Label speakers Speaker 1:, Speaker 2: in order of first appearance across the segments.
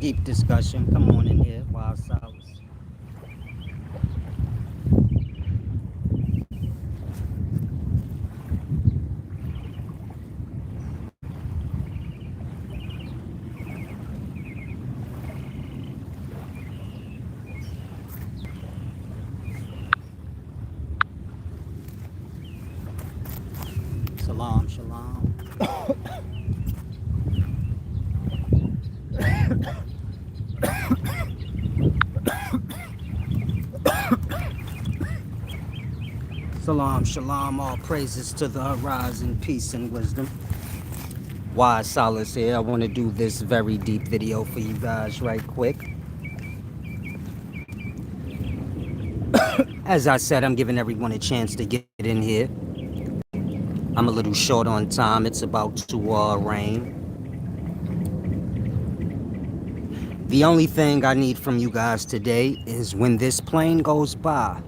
Speaker 1: deep discussion. Come on in here, Wild Solace. Shalom, shalom. Salam, shalom. All praises to the horizon, peace and wisdom. Wise Solace here. I want to do this very deep video for you guys right quick. As I said, I'm giving everyone a chance to get in here. I'm a little short on time. It's about to rain. The only thing I need from you guys today is when this plane goes by,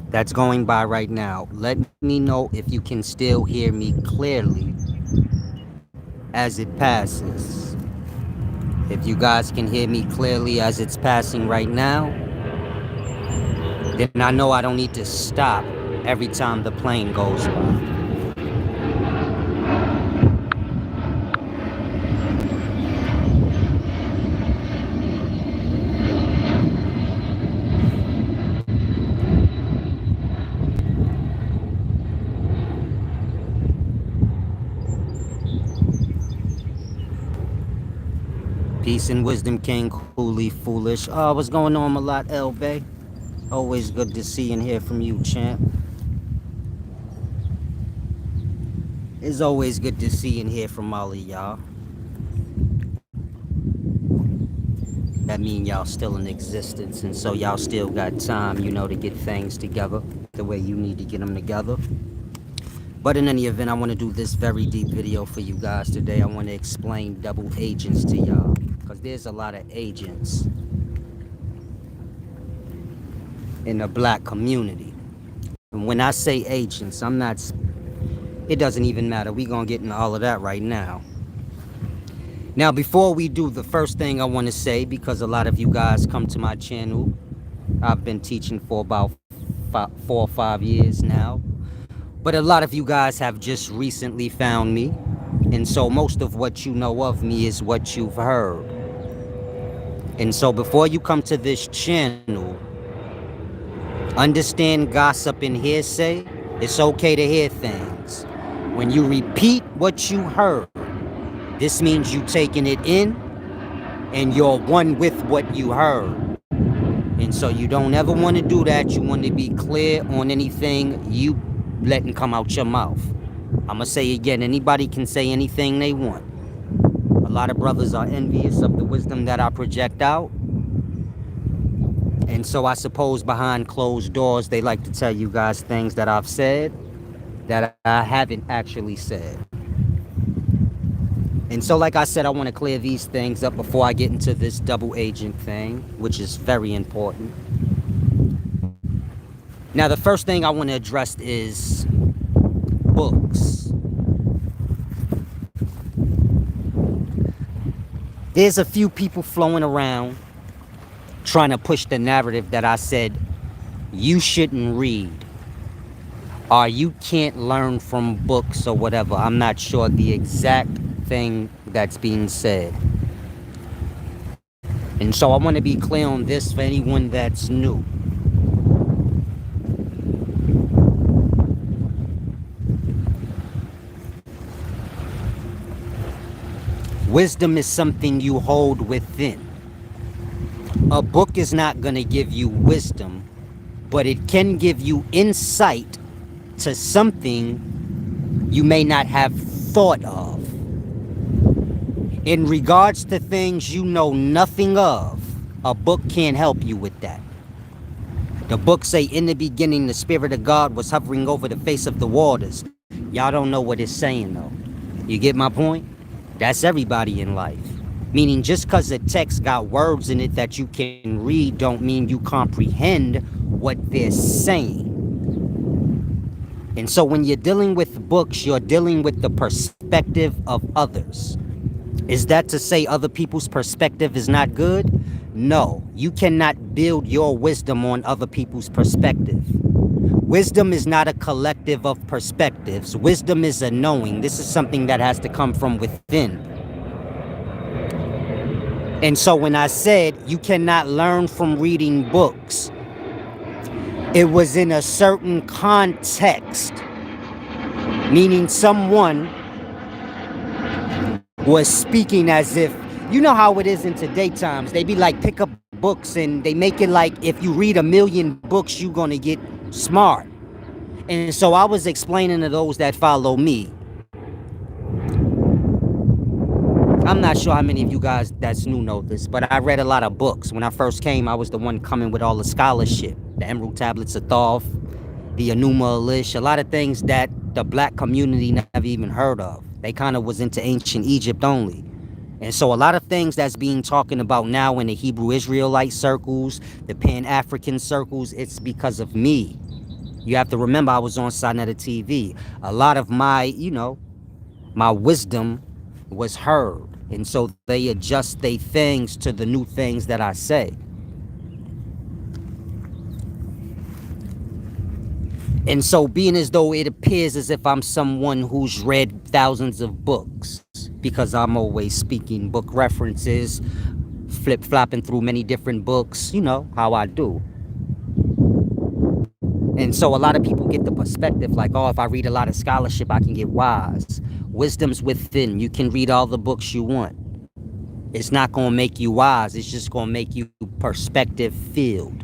Speaker 1: that's going by right now, let me know if you can still hear me clearly as it passes. If you guys can hear me clearly as it's passing right now, then I know I don't need to stop every time the plane goes by. Peace and wisdom, King Cooley Foolish. What's going on, Malat El Bay? Always good to see and hear from you, champ. It's always good to see and hear from all of y'all. That mean y'all still in existence, and so y'all still got time, you know, to get things together the way you need to get them together. But in any event, I want to do this very deep video for you guys today. I want to explain double agents to y'all, because there's a lot of agents in the black community. And when I say agents, it doesn't even matter. We're going to get into all of that right now. Now, before we do, the first thing I want to say, because a lot of you guys come to my channel, I've been teaching for about 4 or 5 years now. But a lot of you guys have just recently found me. And so most of what you know of me is what you've heard. And so before you come to this channel, understand gossip and hearsay. It's okay to hear things. When you repeat what you heard, this means you taking it in and you're one with what you heard. And so you don't ever want to do that. You want to be clear on anything you letting come out your mouth. I'm gonna say again, anybody can say anything they want. A lot of brothers are envious of the wisdom that I project out. And so I suppose behind closed doors, they like to tell you guys things that I've said that I haven't actually said. And so like I said, I want to clear these things up before I get into this double agent thing, which is very important. Now, the first thing I want to address is books. There's a few people flowing around trying to push the narrative that I said you shouldn't read, or you can't learn from books or whatever. I'm not sure the exact thing that's being said. And so I want to be clear on this for anyone that's new. Wisdom is something you hold within. A book is not going to give you wisdom, but it can give you insight to something you may not have thought of. In regards to things you know nothing of, a book can't help you with that. The book say, in the beginning, the Spirit of God was hovering over the face of the waters. Y'all don't know what it's saying, though. You get my point? That's everybody in life. Meaning just because the text got words in it that you can read don't mean you comprehend what they're saying. And so when you're dealing with books, you're dealing with the perspective of others. Is that to say other people's perspective is not good? No, you cannot build your wisdom on other people's perspective. Wisdom is not a collective of perspectives. Wisdom is a knowing. This is something that has to come from within. And so when I said you cannot learn from reading books, it was in a certain context, meaning someone was speaking as if, you know how it is in today times, they be like pick up books and they make it like if you read 1,000,000 books, you're gonna get smart. And so I was explaining to those that follow me. I'm not sure how many of you guys that's new know this, but I read a lot of books. When I first came, I was the one coming with all the scholarship, the Emerald Tablets of Thoth, the Enuma Elish, a lot of things that the black community never even heard of. They kind of was into ancient Egypt only. And so a lot of things that's being talking about now in the Hebrew Israelite circles, the Pan-African circles, it's because of me. You have to remember I was on Sinetta TV. A lot of my, my wisdom was heard. And so they adjust their things to the new things that I say. And so being as though it appears as if I'm someone who's read thousands of books, because I'm always speaking book references, flip-flopping through many different books, you know how I do. And so a lot of people get the perspective like, oh, if I read a lot of scholarship, I can get wise. Wisdom's within. You can read all the books you want. It's not going to make you wise. It's just going to make you perspective filled.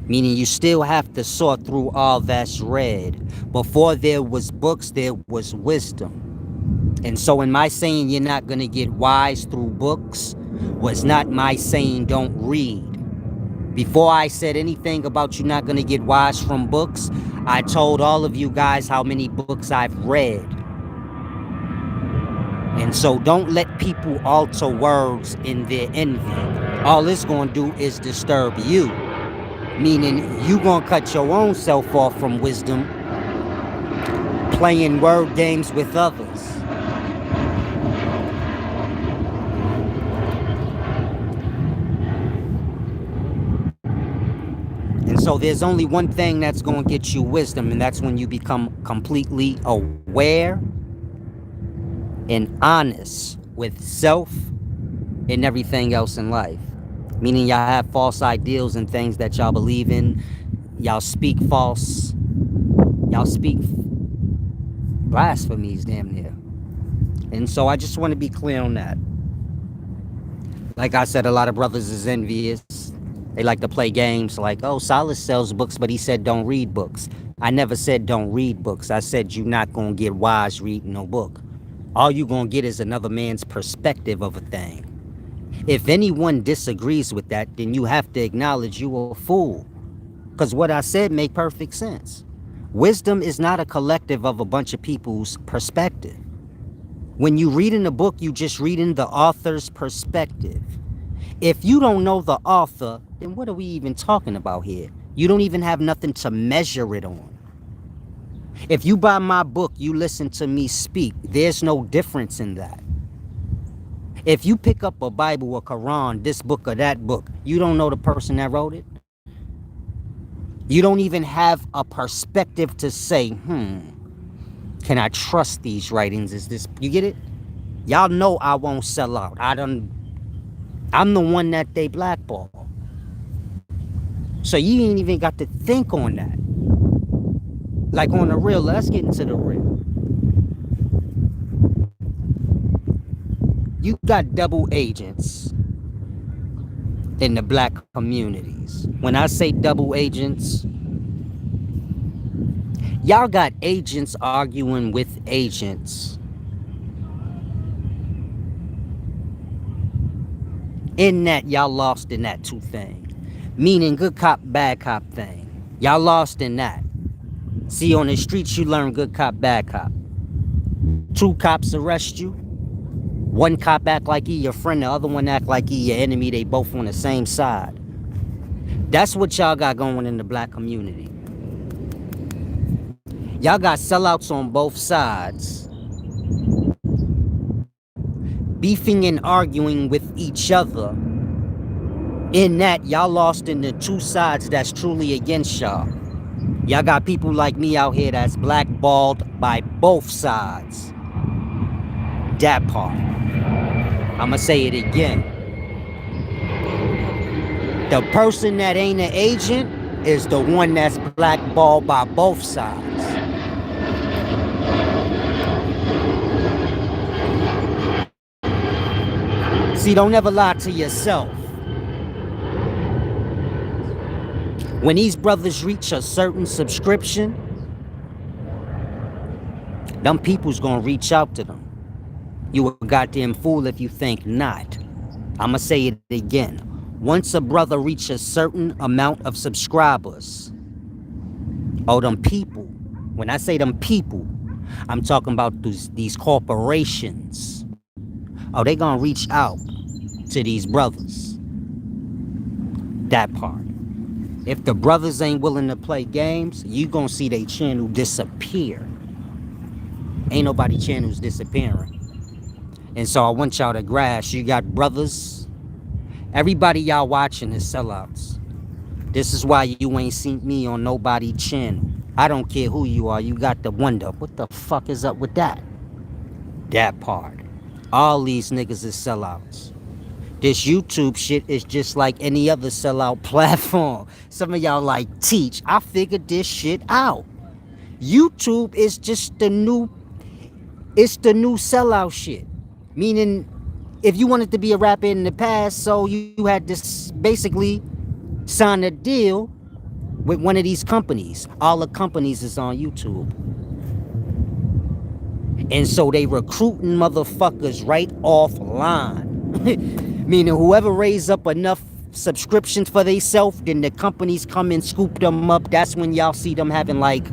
Speaker 1: Meaning you still have to sort through all that's read. Before there was books, there was wisdom. And so in my saying you're not going to get wise through books was not my saying don't read. Before I said anything about you not going to get wise from books, I told all of you guys how many books I've read. And so don't let people alter words in their envy. All it's going to do is disturb you. Meaning you going to cut your own self off from wisdom, playing word games with others. And so there's only one thing that's going to get you wisdom, and that's when you become completely aware and honest with self and everything else in life. Meaning y'all have false ideals and things that y'all believe in. Y'all speak false. Y'all speak blasphemies damn near. And so I just want to be clear on that. Like I said, a lot of brothers is envious. They like to play games like, oh, Silas sells books, but he said don't read books. I never said don't read books. I said you're not going to get wise reading no book. All you're going to get is another man's perspective of a thing. If anyone disagrees with that, then you have to acknowledge you a fool. Because what I said made perfect sense. Wisdom is not a collective of a bunch of people's perspective. When you read in a book, you just reading the author's perspective. If you don't know the author, then what are we even talking about here? You don't even have nothing to measure it on. If you buy my book, you listen to me speak. There's no difference in that. If you pick up a Bible, a Quran, this book or that book, you don't know the person that wrote it. You don't even have a perspective to say, can I trust these writings? Is this, you get it? Y'all know I won't sell out. I'm the one that they blackball. So you ain't even got to think on that. Like on the real, let's get into the real. You got double agents in the black communities. When I say double agents, y'all got agents arguing with agents. In that, y'all lost in that two thing. Meaning good cop, bad cop thing. Y'all lost in that. See, on the streets, you learn good cop, bad cop. Two cops arrest you. One cop act like he your friend, the other one act like he your enemy. They both on the same side. That's what y'all got going in the black community. Y'all got sellouts on both sides. beefing and arguing with each other. In that, y'all lost in the two sides that's truly against y'all. Y'all got people like me out here that's blackballed by both sides. That part. I'ma say it again. The person that ain't an agent is the one that's blackballed by both sides. See, don't ever lie to yourself. When these brothers reach a certain subscription, them people's gonna reach out to them. You a goddamn fool if you think not. I'ma say it again. Once a brother reach a certain amount of subscribers, them people, when I say them people, I'm talking about these corporations. They gonna reach out to these brothers. That part. If the brothers ain't willing to play games, you gonna see their channel disappear. Ain't nobody channels disappearing. And so I want y'all to grasp, you got brothers. Everybody y'all watching is sellouts. This is why you ain't seen me on nobody channel. I don't care who you are, you got the wonder. What the fuck is up with that? That part. All these niggas is sellouts. This YouTube shit is just like any other sellout platform. Some of y'all like teach. I figured this shit out. YouTube is just it's the new sellout shit. Meaning, if you wanted to be a rapper in the past, so you had to basically sign a deal with one of these companies. All the companies is on YouTube. And so they recruiting motherfuckers right offline. Meaning whoever raise up enough subscriptions for theyself, then the companies come and scoop them up. That's when y'all see them having like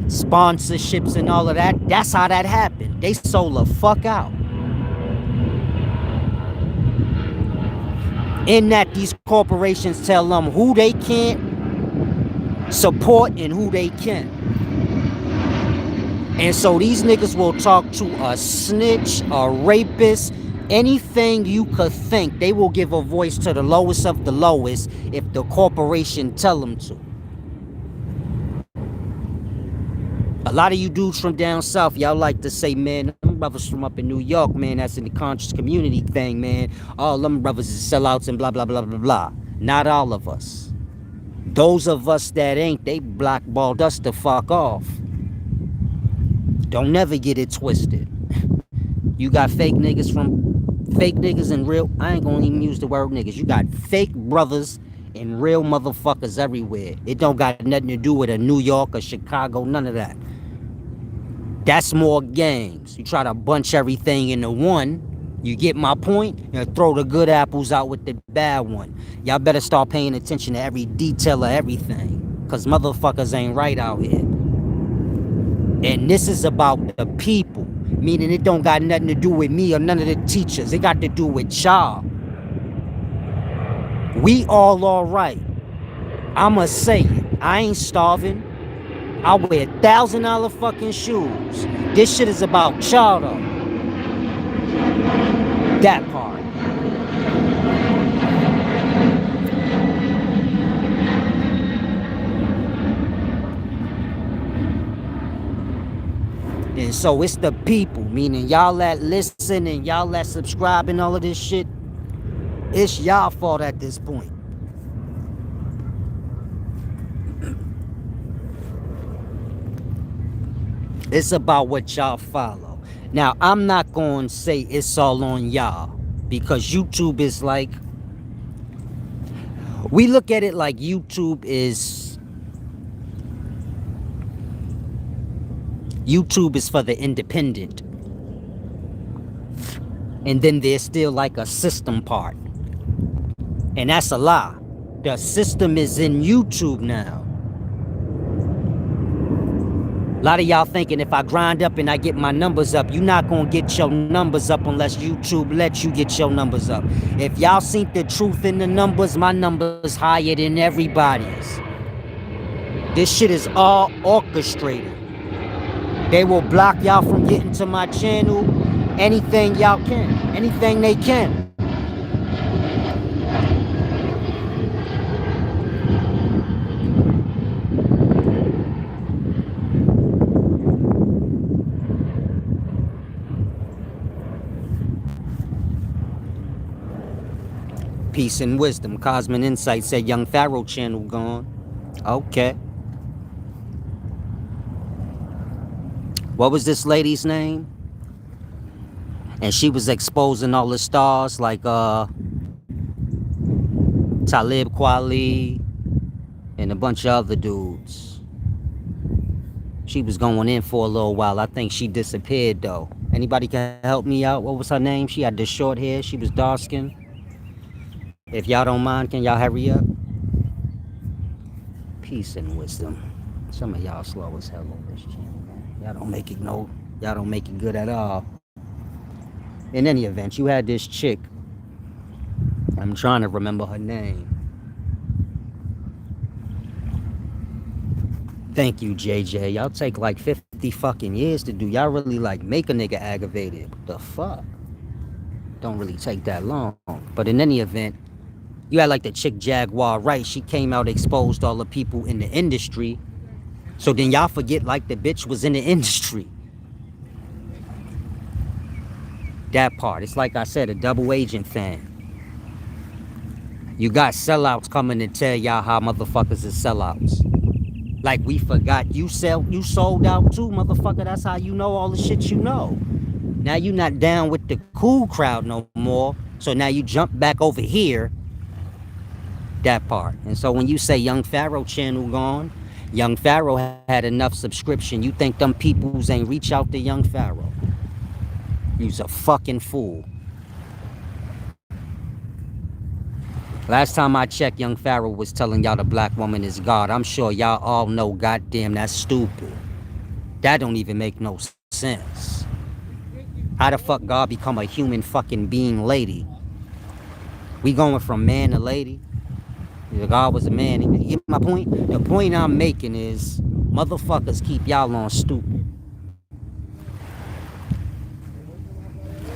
Speaker 1: sponsorships and all of that. That's how that happened. They sold the fuck out. In that, these corporations tell them who they can't support and who they can. And so these niggas will talk to a snitch, a rapist, anything you could think. They will give a voice to the lowest of the lowest if the corporation tell them to. A lot of you dudes from down south, y'all like to say, man, them brothers from up in New York, man, that's in the conscious community thing, man. All them brothers is sellouts and blah, blah, blah, blah, blah. Not all of us. Those of us that ain't, they blackballed us the fuck off. Don't never get it twisted. You got fake niggas and real, I ain't gonna even use the word niggas. You got fake brothers and real motherfuckers everywhere. It don't got nothing to do with a New York or Chicago, none of that. That's more games. You try to bunch everything into one. You get my point? You throw the good apples out with the bad one. Y'all better start paying attention to every detail of everything. Because motherfuckers ain't right out here. And this is about the people. Meaning it don't got nothing to do with me or none of the teachers. It got to do with y'all. We all right. I'ma say it. I ain't starving. I wear $1,000 fucking shoes. This shit is about y'all though. That part. And so it's the people, meaning y'all that listen and y'all that subscribe and all of this shit. It's y'all fault at this point. It's about what y'all follow. Now, I'm not going to say it's all on y'all because YouTube is like, we look at it like YouTube is for the independent. And then there's still like a system part. And that's a lie. The system is in YouTube now. A lot of y'all thinking if I grind up and I get my numbers up, you're not going to get your numbers up unless YouTube lets you get your numbers up. If y'all seen the truth in the numbers, my numbers higher than everybody's. This shit is all orchestrated. They will block y'all from getting to my channel. Anything y'all can. Anything they can. Peace and wisdom. Cosmic Insight said Young Pharaoh channel gone. Okay. What was this lady's name? And she was exposing all the stars like Talib Kweli and a bunch of other dudes. She was going in for a little while. I think she disappeared though. Anybody can help me out? What was her name? She had the short hair. She was dark skinned. If y'all don't mind, can y'all hurry up? Peace and wisdom. Some of y'all slow as hell on this channel, man. Y'all don't make it good at all. In any event, you had this chick. I'm trying to remember her name. Thank you, JJ. Y'all take like 50 fucking years to do. Y'all really like make a nigga aggravated. What the fuck? Don't really take that long. But in any event, you had like the chick Jaguar Rice. She came out, exposed all the people in the industry. So then y'all forget like the bitch was in the industry. That part. It's like I said, a double agent thing. You got sellouts coming to tell y'all how motherfuckers is sellouts. Like we forgot you sold out too, motherfucker. That's how you know all the shit you know. Now you not down with the cool crowd no more. So now you jump back over here. That part. And so when you say Young Pharaoh channel gone, Young Pharaoh had enough subscription. You think them peoples ain't reach out to Young Pharaoh? You's a fucking fool. Last time I checked, Young Pharaoh was telling y'all the black woman is God. I'm sure y'all all know, goddamn, that's stupid. That don't even make no sense. How the fuck God become a human fucking being lady? We going from man to lady? God was a man. You get my point? The point I'm making is motherfuckers keep y'all on stupid.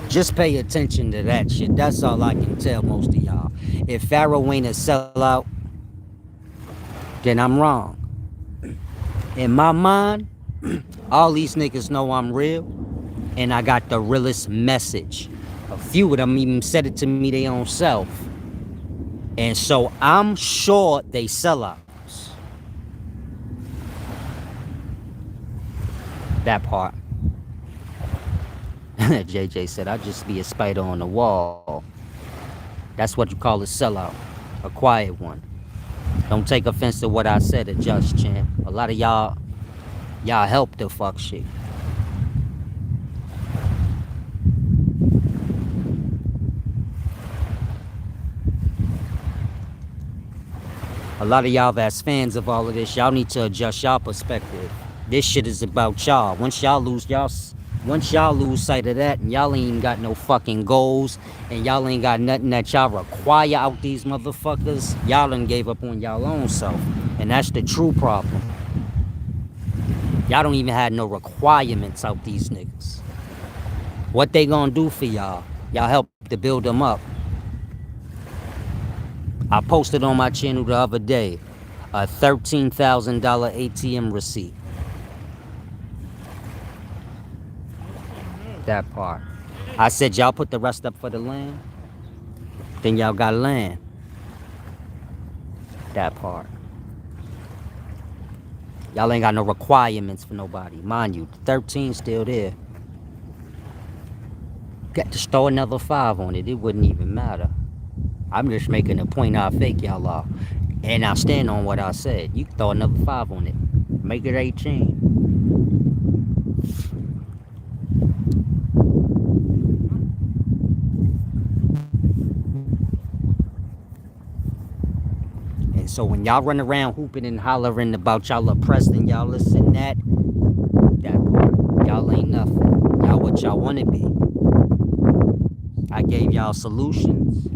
Speaker 1: Just pay attention to that shit. That's all I can tell most of y'all. If Pharaoh ain't a sellout, then I'm wrong. In my mind, all these niggas know I'm real, and I got the realest message. A few of them even said it to me their own self. And so I'm sure they sellouts. That part. JJ said, I'd just be a spider on the wall. That's what you call a sellout. A quiet one. Don't take offense to what I said, Adjust, champ. A lot of y'all help the fuck shit. A lot of y'all that's fans of all of this, y'all need to adjust y'all perspective. This shit is about y'all. Once y'all lose sight of that and y'all ain't got no fucking goals and y'all ain't got nothing that y'all require out these motherfuckers, y'all done gave up on y'all own self. And that's the true problem. Y'all don't even have no requirements out these niggas. What they gonna do for y'all? Y'all help to build them up. I posted on my channel the other day a $13,000 ATM receipt. That part. I said y'all put the rest up for the land, then y'all got land. That part. Y'all ain't got no requirements for nobody. Mind you, 13 still there. Got to throw another 5 on it. It wouldn't even matter. I'm just making a point how fake y'all are. And I stand on what I said. You can throw another 5 on it. Make it 18. And so when y'all run around hooping and hollering about y'all oppressed and y'all listen that y'all ain't nothing. Y'all what y'all want to be. I gave y'all solutions.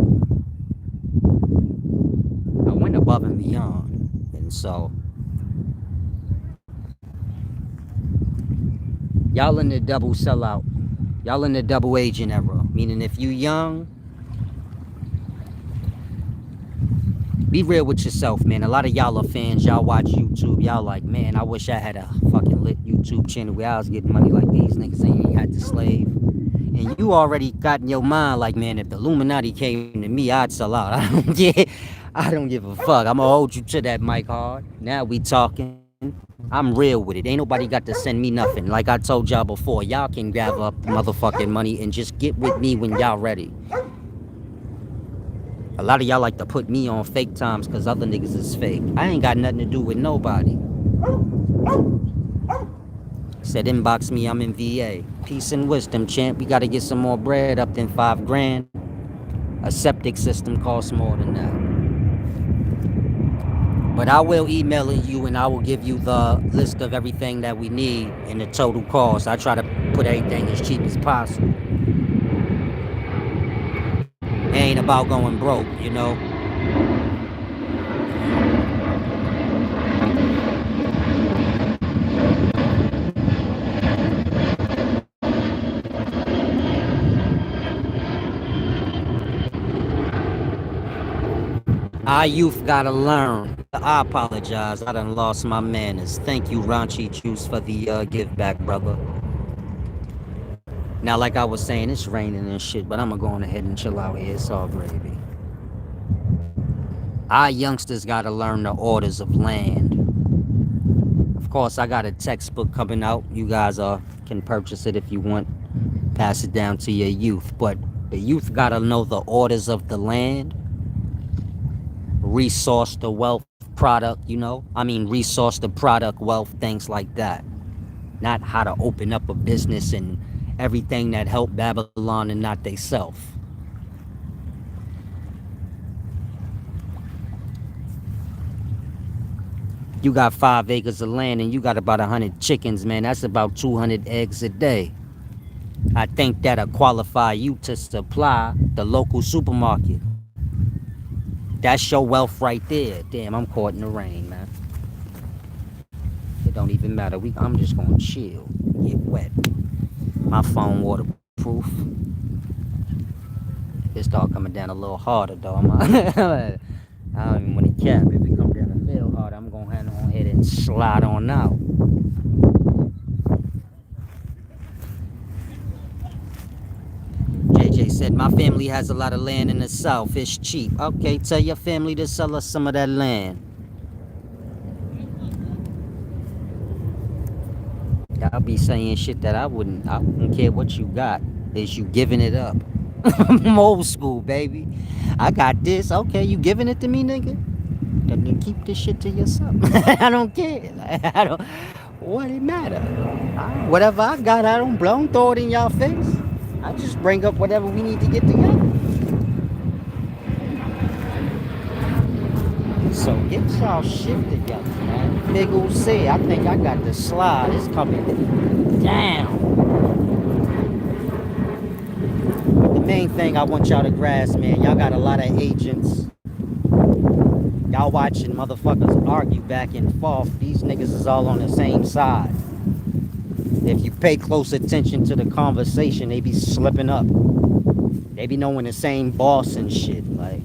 Speaker 1: I went above and beyond. And so Y'all in the double sellout. Y'all in the double agent era. Meaning if you young, be real with yourself, man. A lot of y'all are fans. Y'all watch YouTube. Y'all like, man, I wish I had a fucking lit YouTube channel where I was getting money like these niggas ain't had to slave. And you already got in your mind like, man, if the Illuminati came to me, I'd sell out. I don't give a fuck. I'm gonna hold you to that mic hard. Now we talking. I'm real with it. Ain't nobody got to send me nothing. Like I told y'all before, y'all can gather up motherfucking money and just get with me when y'all ready. A lot of y'all like to put me on fake times because other niggas is fake. I ain't got nothing to do with nobody. Said inbox me, I'm in VA. Peace and wisdom, champ. We gotta get some more bread up than 5 grand. A septic system costs more than that. But I will email you and I will give you the list of everything that we need and the total cost. I try to put everything as cheap as possible. It ain't about going broke, you know. Our youth gotta learn. I apologize. I done lost my manners. Thank you, Raunchy Juice, for the give back, brother. Now, like I was saying, it's raining and shit, but I'm gonna go on ahead and chill out here. It's all gravy. Our youngsters gotta learn the orders of land. Of course, I got a textbook coming out. You guys can purchase it if you want. Pass it down to your youth. But the youth gotta know the orders of the land. Resource the wealth product, you know? I mean, resource the product, wealth, things like that. Not how to open up a business and everything that helped Babylon and not they self. You got 5 acres of land and you got about 100 chickens, man. That's about 200 eggs a day. I think that'll qualify you to supply the local supermarket. That's your wealth right there. Damn, I'm caught in the rain, man. It don't even matter. I'm just gonna chill, get wet. My phone waterproof. It start coming down a little harder though. I don't even want to cap. If it come down a little harder, I'm gonna head on ahead and slide on out. JJ said, my family has a lot of land in the south. It's cheap. Okay, tell your family to sell us some of that land. I'll be saying shit that I wouldn't care what you got. Is you giving it up. I'm old school, baby. I got this. Okay, you giving it to me, nigga? Then keep this shit to yourself. I don't care. I don't. What it matter? Whatever I got, I don't throw it in y'all face. I just bring up whatever we need to get together. So get y'all shit together, man. Big old say, I think I got the slide. It's coming down. The main thing I want y'all to grasp, man, y'all got a lot of agents. Y'all watching motherfuckers argue back and forth. These niggas is all on the same side. If you pay close attention to the conversation, they be slipping up. They be knowing the same boss and shit. Like,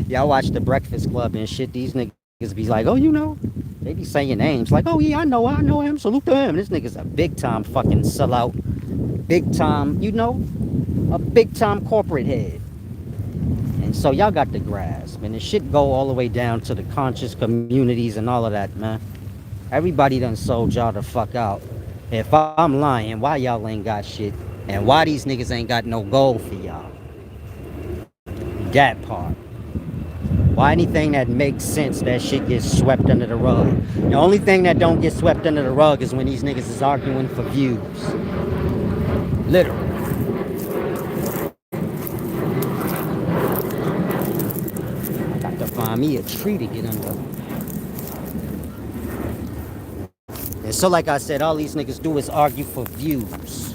Speaker 1: y'all watch The Breakfast Club and shit. These niggas be like, oh, you know. They be saying names like, oh, yeah, I know him. Salute to him. This nigga's a big time fucking sellout. Big time, you know, a big time corporate head. And so y'all got the grasp. And the shit go all the way down to the conscious communities and all of that, man. Everybody done sold y'all the fuck out. If I'm lying, why y'all ain't got shit? And why these niggas ain't got no goal for y'all? That part. Why anything that makes sense, that shit gets swept under the rug? The only thing that don't get swept under the rug is when these niggas is arguing for views. Literally. Got to find me a tree to get under. And so like I said, all these niggas do is argue for views.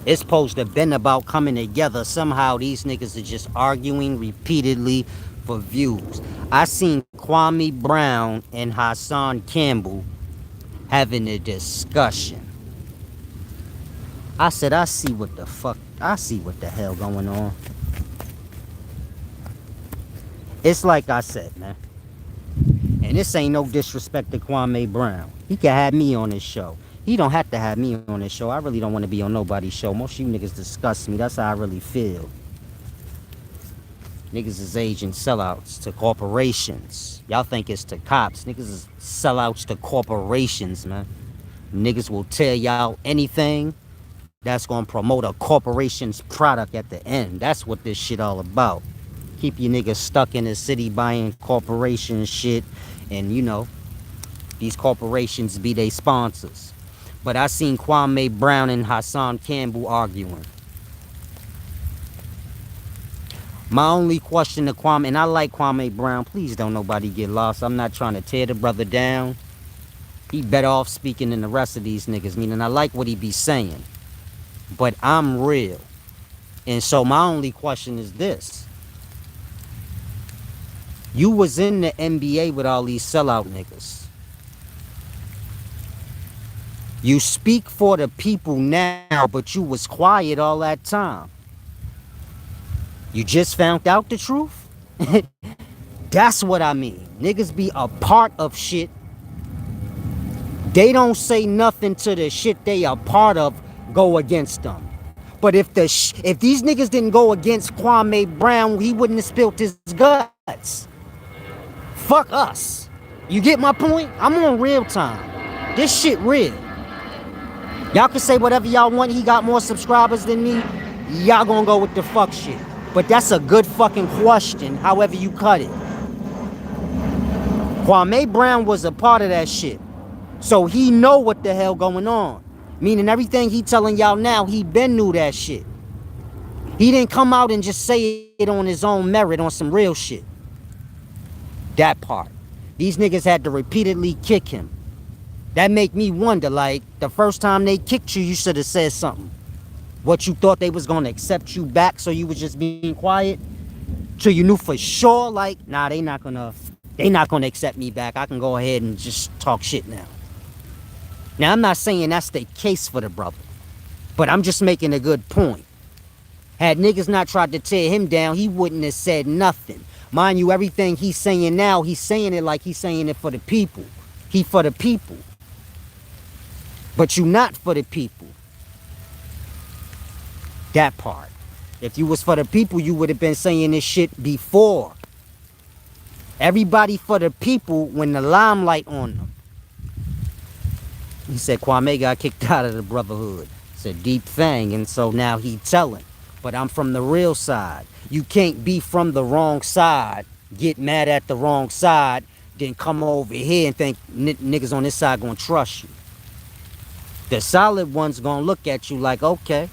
Speaker 1: It's supposed to have been about coming together. Somehow these niggas are just arguing repeatedly for views. I seen Kwame Brown and Hassan Campbell having a discussion. I said, I see what the hell going on. It's like I said, man. And this ain't no disrespect to Kwame Brown. He can have me on his show. He don't have to have me on his show. I really don't want to be on nobody's show. Most of you niggas disgust me. That's how I really feel. Niggas is agent sellouts to corporations. Y'all think it's to cops. Niggas is sellouts to corporations, man. Niggas will tell y'all anything that's gonna promote a corporation's product at the end. That's what this shit all about. Keep you niggas stuck in the city buying corporation shit, and you know, these corporations be they sponsors. But I seen Kwame Brown and Hassan Campbell arguing. My only question to Kwame, and I like Kwame Brown, please don't nobody get lost. I'm not trying to tear the brother down. He better off speaking than the rest of these niggas, meaning I like what he be saying. But I'm real. And so my only question is this. You was in the NBA with all these sellout niggas. You speak for the people now, but you was quiet all that time. You just found out the truth? That's what I mean. Niggas be a part of shit. They don't say nothing to the shit they a part of go against them. But if these niggas didn't go against Kwame Brown, he wouldn't have spilled his guts. Fuck us. You get my point? I'm on real time. This shit real. Y'all can say whatever y'all want. He got more subscribers than me. Y'all gonna go with the fuck shit. But that's a good fucking question, however you cut it. Kwame Brown was a part of that shit. So he know what the hell going on. Meaning everything he telling y'all now, he been knew that shit. He didn't come out and just say it on his own merit on some real shit. That part. These niggas had to repeatedly kick him. That make me wonder, like, the first time they kicked you, you should have said something. What, you thought they was gonna accept you back so you was just being quiet? So you knew for sure, like, nah, they not gonna accept me back. I can go ahead and just talk shit now. Now, I'm not saying that's the case for the brother, but I'm just making a good point. Had niggas not tried to tear him down, he wouldn't have said nothing. Mind you, everything he's saying now, he's saying it like he's saying it for the people. He for the people. But you not for the people. That part. If you was for the people, you would have been saying this shit before. Everybody for the people when the limelight on them. He said Kwame got kicked out of the brotherhood. It's a deep thing, and so now he telling. But I'm from the real side. You can't be from the wrong side, get mad at the wrong side, then come over here and think niggas on this side gonna trust you. The solid ones gonna look at you like, okay.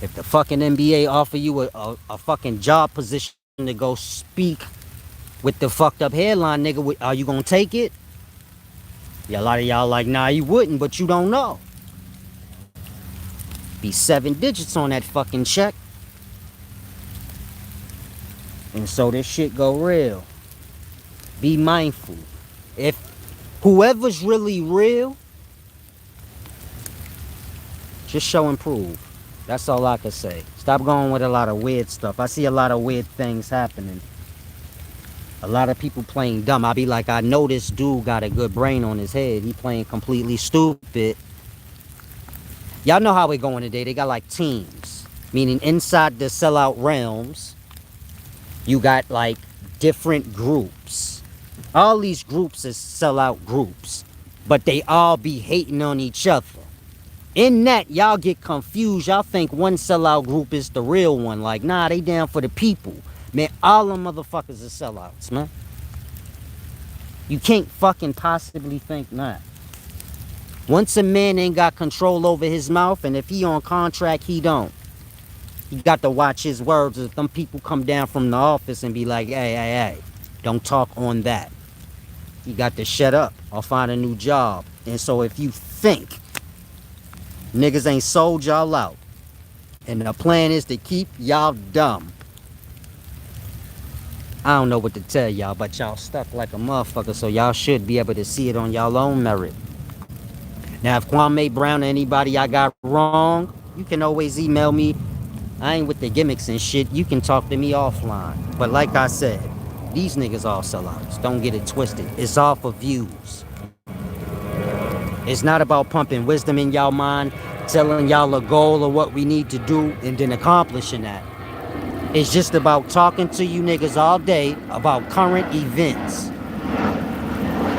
Speaker 1: If the fucking NBA offer you a fucking job position to go speak with the fucked up headline, nigga, are you gonna take it? Yeah, a lot of y'all like, nah, you wouldn't, but you don't know. Be 7 digits on that fucking check. And so this shit go real. Be mindful. If whoever's really real, just show and prove. That's all I can say. Stop going with a lot of weird stuff. I see a lot of weird things happening. A lot of people playing dumb. I be like, I know this dude got a good brain on his head. He playing completely stupid. Y'all know how we going today. They got like teams. Meaning inside the sellout realms, you got like different groups. All these groups is sellout groups. But they all be hating on each other. In that, y'all get confused. Y'all think one sellout group is the real one. Like, nah, they down for the people. Man, all them motherfuckers are sellouts, man. You can't fucking possibly think not. Once a man ain't got control over his mouth, and if he on contract, he don't. He got to watch his words. If them people come down from the office and be like, hey, don't talk on that. You got to shut up or find a new job. And so if you think niggas ain't sold y'all out, and the plan is to keep y'all dumb, I don't know what to tell y'all, but y'all stuck like a motherfucker, so y'all should be able to see it on y'all own merit. Now, if Kwame Brown or anybody I got wrong, you can always email me. I ain't with the gimmicks and shit. You can talk to me offline. But like I said, these niggas all sellouts. Don't get it twisted. It's all for views. It's not about pumping wisdom in y'all mind, telling y'all a goal of what we need to do, and then accomplishing that. It's just about talking to you niggas all day about current events.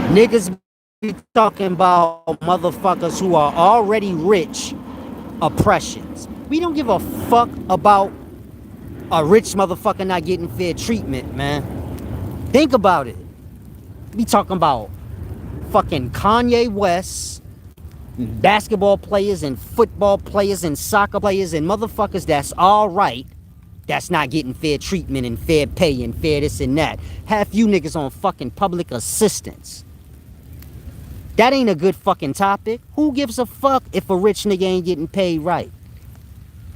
Speaker 1: Niggas be talking about motherfuckers who are already rich oppressions. We don't give a fuck about a rich motherfucker not getting fair treatment, man. Think about it. We talking about fucking Kanye West, basketball players and football players and soccer players and motherfuckers that's all right, that's not getting fair treatment and fair pay and fair this and that. Half you niggas on fucking public assistance. That ain't a good fucking topic. Who gives a fuck if a rich nigga ain't getting paid right?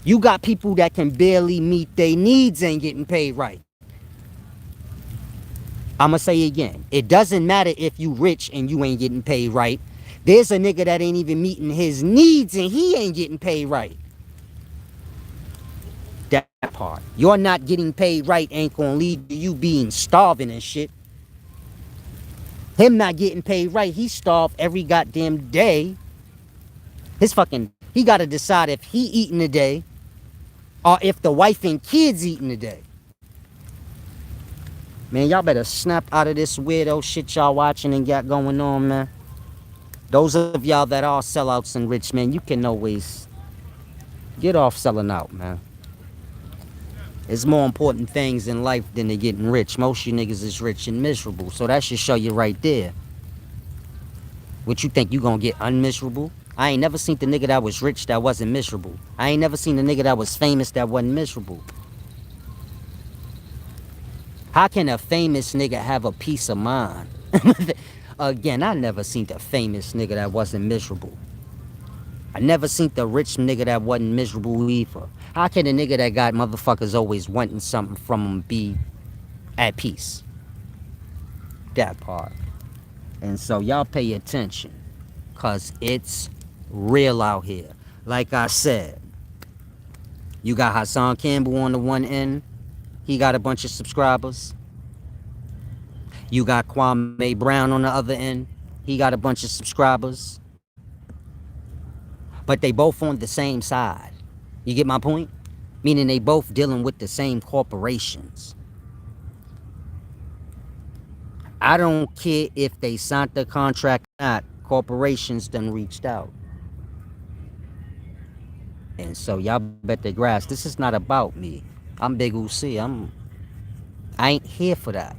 Speaker 1: You got people that can barely meet their needs ain't getting paid right. I'ma say it again. It doesn't matter if you rich and you ain't getting paid right. There's a nigga that ain't even meeting his needs and he ain't getting paid right. That part. You're not getting paid right ain't gonna lead to you being starving and shit. Him not getting paid right, he starved every goddamn day. He gotta decide if he eating a day or if the wife and kids eating a day. Man, y'all better snap out of this weirdo shit y'all watching and got going on, man. Those of y'all that are sellouts and rich, man, you can always get off selling out, man. There's more important things in life than to getting rich. Most of you niggas is rich and miserable, so that should show you right there. What you think, you gonna get unmiserable? I ain't never seen the nigga that was rich that wasn't miserable. I ain't never seen the nigga that was famous that wasn't miserable. How can a famous nigga have a peace of mind? Again, I never seen the famous nigga that wasn't miserable. I never seen the rich nigga that wasn't miserable either. How can a nigga that got motherfuckers always wanting something from him be at peace? That part. And so y'all pay attention, cause it's real out here. Like I said, you got Hassan Campbell on the one end. He got a bunch of subscribers. You got Kwame Brown on the other end. He got a bunch of subscribers. But they both on the same side. You get my point? Meaning they both dealing with the same corporations. I don't care if they signed the contract or not. Corporations done reached out. And so y'all better grasp, this is not about me. I'm Big UC. I ain't here for that.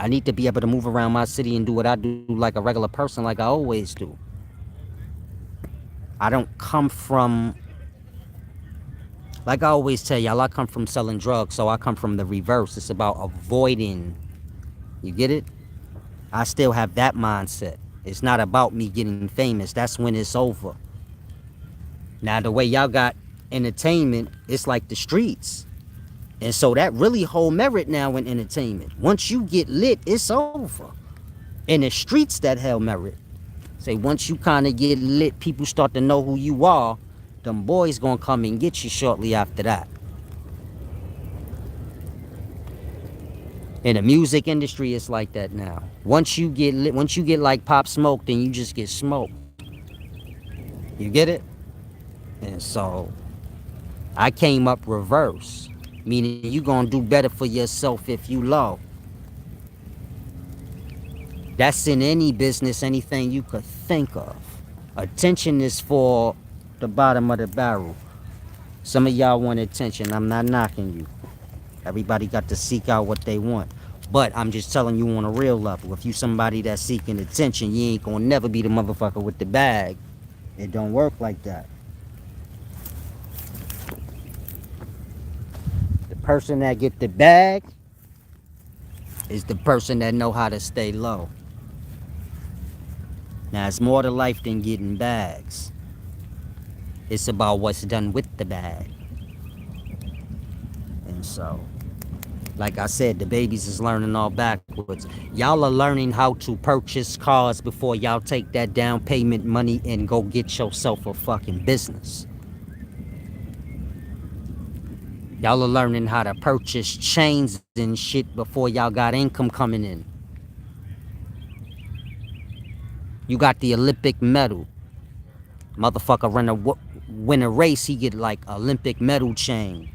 Speaker 1: I need to be able to move around my city and do what I do like a regular person, like I always do. I don't come from, like I always tell y'all, I come from selling drugs, so I come from the reverse. It's about avoiding. You get it? I still have that mindset. It's not about me getting famous. That's when it's over. Now, the way y'all got entertainment, it's like the streets. And so that really hold merit now in entertainment. Once you get lit, it's over. In the streets, that held merit. Say, once you kind of get lit, people start to know who you are. Them boys gonna come and get you shortly after that. In the music industry, it's like that now. Once you get lit, once you get like Pop Smoke, then you just get smoked. You get it? And so, I came up reverse. Meaning you gonna do better for yourself if you low. That's in any business, anything you could think of. Attention is for the bottom of the barrel. Some of y'all want attention. I'm not knocking you. Everybody got to seek out what they want. But I'm just telling you on a real level. If you somebody that's seeking attention, you ain't gonna never be the motherfucker with the bag. It don't work like that. The person that get the bag is the person that know how to stay low. Now, it's more to life than getting bags. It's about what's done with the bag. And so, Like I said, the babies is learning all backwards. Y'all are learning how to purchase cars before y'all take that down payment money and go get yourself a fucking business. Y'all are learning how to purchase chains and shit before y'all got income coming in. You got the Olympic medal. Motherfucker win a race, he get like Olympic medal chain.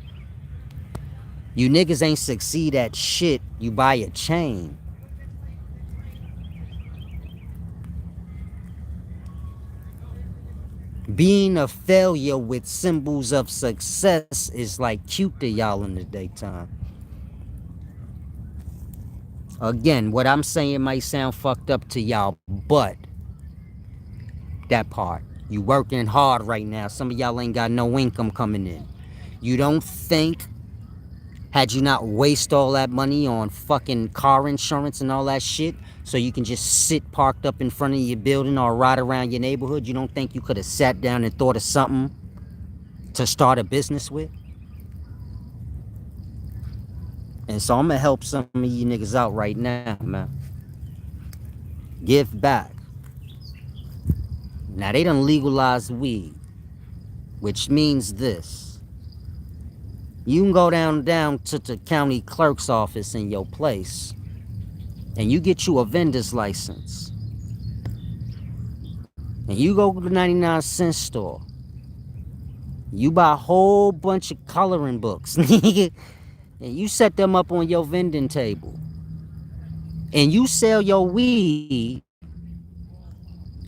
Speaker 1: You niggas ain't succeed at shit, you buy a chain. Being a failure with symbols of success is like cute to y'all in the daytime. Again, what I'm saying might sound fucked up to y'all, but that part. You working hard right now. Some of y'all ain't got no income coming in. You don't think, had you not waste all that money on fucking car insurance and all that shit, so you can just sit parked up in front of your building or ride around your neighborhood, you don't think you could have sat down and thought of something to start a business with? And so I'm gonna help some of you niggas out right now, man. Give back. Now they done legalized weed, which means this. You can go down to the county clerk's office in your place and you get you a vendor's license. And you go to the 99-cent store. You buy a whole bunch of coloring books. And you set them up on your vending table. And you sell your weed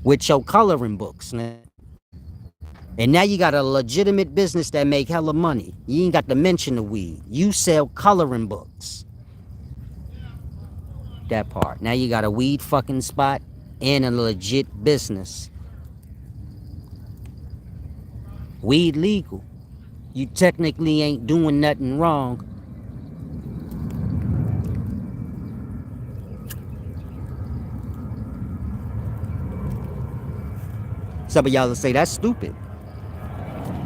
Speaker 1: with your coloring books. And now you got a legitimate business that make hella money. You ain't got to mention the weed. You sell coloring books. That part. Now you got a weed fucking spot and a legit business. Weed legal. You technically ain't doing nothing wrong. Some of y'all will say that's stupid.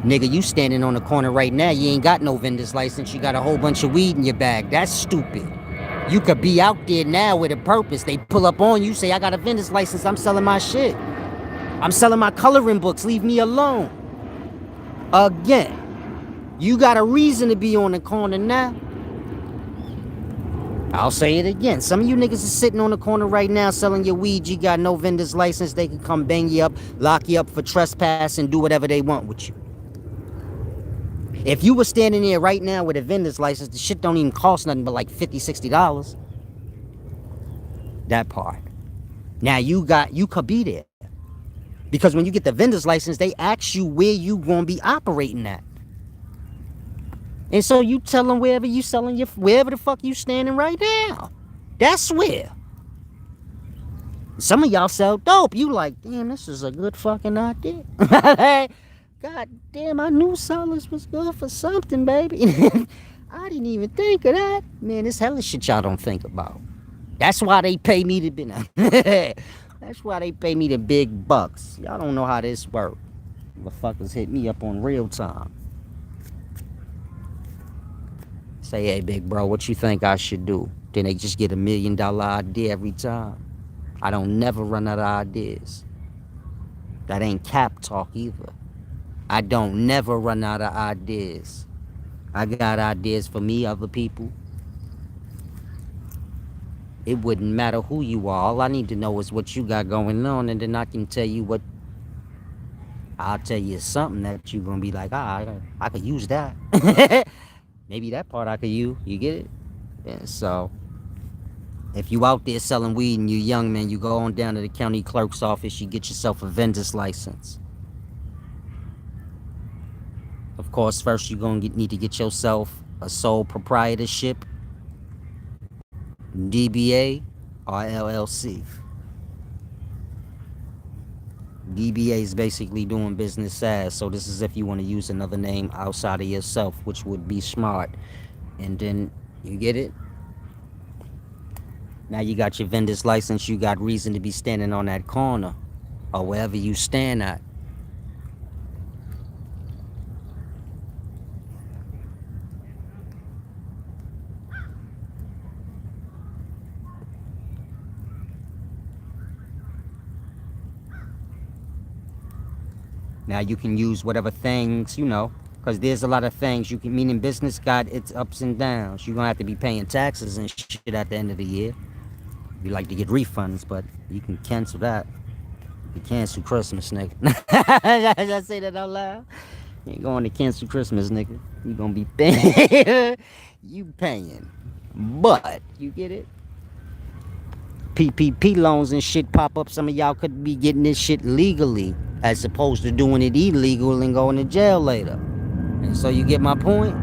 Speaker 1: Nigga, you standing on the corner right now, you ain't got no vendor's license, you got a whole bunch of weed in your bag. That's stupid. You could be out there now with a purpose. They pull up on you, say, I got a vendor's license, I'm selling my shit. I'm selling my coloring books, leave me alone. Again, you got a reason to be on the corner now. I'll say it again. Some of you niggas is sitting on the corner right now selling your weed. You got no vendor's license. They can come bang you up, lock you up for trespass, and do whatever they want with you. If you were standing there right now with a vendor's license, the shit don't even cost nothing but like $50, $60. That part. Now you could be there. Because when you get the vendor's license, they ask you where you gonna be operating at. And so you tell them wherever you selling wherever the fuck you standing right now. That's where. Some of y'all sell dope. You like, damn, this is a good fucking idea. God damn, I knew sellers was good for something, baby. I didn't even think of that. Man, this hella shit y'all don't think about. That's why they pay me to be That's why they pay me the big bucks. Y'all don't know how this works. Motherfuckers hit me up on real time. Say, hey, big bro, what you think I should do? Then they just get $1 million idea every time. I don't never run out of ideas. That ain't cap talk either. I don't never run out of ideas. I got ideas for me, other people. It wouldn't matter who you are. All I need to know is what you got going on, and then I can tell you what. I'll tell you something that you're gonna be like, I could use that. Maybe that part I could use. You get it? Yeah, so if you out there selling weed and you young, man, you go on down to the county clerk's office, you get yourself a vendor's license. Of course, first you're gonna need to get yourself a sole proprietorship, DBA or LLC. DBA is basically doing business as, so this is if you want to use another name outside of yourself, which would be smart. And then, you get it? Now you got your vendor's license, you got reason to be standing on that corner or wherever you stand at. Now you can use whatever things, because there's a lot of things you can, meaning business got its ups and downs. You're going to have to be paying taxes and shit at the end of the year. You like to get refunds, but you can cancel that. You cancel Christmas, nigga. Did I say that out loud? You ain't going to cancel Christmas, nigga. You gonna be paying. You paying. But, you get it? PPP loans and shit pop up. Some of y'all could be getting this shit legally as opposed to doing it illegal and going to jail later. And so you get my point?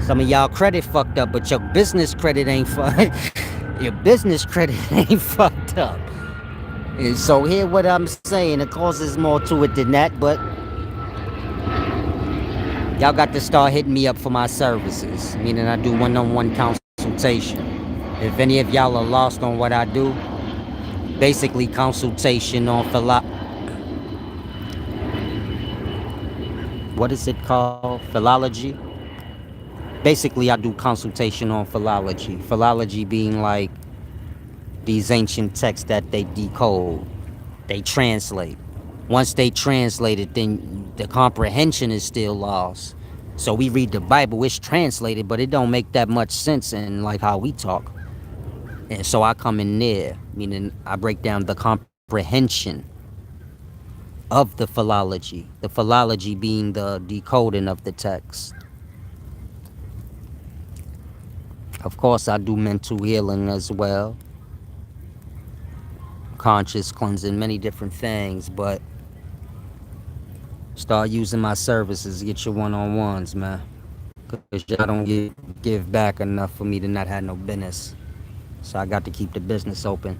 Speaker 1: Some of y'all credit fucked up, but your business credit ain't fucked. Your business credit ain't fucked up. And so hear what I'm saying. Of course, there's more to it than that, but y'all got to start hitting me up for my services. Meaning I do one-on-one consultation. If any of y'all are lost on what I do, basically consultation on what is it called? Philology? Basically, I do consultation on philology. Philology being like these ancient texts that they decode, they translate. Once they translate it, then the comprehension is still lost. So we read the Bible, it's translated, but it don't make that much sense in like how we talk. And so I come in there, meaning I break down the comprehension of the philology being the decoding of the text. Of course, I do mental healing as well, conscious cleansing, many different things, but start using my services, get your one-on-ones, man. Because y'all don't give back enough for me to not have no business. So I got to keep the business open.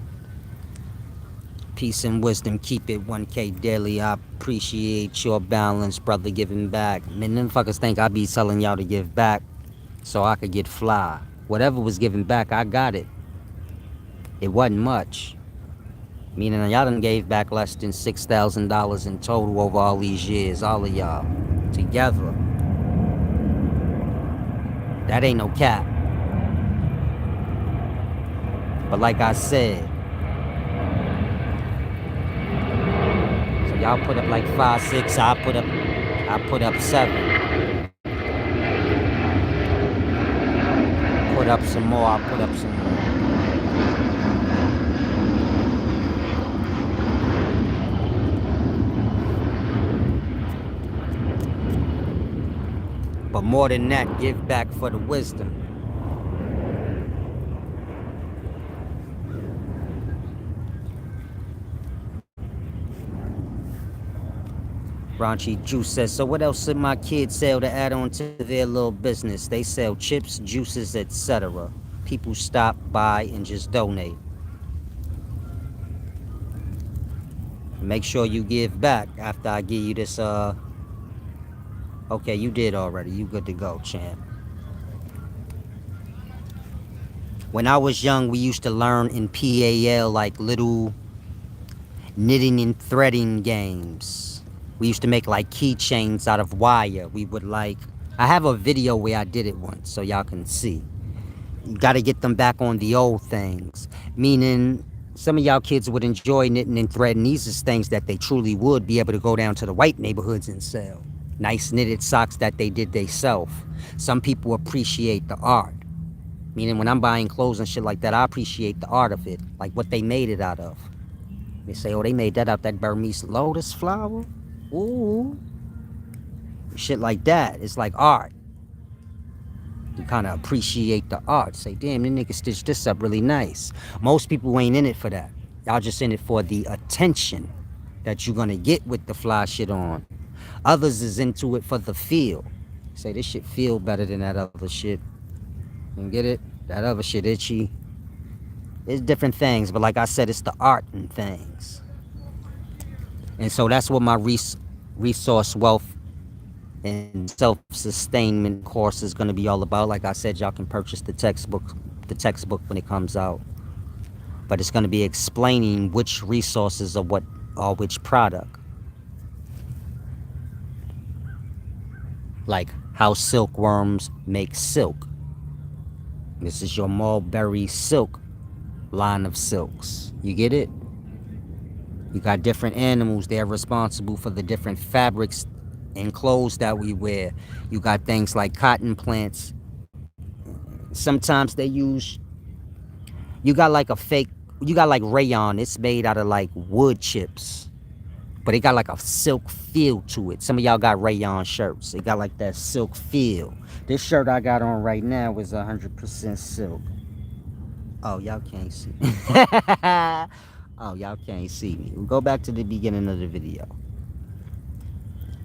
Speaker 1: Peace and wisdom, keep it 1K daily. I appreciate your balance, brother, giving back. Man, them fuckers think I be telling y'all to give back so I could get fly. Whatever was given back, I got it. It wasn't much. Meaning y'all done gave back less than $6,000 in total over all these years, all of y'all together. That ain't no cap. But like I said, so y'all put up like 5, 6, I put up 7. Put up some more, I put up some more. But more than that, give back for the wisdom. Raunchy Juice says, so what else did my kids sell to add on to their little business? They sell chips, juices, etc. People stop, buy, and just donate. Make sure you give back after I give you this, okay, you did already. You good to go, champ. When I was young, we used to learn in PAL like little knitting and threading games. We used to make like keychains out of wire. We would like, I have a video where I did it once so y'all can see. You got to get them back on the old things. Meaning some of y'all kids would enjoy knitting and threading. These is things that they truly would be able to go down to the white neighborhoods and sell. Nice knitted socks that they did themselves. Some people appreciate the art. Meaning when I'm buying clothes and shit like that, I appreciate the art of it. Like what they made it out of. They say, oh, they made that out that Burmese lotus flower? Ooh. Shit like that. It's like art. You kind of appreciate the art. Say, damn, this nigga stitched this up really nice. Most people ain't in it for that. Y'all just in it for the attention that you're going to get with the fly shit on. Others is into it for the feel. Say, this shit feel better than that other shit. You get it? That other shit itchy. It's different things, but like I said, it's the art and things. And so that's what my resource wealth and self-sustainment course is going to be all about. Like I said, y'all can purchase the textbook when it comes out. But it's going to be explaining which resources are what or which product. Like how silkworms make silk. This is your mulberry silk line of silks. You get it? You got different animals. They're responsible for the different fabrics and clothes that we wear. You got things like cotton plants. Sometimes they use, you got like a fake, you got like rayon. It's made out of like wood chips, but it got like a silk feel to it. Some of y'all got rayon shirts. It got like that silk feel. This shirt I got on right now is 100% silk. Oh, y'all can't see. Oh, y'all can't see me. We'll go back to the beginning of the video.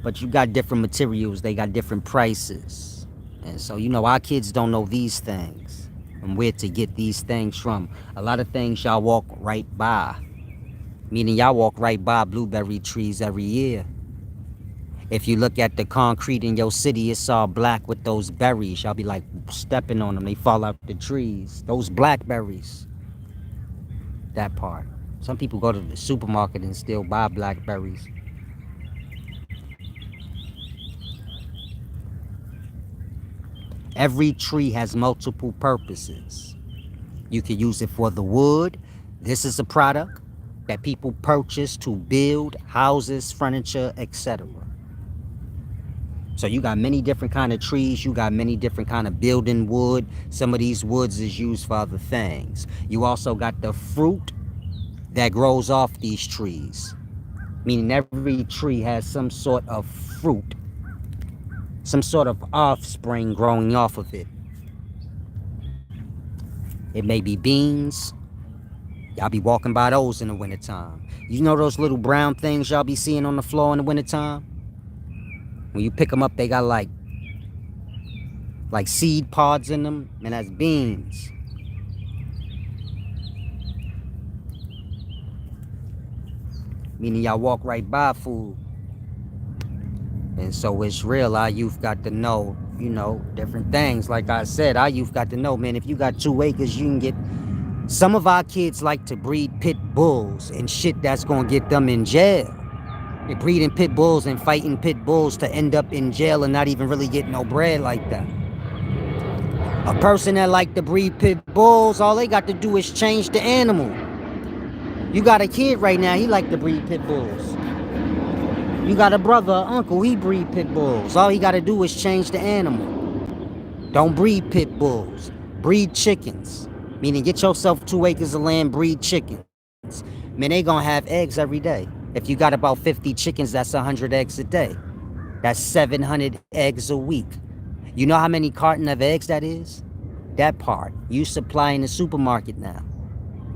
Speaker 1: But you got different materials. They got different prices. And so, our kids don't know these things and where to get these things from. A lot of things y'all walk right by. Meaning y'all walk right by blueberry trees every year. If you look at the concrete in your city, it's all black with those berries. Y'all be like stepping on them. They fall out the trees. Those blackberries. That part. Some people go to the supermarket and still buy blackberries. Every tree has multiple purposes. You can use it for the wood. This is a product that people purchase to build houses, furniture, etc. So you got many different kind of trees. You got many different kind of building wood. Some of these woods is used for other things. You also got the fruit that grows off these trees. Meaning every tree has some sort of fruit, some sort of offspring growing off of it. It may be beans. Y'all be walking by those in the wintertime. You know those little brown things y'all be seeing on the floor in the wintertime? When you pick them up, they got like seed pods in them, and that's beans. Meaning y'all walk right by food. And so it's real. Our youth got to know, different things. Like I said, our youth got to know, man, if you got 2 acres, you can get... Some of our kids like to breed pit bulls and shit that's going to get them in jail. They're breeding pit bulls and fighting pit bulls to end up in jail and not even really get no bread like that. A person that like to breed pit bulls, all they got to do is change the animal. You got a kid right now, he like to breed pit bulls. You got a brother or uncle, he breed pit bulls. All he got to do is change the animal. Don't breed pit bulls. Breed chickens. Meaning get yourself 2 acres of land, breed chickens. Man, they gonna have eggs every day. If you got about 50 chickens, that's 100 eggs a day. That's 700 eggs a week. You know how many carton of eggs that is? That part. You supply in the supermarket now.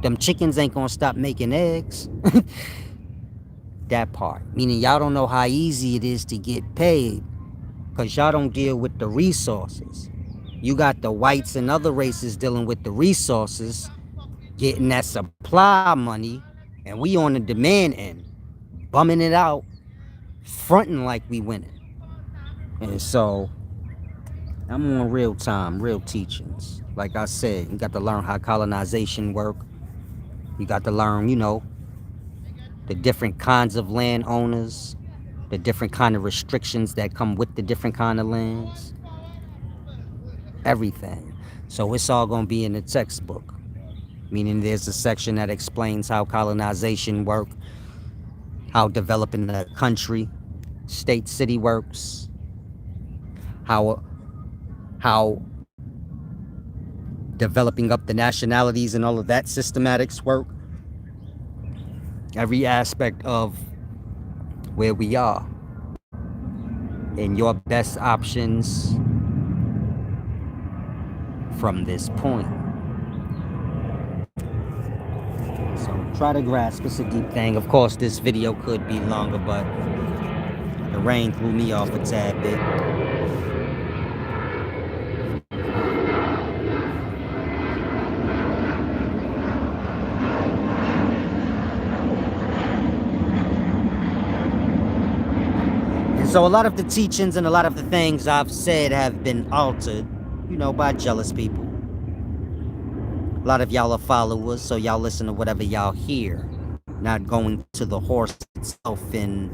Speaker 1: Them chickens ain't gonna stop making eggs. That part. Meaning y'all don't know how easy it is to get paid. Because y'all don't deal with the resources. You got the whites and other races dealing with the resources, getting that supply money, and we on the demand end, bumming it out, fronting like we winning. And so, I'm on real time, real teachings. Like I said, you got to learn how colonization work. You got to learn, the different kinds of landowners, the different kind of restrictions that come with the different kind of lands. Everything. So it's all going to be in the textbook. Meaning there's a section that explains how colonization work, how developing the country, state, city works, how developing up the nationalities and all of that systematics work. Every aspect of where we are and your best options from this point. So try to grasp. It's a deep thing. Of course, this video could be longer, but the rain threw me off a tad bit. So a lot of the teachings and a lot of the things I've said have been altered, by jealous people. A lot of y'all are followers, so y'all listen to whatever y'all hear, not going to the horse itself and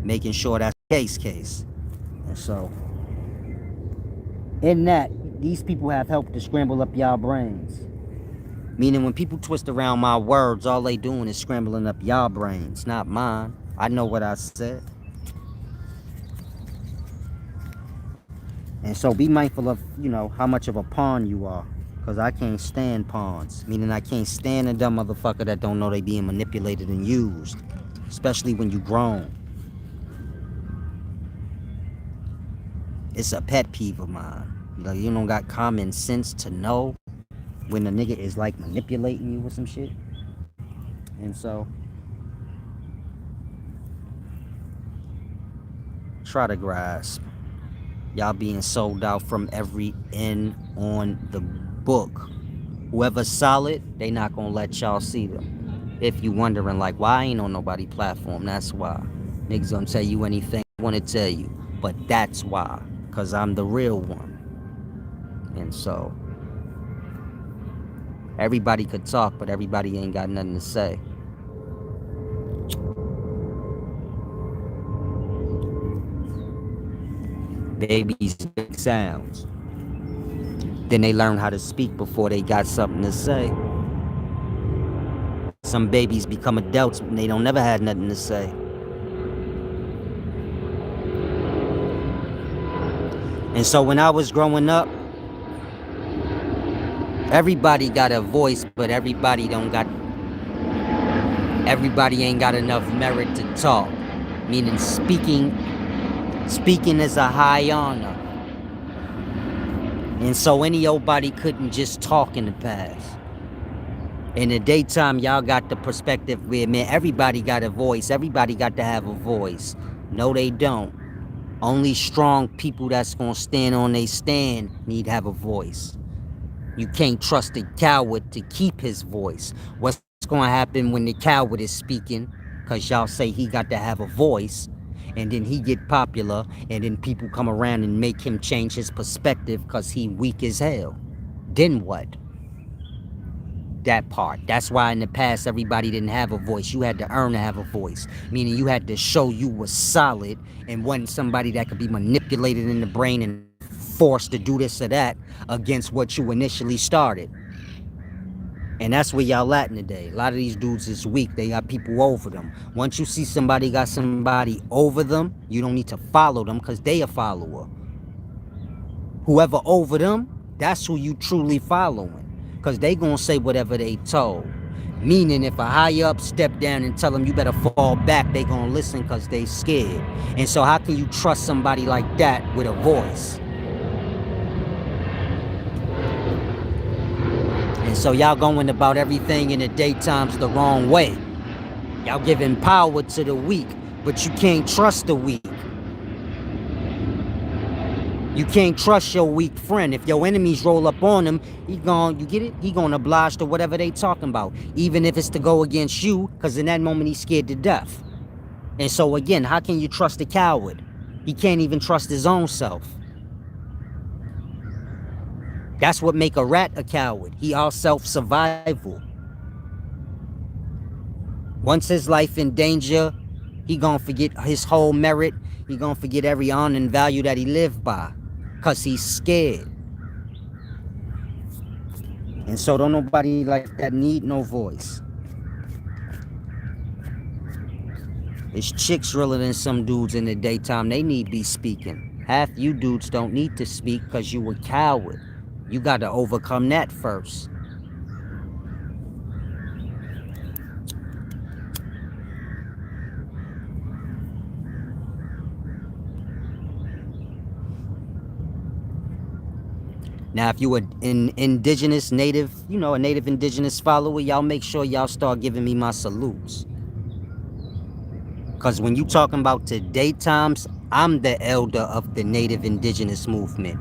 Speaker 1: making sure that's case. And so, in that, these people have helped to scramble up y'all brains. Meaning when people twist around my words, all they doing is scrambling up y'all brains, not mine. I know what I said. And so be mindful of, how much of a pawn you are. Because I can't stand pawns. Meaning I can't stand a dumb motherfucker that don't know they being manipulated and used. Especially when you grown. It's a pet peeve of mine. Like, you don't got common sense to know when a nigga is like manipulating you with some shit. And so try to grasp. Y'all being sold out from every end on the book. Whoever's solid, they not gonna let y'all see them. If you wondering like why I ain't on nobody platform, that's why. Niggas gonna tell you anything I wanna tell you. But that's why. Cause I'm the real one. And so everybody could talk, but everybody ain't got nothing to say. Babies make sounds. Then they learn how to speak before they got something to say. Some babies become adults and they don't never had nothing to say. And so when I was growing up, everybody got a voice, but everybody ain't got enough merit to talk. Meaning speaking is a high honor. And so any old body couldn't just talk in the past. In the daytime, y'all got the perspective where, man, everybody got a voice. Everybody got to have a voice. No, they don't. Only strong people that's going to stand on their stand need to have a voice. You can't trust a coward to keep his voice. What's going to happen when the coward is speaking? Because y'all say he got to have a voice. And then he get popular. And then people come around and make him change his perspective because he weak as hell. Then what? That part. That's why in the past everybody didn't have a voice. You had to earn to have a voice. Meaning you had to show you was solid and wasn't somebody that could be manipulated in the brain and forced to do this or that against what you initially started. And that's where y'all at today. A lot of these dudes is weak. They got people over them. Once you see somebody got somebody over them, you don't need to follow them because they a follower. Whoever over them, that's who you truly following. Because they gonna say whatever they told. Meaning if a higher up step down and tell them you better fall back, they gonna listen because they scared. And so how can you trust somebody like that with a voice? And so y'all going about everything in the daytimes the wrong way. Y'all giving power to the weak, but you can't trust the weak. You can't trust your weak friend. If your enemies roll up on him, you get it? He gonna oblige to whatever they talking about. Even if it's to go against you, because in that moment he's scared to death. And so again, how can you trust a coward? He can't even trust his own self. That's what make a rat a coward. He all self-survival. Once his life in danger, he gonna forget his whole merit. He gonna forget every honor and value that he lived by. Because he's scared. And so don't nobody like that need no voice. It's chicks realer than some dudes in the daytime. They need to be speaking. Half you dudes don't need to speak because you a coward. You got to overcome that first. Now, if you an indigenous native, a native indigenous follower, y'all make sure y'all start giving me my salutes. Because when you talking about today times, I'm the elder of the native indigenous movement.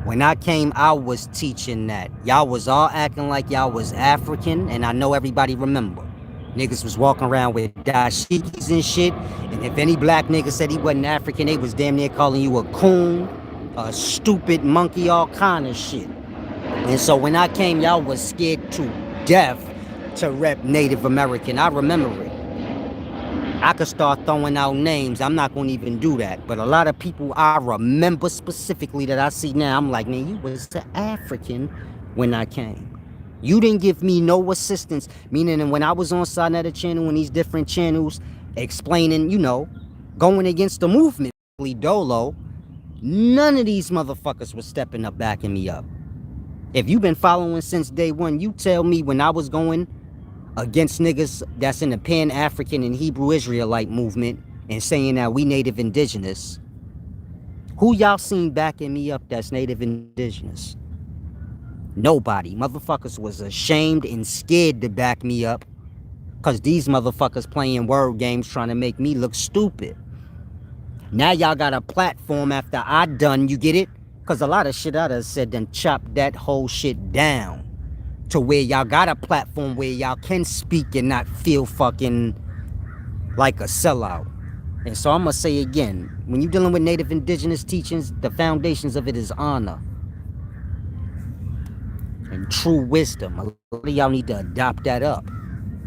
Speaker 1: When I came, I was teaching that. Y'all was all acting like y'all was African, and I know everybody remember. Niggas was walking around with dashikis and shit, and if any black nigga said he wasn't African, they was damn near calling you a coon, a stupid monkey, all kind of shit. And so when I came, y'all was scared to death to rep Native American. I remember it. I could start throwing out names. I'm not going to even do that. But a lot of people I remember specifically that I see now, I'm like, man, you was the African when I came. You didn't give me no assistance. Meaning, when I was on Sinetta channel and these different channels explaining, going against the movement, Dolo, none of these motherfuckers was stepping up backing me up. If you've been following since day one, you tell me when I was going against niggas that's in the Pan-African and Hebrew Israelite movement and saying that we native indigenous, who y'all seen backing me up that's native indigenous? Nobody. Motherfuckers was ashamed and scared to back me up because these motherfuckers playing word games trying to make me look stupid. Now y'all got a platform after I done, you get it? Because a lot of shit I done said done chopped that whole shit down to where y'all got a platform where y'all can speak and not feel fucking like a sellout. And so I'm going to say again, when you're dealing with native indigenous teachings, the foundations of it is honor and true wisdom. A lot of y'all need to adopt that up.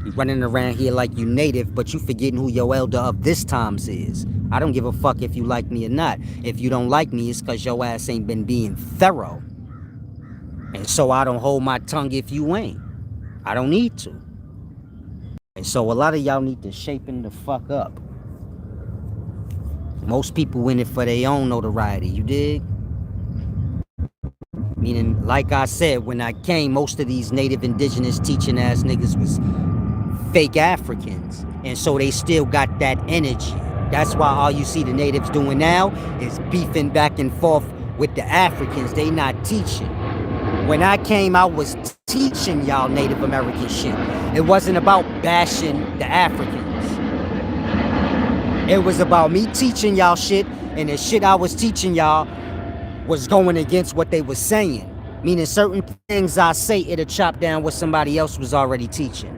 Speaker 1: You running around here like you native, but you forgetting who your elder of this times is. I don't give a fuck if you like me or not. If you don't like me, it's because your ass ain't been being thorough. And so I don't hold my tongue if you ain't. I don't need to. And so a lot of y'all need to shapen the fuck up. Most people in it for their own notoriety, you dig? Meaning, like I said, when I came, most of these native indigenous teaching ass niggas was fake Africans. And so they still got that energy. That's why all you see the natives doing now is beefing back and forth with the Africans. They not teaching. When I came, I was teaching y'all Native American shit. It wasn't about bashing the Africans. It was about me teaching y'all shit, and the shit I was teaching y'all was going against what they was saying. Meaning certain things I say, it'll chop down what somebody else was already teaching.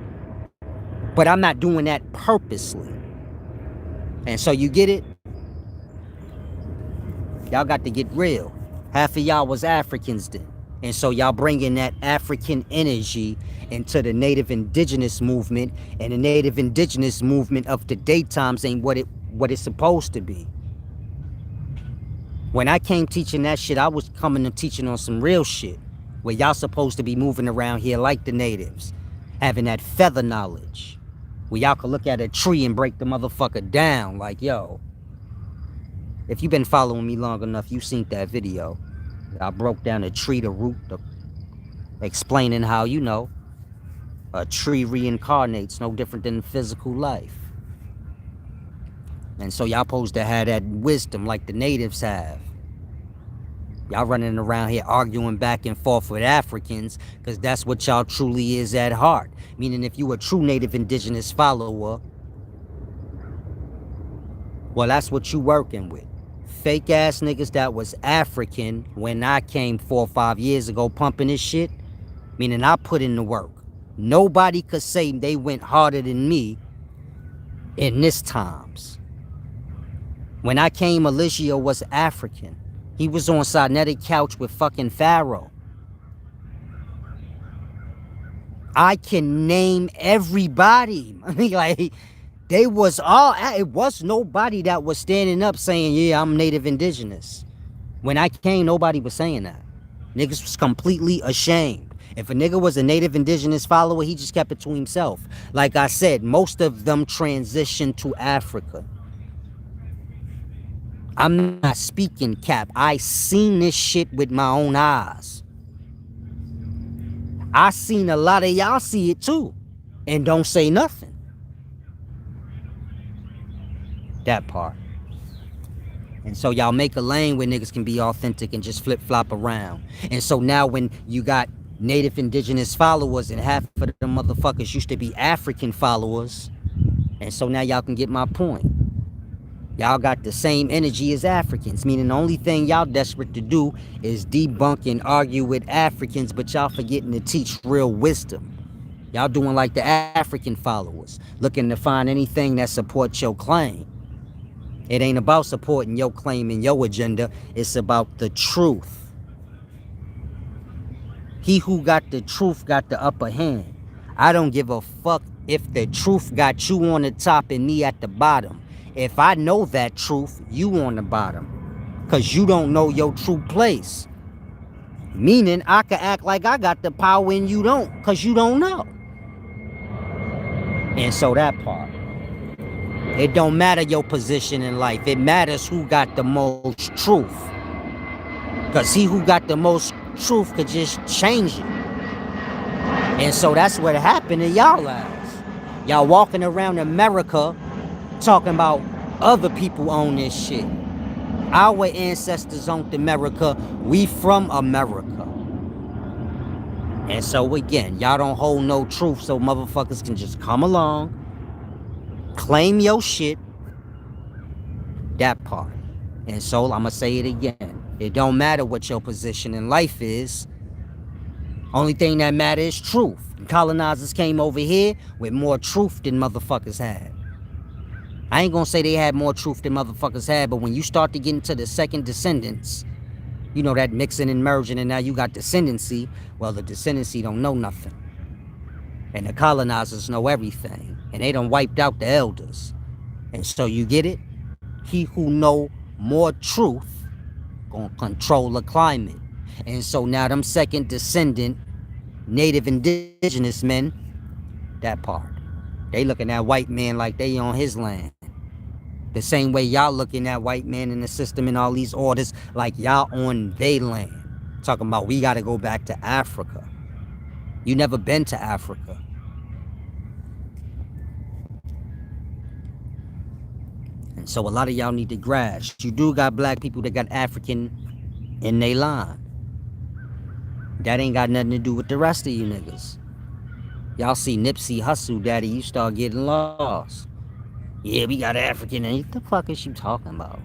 Speaker 1: But I'm not doing that purposely. And so you get it? Y'all got to get real. Half of y'all was Africans then. And so y'all bringing that African energy into the native indigenous movement, and the native indigenous movement of today times ain't what it's supposed to be. When I came teaching that shit, I was coming and teaching on some real shit, where y'all supposed to be moving around here like the natives, having that feather knowledge, where y'all could look at a tree and break the motherfucker down like, yo. If you've been following me long enough, you seen that video. I broke down a tree, the root, explaining how, a tree reincarnates no different than physical life. And so y'all supposed to have that wisdom like the natives have. Y'all running around here arguing back and forth with Africans because that's what y'all truly is at heart. Meaning if you a true native indigenous follower, well, that's what you working with. Fake ass niggas that was African when I came 4 or 5 years ago pumping this shit, meaning I put in the work. Nobody could say they went harder than me in this times. When I came, Eligio was African. He was on Sinetta couch with fucking Pharaoh. I can name everybody. I mean, like, they was all, it was nobody that was standing up saying, yeah, I'm native indigenous. When I came, nobody was saying that. Niggas was completely ashamed. If a nigga was a native indigenous follower, he just kept it to himself. Like I said, most of them transitioned to Africa. I'm not speaking cap. I seen this shit with my own eyes. I seen a lot of y'all see it too and don't say nothing. That part. And so y'all make a lane where niggas can be authentic and just flip-flop around. And so now when you got native indigenous followers and half of them motherfuckers used to be African followers, and so now y'all can get my point. Y'all got the same energy as Africans, meaning the only thing y'all desperate to do is debunk and argue with Africans, but y'all forgetting to teach real wisdom. Y'all doing like the African followers, looking to find anything that supports your claim. It ain't about supporting your claim and your agenda. It's about the truth. He who got the truth got the upper hand. I don't give a fuck if the truth got you on the top and me at the bottom. If I know that truth, you on the bottom. Because you don't know your true place. Meaning I could act like I got the power and you don't, because you don't know. And so that part. It don't matter your position in life. It matters who got the most truth. Because he who got the most truth could just change it. And so that's what happened to y'all lives. Y'all walking around America talking about other people own this shit. Our ancestors owned America. We from America. And so again, y'all don't hold no truth, so motherfuckers can just come along, claim your shit. That part. And so I'm gonna say it again. It don't matter what your position in life is. Only thing that matters is truth. Colonizers came over here with more truth than motherfuckers had. I ain't gonna say they had more truth than motherfuckers had, but when you start to get into the second descendants, you know, that mixing and merging, and now you got descendancy. Well, the descendancy don't know nothing. And the colonizers know everything. And they done wiped out the elders. And so you get it? He who know more truth gonna control the climate. And so now them second descendant native indigenous men, that part, they looking at white man like they on his land. The same way y'all looking at white man in the system and all these orders like y'all on they land. Talking about we gotta go back to Africa. You never been to Africa. And so a lot of y'all need to grasp. You do got black people that got African in they line. That ain't got nothing to do with the rest of you niggas. Y'all see Nipsey Hussle, daddy, you start getting lost. Yeah, we got African. And what the fuck is you talking about?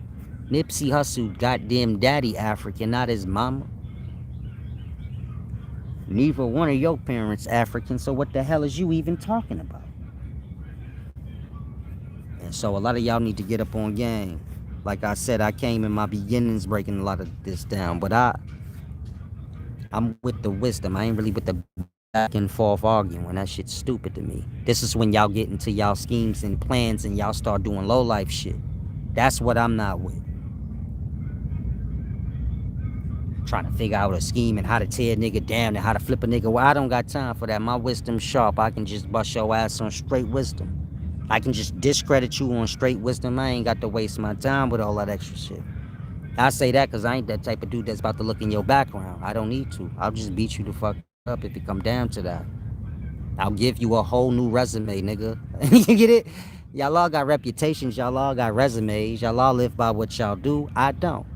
Speaker 1: Nipsey Hussle, goddamn daddy African, not his mama. Neither one of your parents African, so what the hell is you even talking about? And so a lot of y'all need to get up on game. Like I said, I came in my beginnings breaking a lot of this down, but I'm with the wisdom. I ain't really with the back and forth arguing. That shit's stupid to me. This is when y'all get into y'all schemes and plans and y'all start doing low life shit. That's what I'm not with. Trying to figure out a scheme and how to tear a nigga down and how to flip a nigga. Well, I don't got time for that. My wisdom's sharp. I can just bust your ass on straight wisdom. I can just discredit you on straight wisdom. I ain't got to waste my time with all that extra shit. I say that because I ain't that type of dude that's about to look in your background. I don't need to. I'll just beat you the fuck up if it come down to that. I'll give you a whole new resume, nigga. You get it? Y'all all got reputations. Y'all all got resumes. Y'all all live by what y'all do. I don't.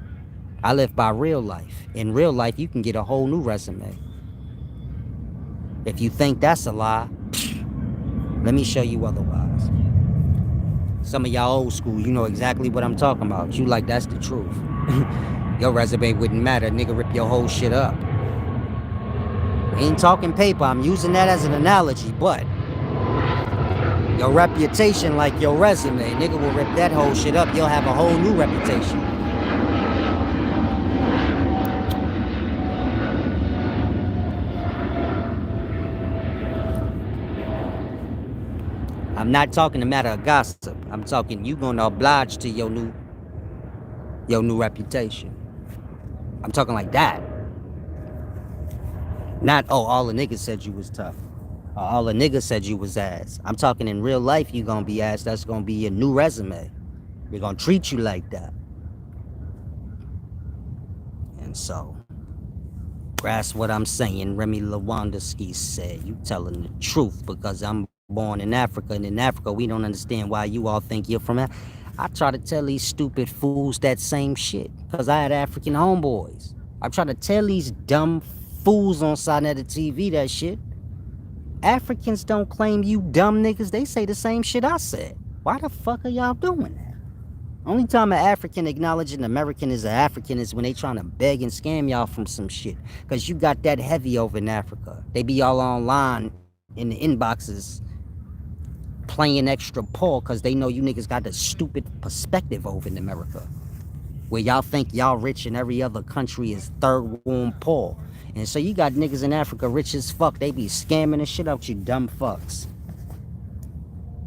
Speaker 1: I live by real life. In real life, you can get a whole new resume. If you think that's a lie, let me show you otherwise. Some of y'all old school, you know exactly what I'm talking about. You like, that's the truth. Your resume wouldn't matter. Nigga rip your whole shit up. I ain't talking paper. I'm using that as an analogy, but your reputation like your resume. Nigga will rip that whole shit up. You'll have a whole new reputation. I'm not talking a matter of gossip. I'm talking you gonna oblige to your new reputation. I'm talking like that. Not, oh, all the niggas said you was tough. All the niggas said you was ass. I'm talking in real life, you gonna be ass. That's gonna be your new resume. They're gonna treat you like that. And so, grasp what I'm saying. Remy Lewandowski said, you telling the truth because I'm born in Africa, and in Africa we don't understand why you all think you're from Africa. I try to tell these stupid fools that same shit because I had African homeboys. I try to tell these dumb fools on side of the TV that shit. Africans don't claim you dumb niggas. They say the same shit I said. Why the fuck are y'all doing that? Only time an African acknowledging American is an African is when they trying to beg and scam y'all from some shit. Because you got that heavy over in Africa. They be all online in the inboxes playing extra poor because they know you niggas got the stupid perspective over in America. Where y'all think y'all rich and every other country is third world poor. And so you got niggas in Africa rich as fuck. They be scamming the shit out you dumb fucks.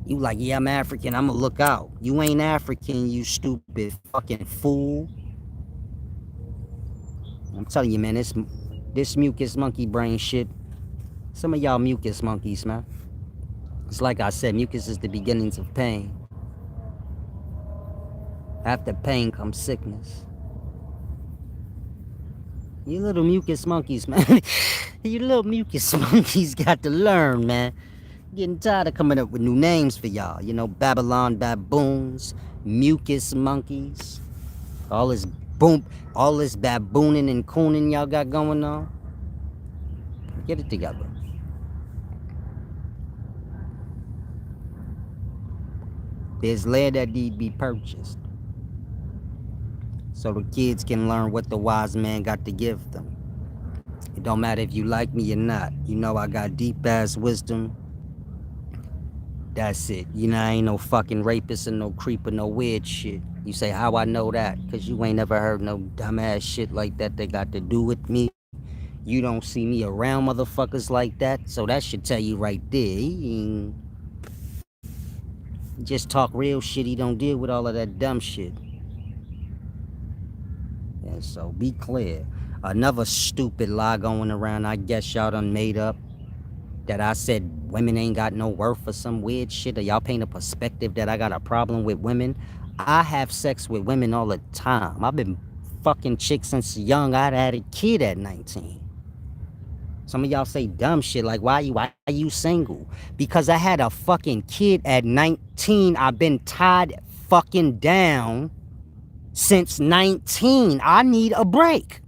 Speaker 1: You like, yeah, I'm African, I'ma look out. You ain't African, you stupid fucking fool. I'm telling you, man, This mucus monkey brain shit. Some of y'all mucus monkeys, man. It's like I said, mucus is the beginnings of pain. After pain comes sickness. You little mucus monkeys, man. You little mucus monkeys got to learn, man. Getting tired of coming up with new names for y'all. You know, Babylon baboons, mucus monkeys. All this all this babooning and cooning y'all got going on. Get it together. There's land that need to be purchased, so the kids can learn what the wise man got to give them. It don't matter if you like me or not. You know I got deep ass wisdom. That's it. You know I ain't no fucking rapist and no creeper, no weird shit. You say how I know that? Cause you ain't never heard no dumbass shit like that got to do with me. You don't see me around motherfuckers like that, so that should tell you right there. He just talk real shit. He don't deal with all of that dumb shit. And so be clear. Another stupid lie going around, I guess y'all done made up, that I said women ain't got no worth or some weird shit, or y'all paint a perspective that I got a problem with women. I have sex with women all the time. I've been fucking chicks since young. I had a kid at 19. Some of y'all say dumb shit like, why are you single? Because I had a fucking kid at 19. I've been tied fucking down since 19. I need a break.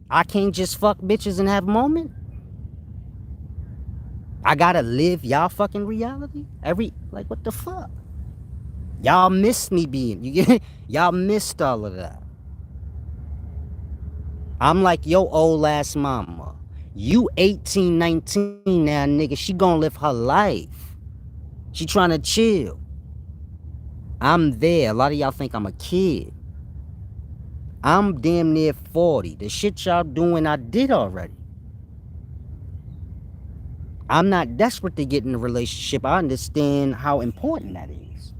Speaker 1: I can't just fuck bitches and have a moment. I gotta live y'all fucking reality. Like, what the fuck? Y'all missed me being, you get it? Y'all missed all of that. I'm like your old ass mama. You 18, 19 now, nigga. She gonna live her life. She trying to chill. I'm there. A lot of y'all think I'm a kid. I'm damn near 40. The shit y'all doing, I did already. I'm not desperate to get in a relationship. I understand how important that is.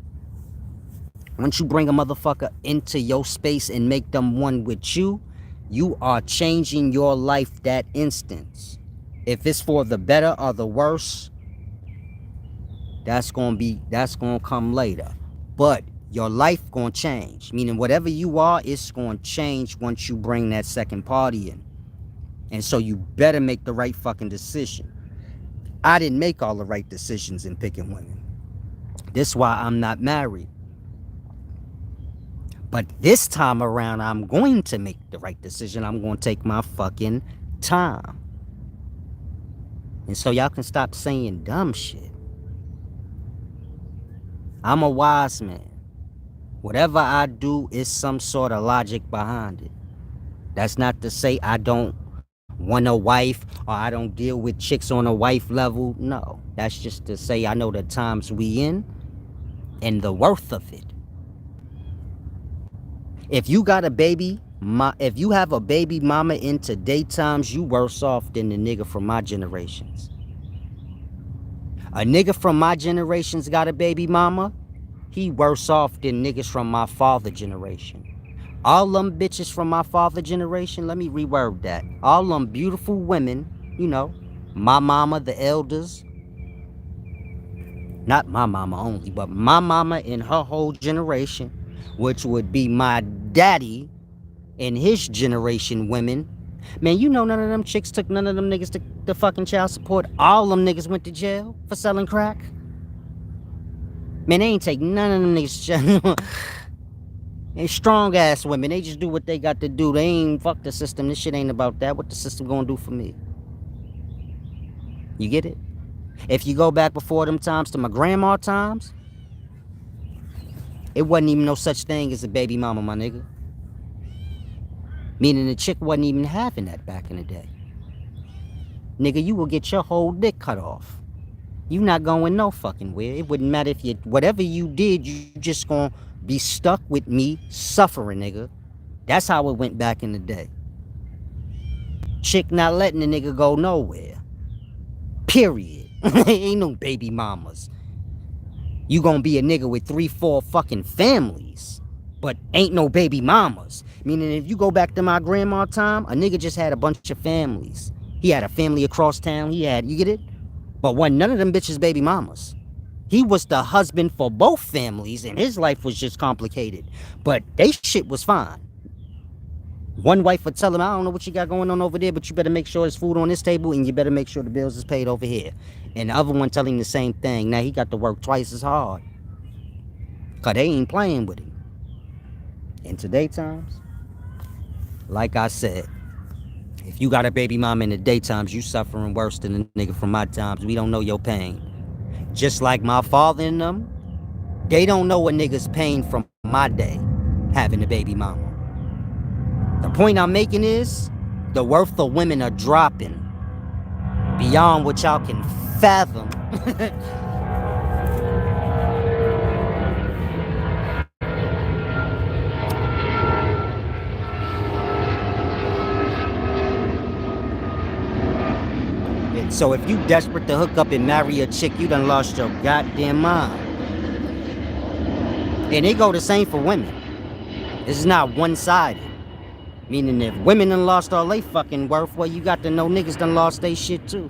Speaker 1: Once you bring a motherfucker into your space and make them one with you, you are changing your life that instance. If it's for the better or the worse, that's gonna come later. But your life gonna change. Meaning whatever you are, it's gonna change once you bring that second party in. And so you better make the right fucking decision. I didn't make all the right decisions in picking women. This is why I'm not married. But this time around, I'm going to make the right decision. I'm going to take my fucking time. And so y'all can stop saying dumb shit. I'm a wise man. Whatever I do is some sort of logic behind it. That's not to say I don't want a wife or I don't deal with chicks on a wife level. No, that's just to say I know the times we in and the worth of it. If you got a baby, if you have a baby mama in today's times, you worse off than the nigga from my generations. A nigga from my generations got a baby mama, he worse off than niggas from my father generation. All them bitches from my father generation, let me reword that. All them beautiful women, you know, my mama, the elders. Not my mama only, but my mama and her whole generation, which would be my daddy and his generation women. Man, you know none of them chicks took none of them niggas to the fucking child support. All them niggas went to jail for selling crack. Man, they ain't take none of them niggas. They strong ass women. They just do what they got to do. They ain't fuck the system. This shit ain't about that. What the system gonna do for me? You get it? If you go back before them times to my grandma times, it wasn't even no such thing as a baby mama, my nigga. Meaning the chick wasn't even having that back in the day. Nigga, you will get your whole dick cut off. You not going no fucking where. It wouldn't matter if you, whatever you did, you just gonna be stuck with me suffering, nigga. That's how it went back in the day. Chick not letting the nigga go nowhere. Period. Ain't no baby mamas. You gonna be a nigga with 3, 4 fucking families. But ain't no baby mamas. Meaning if you go back to my grandma time, a nigga just had a bunch of families. He had a family across town. You get it? But wasn't none of them bitches baby mamas. He was the husband for both families, and his life was just complicated. But they shit was fine. One wife would tell him, I don't know what you got going on over there, but you better make sure there's food on this table, and you better make sure the bills is paid over here. And the other one telling him the same thing. Now he got to work twice as hard. Because they ain't playing with him. In today times, like I said, if you got a baby mama in the daytimes, you suffering worse than a nigga from my times. We don't know your pain. Just like my father and them, they don't know a nigga's pain from my day, having a baby mama. The point I'm making is, the worth of women are dropping beyond what y'all can fathom. And so if you desperate to hook up and marry a chick, you done lost your goddamn mind. And it go the same for women. This is not one-sided. Meaning if women done lost all they fucking worth, well, you got to know niggas done lost they shit too.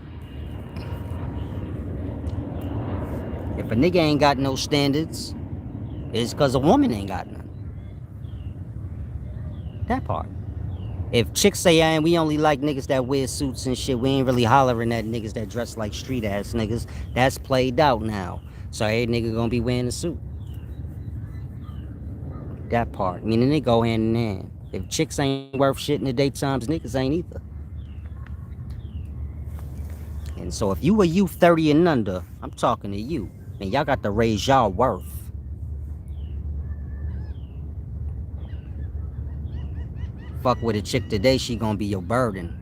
Speaker 1: If a nigga ain't got no standards, it's because a woman ain't got none. That part. If chicks say, we only like niggas that wear suits and shit, we ain't really hollering at niggas that dress like street ass niggas. That's played out now. So every nigga gonna be wearing a suit. That part. Meaning they go hand in hand. If chicks ain't worth shit in the daytimes, niggas ain't either. And so if you a youth 30 and under, I'm talking to you. And y'all got to raise y'all worth. Fuck with a chick today, she gonna be your burden,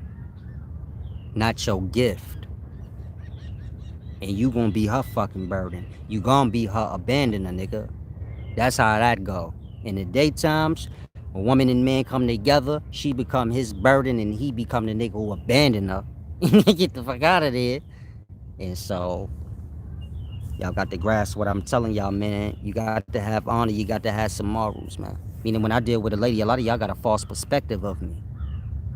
Speaker 1: not your gift. And you gonna be her fucking burden. You gonna be her abandoner, nigga. That's how that go. In the daytimes, a woman and man come together, she become his burden and he become the nigga who abandoned her. Get the fuck out of there. And so, y'all got to grasp what I'm telling y'all, man. You got to have honor, you got to have some morals, man. Meaning when I deal with a lady, a lot of y'all got a false perspective of me.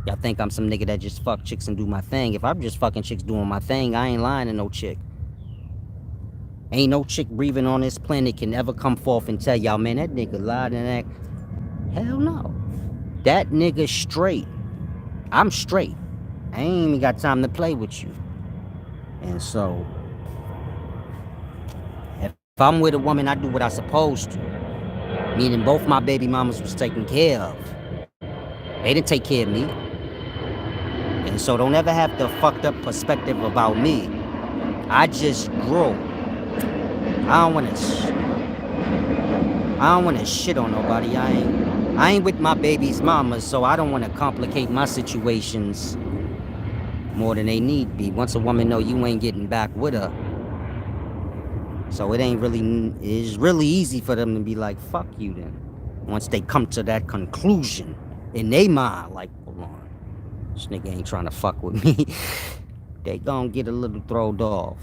Speaker 1: Y'all think I'm some nigga that just fuck chicks and do my thing. If I'm just fucking chicks doing my thing, I ain't lying to no chick. Ain't no chick breathing on this planet can ever come forth and tell y'all, man, that nigga lied and act. Hell no. That nigga straight. I'm straight. I ain't even got time to play with you. And so, if I'm with a woman, I do what I supposed to. Meaning both my baby mamas was taken care of. They didn't take care of me. And so don't ever have the fucked up perspective about me. I just grew. I don't wanna shit on nobody. I ain't with my baby's mama, so I don't wanna complicate my situations more than they need be. Once a woman know you ain't getting back with her, so it's really easy for them to be like, fuck you then. Once they come to that conclusion in their mind, like, hold on, this nigga ain't trying to fuck with me. They gon' get a little throwed off.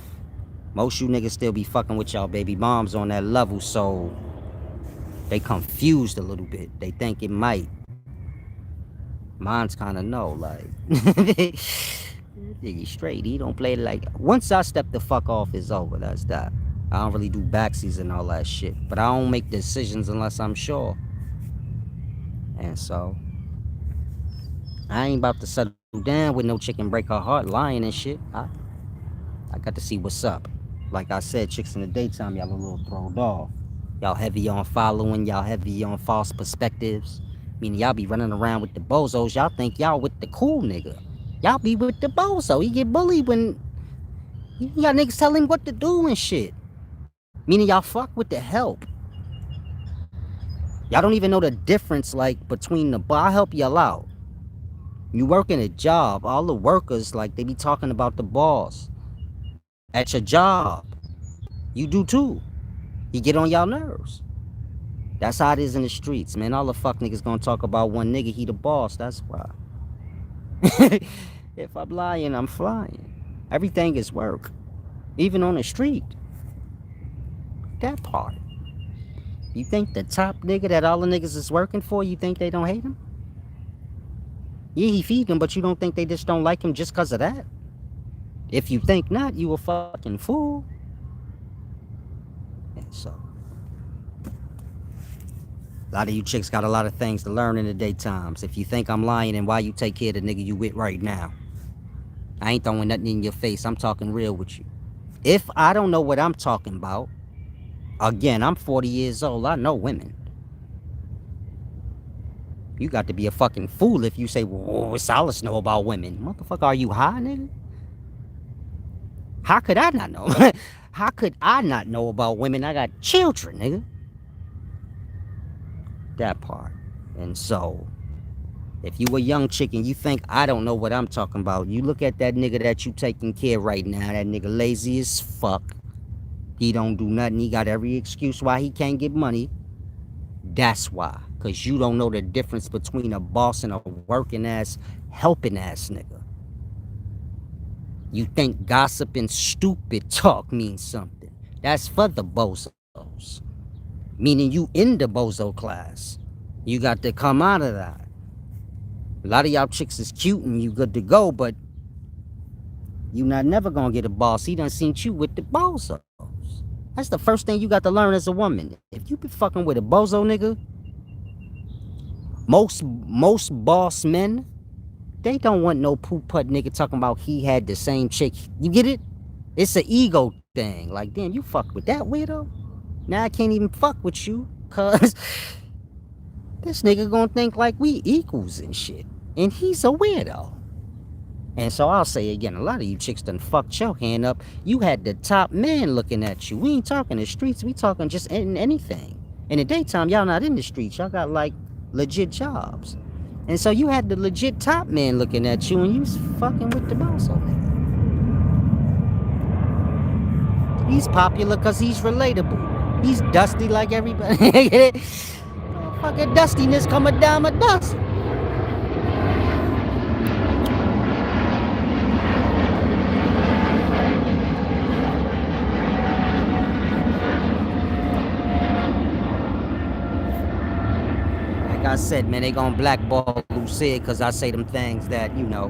Speaker 1: Most you niggas still be fucking with y'all baby moms on that level, so they confused a little bit. They think it might. Mine's kinda no, like, nigga straight, he don't play it like, once I step the fuck off, it's over, that's that. I don't really do backsies and all that shit, but I don't make decisions unless I'm sure. And so, I ain't about to settle down with no chick and break her heart lying and shit. I got to see what's up. Like I said, chicks in the daytime, y'all a little thrown off. Y'all heavy on following, y'all heavy on false perspectives. Meaning y'all be running around with the bozos. Y'all think y'all with the cool nigga. Y'all be with the bozo. He get bullied when y'all niggas tell him what to do and shit. Meaning y'all fuck with the help. Y'all don't even know the difference like between I'll help y'all out. You working a job, all the workers, like, they be talking about the boss. At your job. You do too. He get on y'all nerves. That's how it is in the streets, man. All the fuck niggas gonna talk about one nigga, he the boss, that's why. If I'm lying, I'm flying. Everything is work. Even on the street. That part. You think the top nigga that all the niggas is working for, you think they don't hate him? Yeah, he feed them, but you don't think they just don't like him just because of that? If you think not, you a fucking fool. And so, a lot of you chicks got a lot of things to learn in the daytimes. If you think I'm lying, then why you take care of the nigga you with right now? I ain't throwing nothing in your face. I'm talking real with you. If I don't know what I'm talking about, again, I'm 40 years old. I know women. You got to be a fucking fool if you say, "Whoa, Silas know about women." Motherfucker, are you high, nigga? How could I not know? How could I not know about women? I got children, nigga. That part. And so, if you a young chick and you think I don't know what I'm talking about, you look at that nigga that you taking care of right now. That nigga lazy as fuck. He don't do nothing. He got every excuse why he can't get money. That's why. Because you don't know the difference between a boss and a working ass, helping ass nigga. You think gossip and stupid talk means something. That's for the bozos. Meaning you in the bozo class. You got to come out of that. A lot of y'all chicks is cute and you good to go, but you not never gonna get a boss. He done seen you with the bozos. That's the first thing you got to learn as a woman. If you be fucking with a bozo nigga, most boss men, they don't want no poop putt nigga talking about he had the same chick. You get it? It's an ego thing. Like, damn, you fuck with that weirdo? Now I can't even fuck with you, cause this nigga gonna think like we equals and shit. And he's a weirdo. And so I'll say again, a lot of you chicks done fucked your hand up. You had the top man looking at you. We ain't talking the streets, we talking just in anything. In the daytime, y'all not in the streets. Y'all got like legit jobs. And so you had the legit top man looking at you and you was fucking with the boss on it. He's popular because he's relatable. He's dusty like everybody. Fucking dustiness come a dime a dozen. Like I said, man, they gonna blackball Lucid because I say them things that, you know,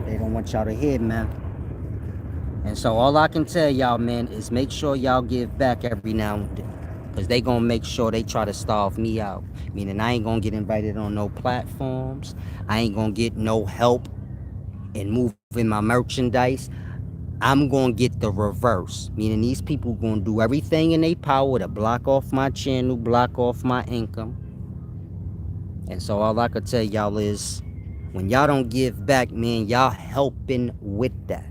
Speaker 1: they don't want y'all to hear, man. And so all I can tell y'all, man, is make sure y'all give back every now and then. Because they gonna make sure they try to starve me out. Meaning I ain't gonna get invited on no platforms. I ain't gonna get no help in moving my merchandise. I'm gonna get the reverse. Meaning these people gonna do everything in their power to block off my channel, block off my income. And so all I could tell y'all is, when y'all don't give back, man, y'all helping with that.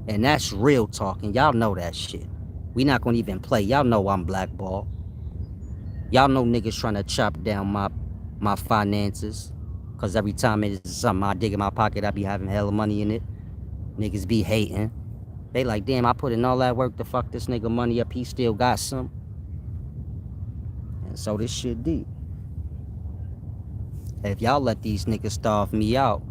Speaker 1: And that's real talk, and y'all know that shit. We not gonna even play. Y'all know I'm blackball. Y'all know niggas trying to chop down my finances. Cause every time it's something I dig in my pocket, I be having hella money in it. Niggas be hating. They like, damn, I put in all that work to fuck this nigga money up. He still got some. And so this shit deep. If y'all let these niggas starve me out,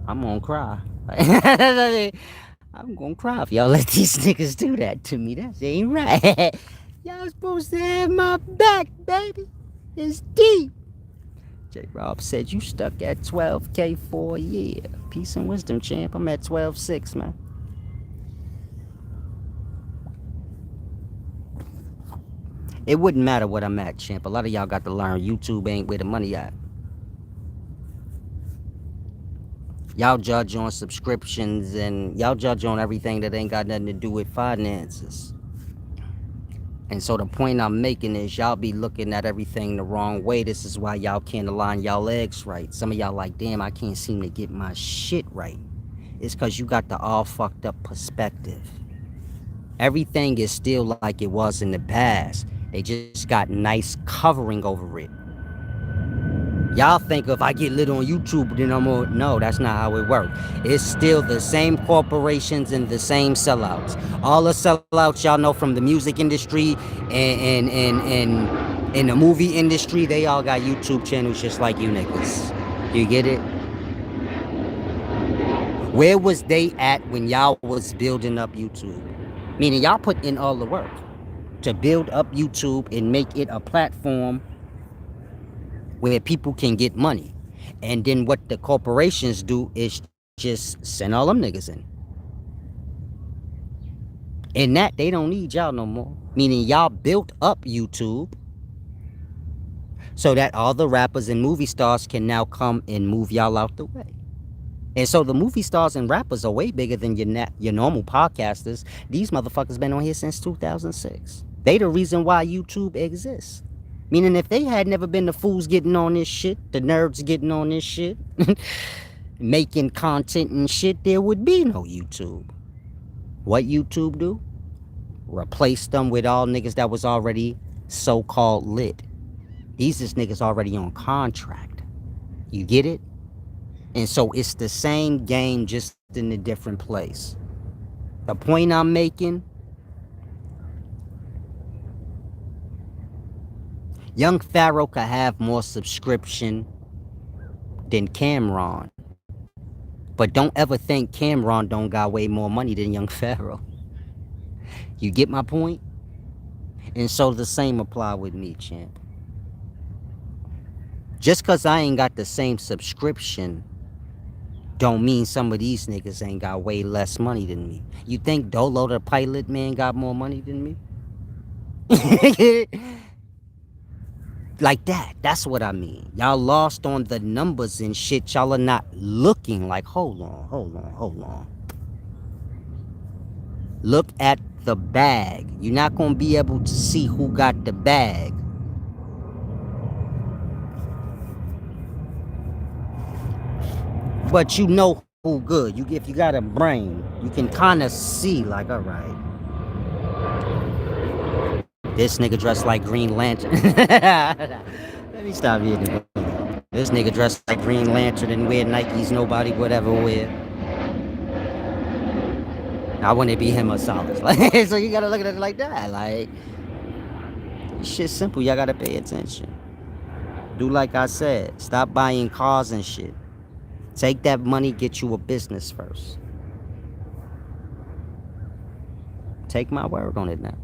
Speaker 1: I'm gonna cry. I'm gonna cry if y'all let these niggas do that to me. That ain't right. Y'all supposed to have my back, baby. It's deep. J. Rob said you stuck at 12K for a year. Peace and wisdom, champ. I'm at 12.6, man. It wouldn't matter what I'm at, champ. A lot of y'all got to learn YouTube ain't where the money at. Y'all judge on subscriptions and y'all judge on everything that ain't got nothing to do with finances. And so the point I'm making is y'all be looking at everything the wrong way. This is why y'all can't align y'all legs right. Some of y'all like, damn, I can't seem to get my shit right. It's because you got the all fucked up perspective. Everything is still like it was in the past. They just got nice covering over it. Y'all think if I get lit on YouTube, then I'm on. No, that's not how it works. It's still the same corporations and the same sellouts. All the sellouts y'all know from the music industry and in the movie industry, they all got YouTube channels just like you niggas. You get it? Where was they at when y'all was building up YouTube? Meaning y'all put in all the work. to build up YouTube and make it a platform where people can get money. And then what the corporations do is just send all them niggas in. And that, they don't need y'all no more. Meaning y'all built up YouTube so that all the rappers and movie stars can now come and move y'all out the way. And so the movie stars and rappers are way bigger than your normal podcasters. These motherfuckers been on here since 2006. They the reason why YouTube exists. Meaning if they had never been the fools getting on this shit, the nerds getting on this shit, making content and shit, there would be no YouTube. What YouTube do? Replace them with all niggas that was already so-called lit. These is niggas already on contract. You get it? And so it's the same game, just in a different place. The point I'm making, Young Pharaoh could have more subscription than Cameron. But don't ever think Cameron don't got way more money than Young Pharaoh. You get my point? And so the same apply with me, champ. Just because I ain't got the same subscription don't mean some of these niggas ain't got way less money than me. You think Dolo the pilot man got more money than me? Like that. That's what I mean. Y'all lost on the numbers and shit. Y'all are not looking like, hold on. Look at the bag. You're not going to be able to see who got the bag. But you know who good. If you got a brain, you can kind of see like, all right. This nigga dressed like Green Lantern. Let me stop here. This nigga dressed like Green Lantern and wear Nikes nobody would ever wear. I want to be him or Solace. Like, so you gotta look at it like that. Like, shit's simple. Y'all gotta pay attention. Do like I said. Stop buying cars and shit. Take that money, get you a business first. Take my word on it now.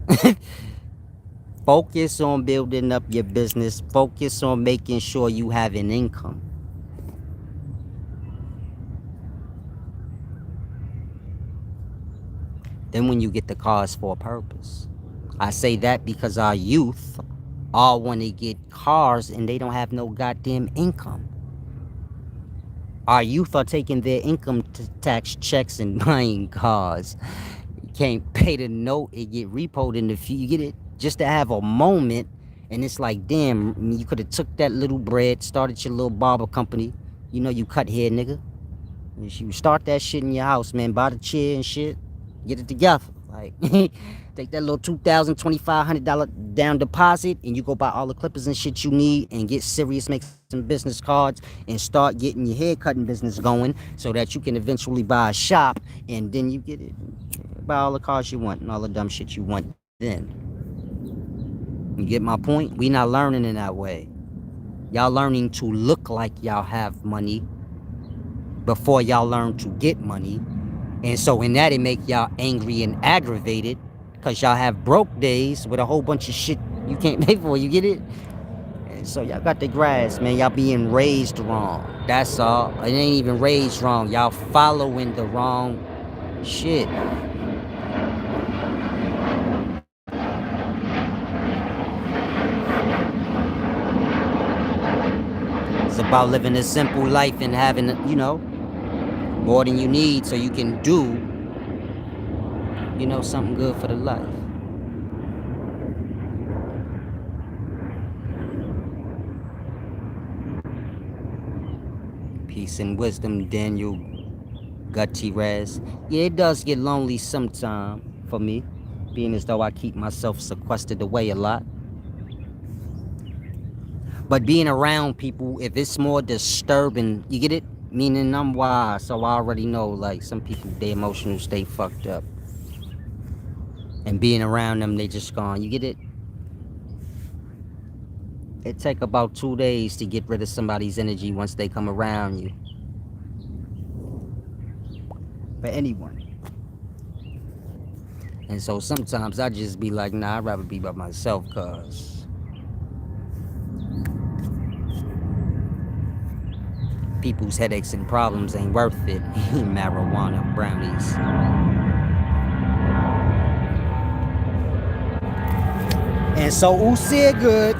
Speaker 1: Focus on building up your business. Focus on making sure you have an income. Then when you get the cars for a purpose. I say that because our youth all want to get cars and they don't have no goddamn income. Our youth are taking their income tax checks and buying cars. You can't pay the note, it get repoed in the future. You get it? Just to have a moment, and it's like, damn, you could have took that little bread, started your little barber company. You know, you cut hair, nigga. You start that shit in your house, man. Buy the chair and shit. Get it together. Like, take that little $2,000, $2,500 down deposit, and you go buy all the clippers and shit you need, and get serious, make some business cards, and start getting your hair cutting business going, so that you can eventually buy a shop, and then you get it, buy all the cars you want and all the dumb shit you want. Then, you get my point? We not learning in that way. Y'all learning to look like y'all have money before y'all learn to get money. And so in that, it make y'all angry and aggravated because y'all have broke days with a whole bunch of shit you can't pay for. You get it? And so y'all got the grass, man. Y'all being raised wrong. That's all. It ain't even raised wrong. Y'all following the wrong shit. It's about living a simple life and having, you know, more than you need so you can do, you know, something good for the life. Peace and wisdom, Daniel Gutierrez. Yeah, it does get lonely sometime for me, being as though I keep myself sequestered away a lot. But being around people, if it's more disturbing, you get it? Meaning I'm wise, so I already know, like, some people, their emotions stay fucked up. And being around them, they just gone. You get it? It take about 2 days to get rid of somebody's energy once they come around you. But anyone. And so sometimes I just be like, nah, I'd rather be by myself, cause people's headaches and problems ain't worth it. Marijuana brownies. And so who said good?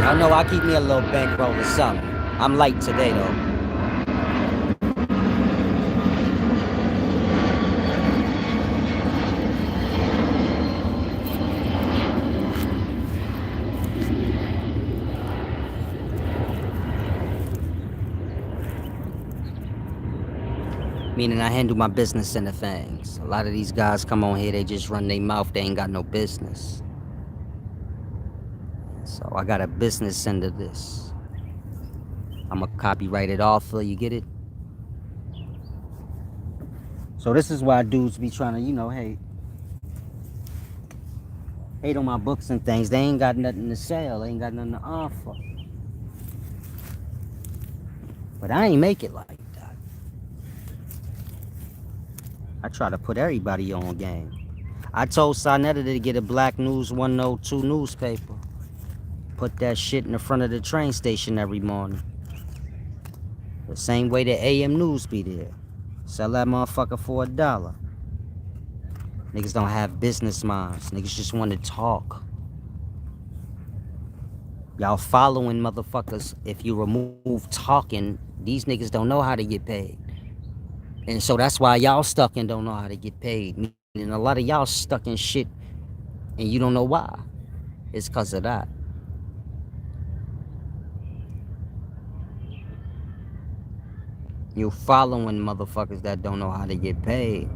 Speaker 1: Y'all know I keep me a little bankroll or something. I'm late today though. Meaning I handle my business end of things. A lot of these guys come on here, they just run their mouth, they ain't got no business. So I got a business end of this. I'ma copyright it author, you get it? So this is why dudes be trying to, hate on my books and things. They ain't got nothing to sell, they ain't got nothing to offer. But I ain't make it like that. I try to put everybody on game. I told Sonetta to get a Black News 102 newspaper. Put that shit in the front of the train station every morning. The same way the AM News be there. Sell that motherfucker for $1. Niggas don't have business minds. Niggas just want to talk. Y'all following motherfuckers. If you remove talking, these niggas don't know how to get paid. And so that's why y'all stuck and don't know how to get paid. And a lot of y'all stuck in shit and you don't know why. It's because of that. You're following motherfuckers that don't know how to get paid.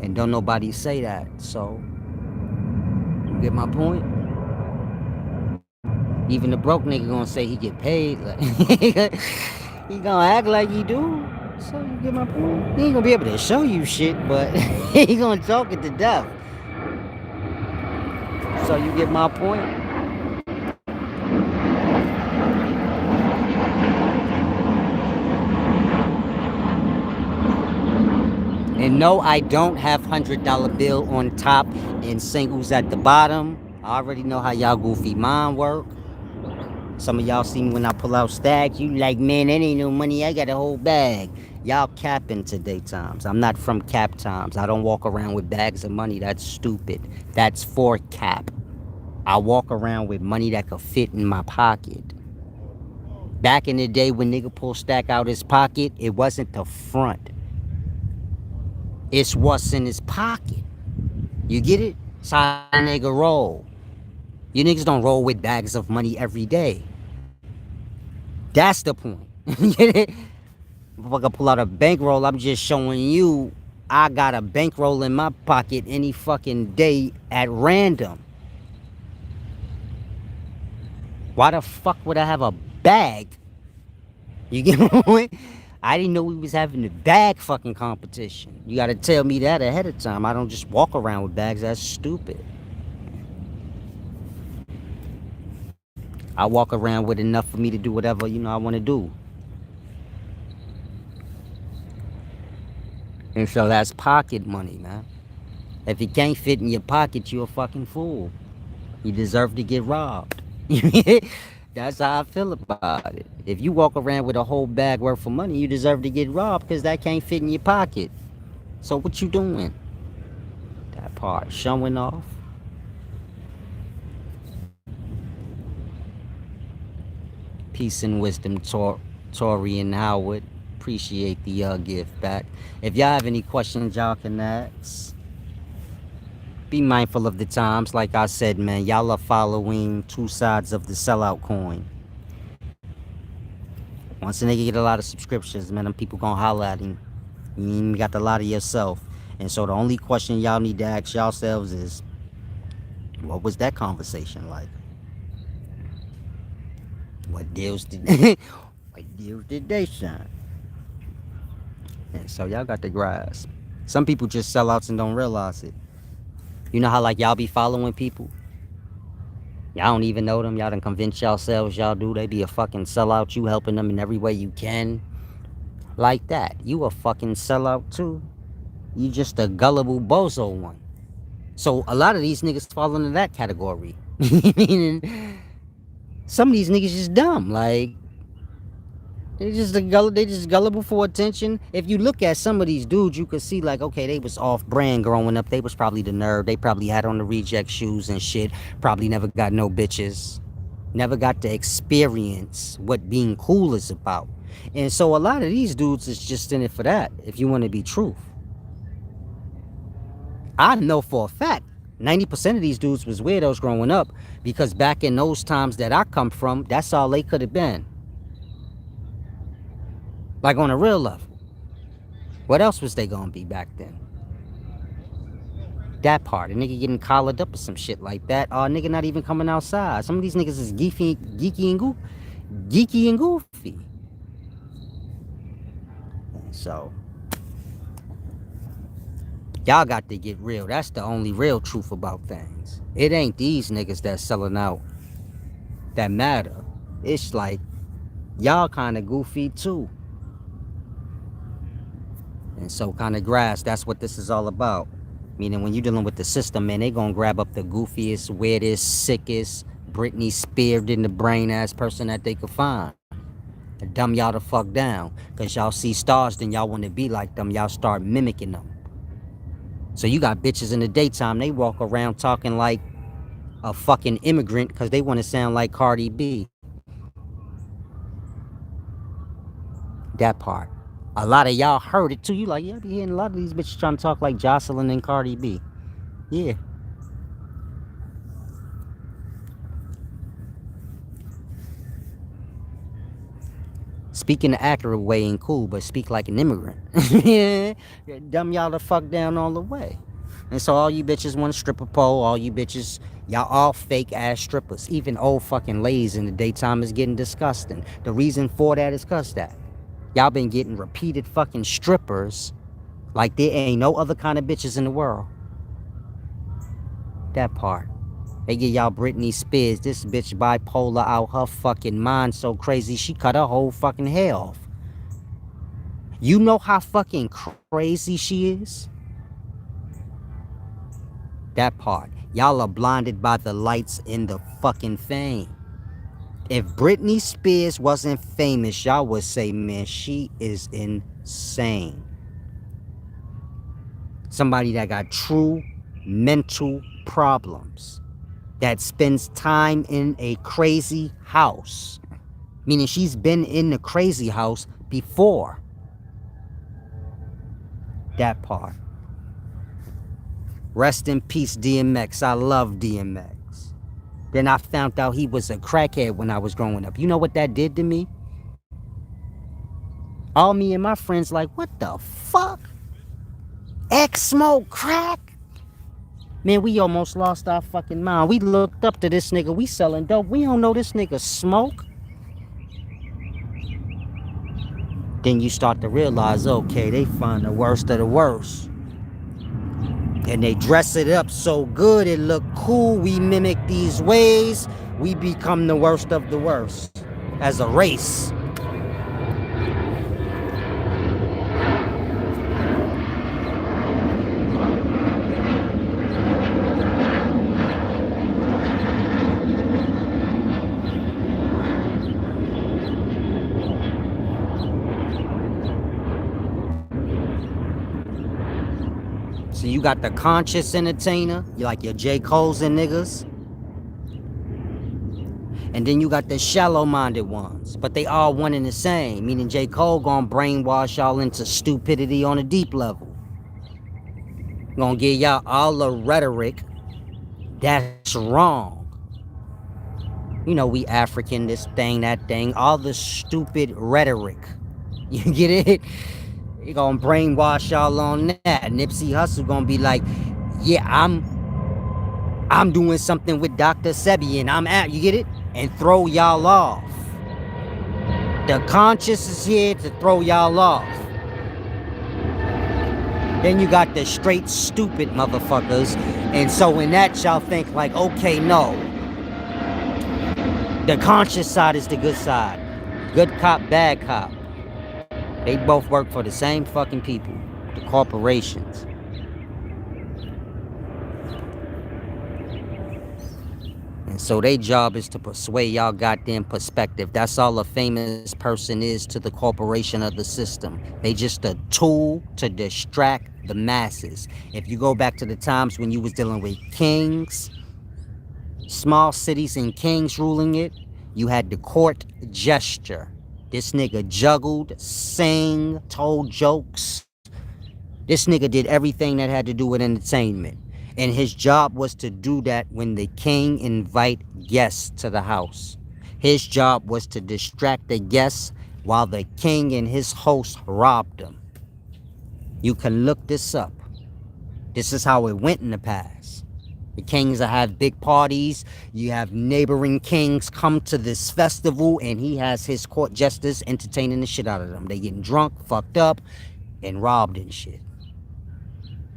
Speaker 1: And don't nobody say that. So, you get my point? Even the broke nigga gonna say he get paid. Like, he gonna act like he do. So you get my point? He ain't gonna be able to show you shit, but he gonna talk it to death. So you get my point? And no, I don't have $100 bill on top and singles at the bottom. I already know how y'all goofy mind work. Some of y'all see me when I pull out stacks. You like, man, that ain't no money. I got a whole bag. Y'all capping today times. I'm not from cap times. I don't walk around with bags of money. That's stupid. That's for cap. I walk around with money that could fit in my pocket. Back in the day when nigga pull stack out his pocket, it wasn't the front. It's what's in his pocket. You get it? It's how a nigga roll. You niggas don't roll with bags of money every day. That's the point. You get it? If I can pull out a bankroll, I'm just showing you I got a bankroll in my pocket any fucking day at random. Why the fuck would I have a bag? You get my point? I didn't know we was having a bag fucking competition. You gotta tell me that ahead of time. I don't just walk around with bags. That's stupid. I walk around with enough for me to do whatever, I want to do. And so that's pocket money, man. If it can't fit in your pocket, you're a fucking fool. You deserve to get robbed. That's how I feel about it. If you walk around with a whole bag worth of money, you deserve to get robbed because that can't fit in your pocket. So what you doing? That part, showing off. Peace and wisdom, Tori and Howard. Appreciate the gift back. If y'all have any questions, y'all can ask. Be mindful of the times. Like I said, man, y'all are following two sides of the sellout coin. Once a nigga get a lot of subscriptions, man, them people gonna holler at him. You ain't even got a lot of yourself. And so the only question y'all need to ask yourselves is, what was that conversation like? What deals did they sign? And so y'all got the grasp. Some people just sell outs and don't realize it. You know how like y'all be following people? Y'all don't even know them. Y'all done convince yourselves y'all do. They be a fucking sellout. You helping them in every way you can. Like that. You a fucking sellout too. You just a gullible bozo one. So a lot of these niggas fall into that category. Meaning, some of these niggas just dumb. Like they just gullible for attention. If you look at some of these dudes, you could see like, okay, they was off brand growing up. They was probably the nerd. They probably had on the reject shoes and shit. Probably never got no bitches. Never got to experience what being cool is about. And so a lot of these dudes is just in it for that, if you want to be truth. I know for a fact 90% of these dudes was weirdos growing up because back in those times that I come from, that's all they could have been. Like on a real level. What else was they gonna be back then? That part. A nigga getting collared up or some shit like that. Or a nigga not even coming outside. Some of these niggas is geeky and goofy. So y'all got to get real. That's the only real truth about things. It ain't these niggas that's selling out that matter. It's like y'all kind of goofy too. And so kind of grass, that's what this is all about. Meaning when you're dealing with the system, man, they gonna grab up the goofiest, weirdest, sickest, Britney Spears in the brain ass person that they could find. To dumb y'all the fuck down. Cause y'all see stars, then y'all wanna be like them. Y'all start mimicking them. So you got bitches in the daytime, they walk around talking like a fucking immigrant because they want to sound like Cardi B. That part. A lot of y'all heard it too. You like, yeah, I be hearing a lot of these bitches trying to talk like Jocelyn and Cardi B. Yeah. Speak in the accurate way ain't cool, but speak like an immigrant. Yeah. Dumb y'all the fuck down all the way. And so all you bitches want to stripper pole, all you bitches, y'all all fake ass strippers. Even old fucking ladies in the daytime is getting disgusting. The reason for that is cause that. Y'all been getting repeated fucking strippers like there ain't no other kind of bitches in the world. That part. They get y'all Britney Spears. This bitch bipolar out her fucking mind so crazy she cut her whole fucking hair off. You know how fucking crazy she is? That part. Y'all are blinded by the lights in the fucking fame. If Britney Spears wasn't famous, y'all would say, man, she is insane. Somebody that got true mental problems. That spends time in a crazy house. Meaning she's been in the crazy house before. That part. Rest in peace, DMX. I love DMX. Then I found out he was a crackhead when I was growing up. You know what that did to me? All me and my friends like, what the fuck? X smoke crack? Man, we almost lost our fucking mind. We looked up to this nigga. We selling dope. We don't know this nigga smoke. Then you start to realize, okay, they find the worst of the worst. And they dress it up so good, it look cool. We mimic these ways. We become the worst of the worst as a race. So you got the conscious entertainer, you like your J. Cole's and niggas. And then you got the shallow-minded ones. But they all one and the same. Meaning J. Cole gonna brainwash y'all into stupidity on a deep level. Gonna give y'all all the rhetoric that's wrong. You know, we African, this thing, that thing. All the stupid rhetoric. You get it? He gonna brainwash y'all on that. Nipsey Hussle gonna be like, yeah, I'm doing something with Dr. Sebi and I'm out, you get it? And throw y'all off. The conscious is here to throw y'all off. Then you got the straight stupid motherfuckers. And so in that y'all think like, okay, no. The conscious side is the good side. Good cop, bad cop. They both work for the same fucking people. the corporations. And so their job is to persuade y'all goddamn perspective. That's all a famous person is to the corporation of the system. They just a tool to distract the masses. If you go back to the times when you was dealing with kings, small cities and kings ruling it, you had the court gesture. This nigga juggled, sang, told jokes. This nigga did everything that had to do with entertainment. And his job was to do that when the king invite guests to the house. His job was to distract the guests while the king and his host robbed them. You can look this up. This is how it went in the past. The kings will have big parties. You have neighboring kings come to this festival, and he has his court jesters entertaining the shit out of them. They getting drunk, fucked up, and robbed and shit.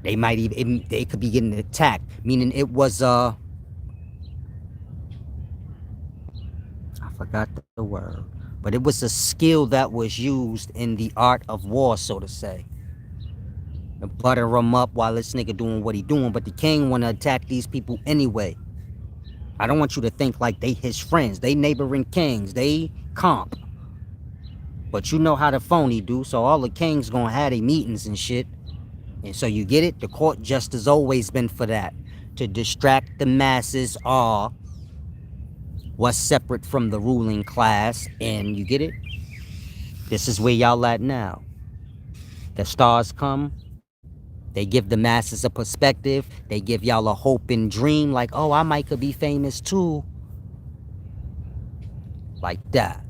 Speaker 1: They might even, they could be getting attacked. Meaning it was, I forgot the word. But it was a skill that was used in the art of war, so to say. And butter him up while this nigga doing what he doing. But the king want to attack these people anyway. I don't want you to think like they his friends. They neighboring kings. They comp. But you know how the phony do. So all the kings gonna have their meetings and shit. And so you get it? The court just has always been for that. To distract the masses or what's separate from the ruling class. And you get it? This is where y'all at now. The stars come. They give the masses a perspective. They give y'all a hope and dream. Like, oh, I might could be famous too. Like that.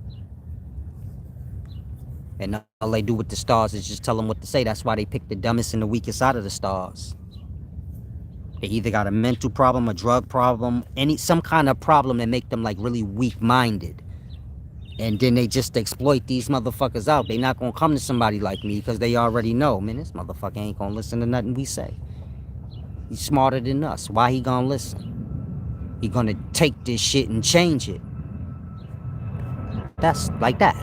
Speaker 1: And all they do with the stars is just tell them what to say. That's why they pick the dumbest and the weakest out of the stars. They either got a mental problem, a drug problem, some kind of problem that make them like really weak-minded. And then they just exploit these motherfuckers out. They not gonna come to somebody like me because they already know, man, this motherfucker ain't gonna listen to nothing we say. He's smarter than us. Why he gonna listen? He gonna take this shit and change it. That's like that.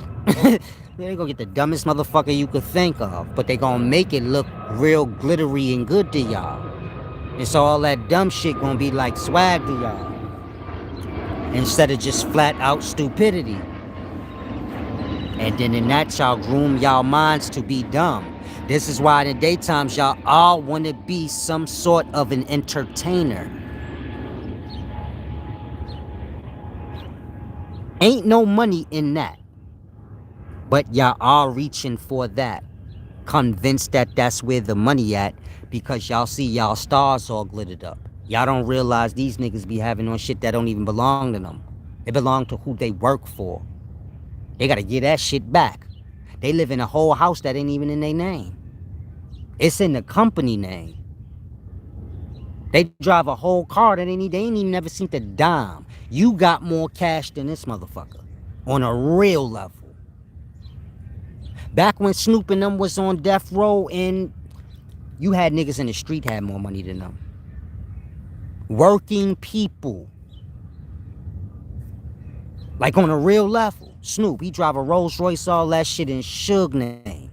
Speaker 1: They gonna get the dumbest motherfucker you could think of, but they gonna make it look real glittery and good to y'all. And so all that dumb shit gonna be like swag to y'all, instead of just flat out stupidity. And then in that, y'all groom y'all minds to be dumb. This is why in the daytimes y'all all want to be some sort of an entertainer. Ain't no money in that. But y'all are reaching for that. Convinced that that's where the money at, because y'all see y'all stars all glittered up. Y'all don't realize these niggas be having on shit that don't even belong to them. It belong to who they work for. They gotta get that shit back. They live in a whole house that ain't even in their name. It's in the company name. They drive a whole car that they ain't even never seen the dime. You got more cash than this motherfucker. On a real level. Back when Snoop and them was on death row, and you had niggas in the street had more money than them. Working people. Like on a real level. Snoop, he drive a Rolls Royce, all that shit in Suge name.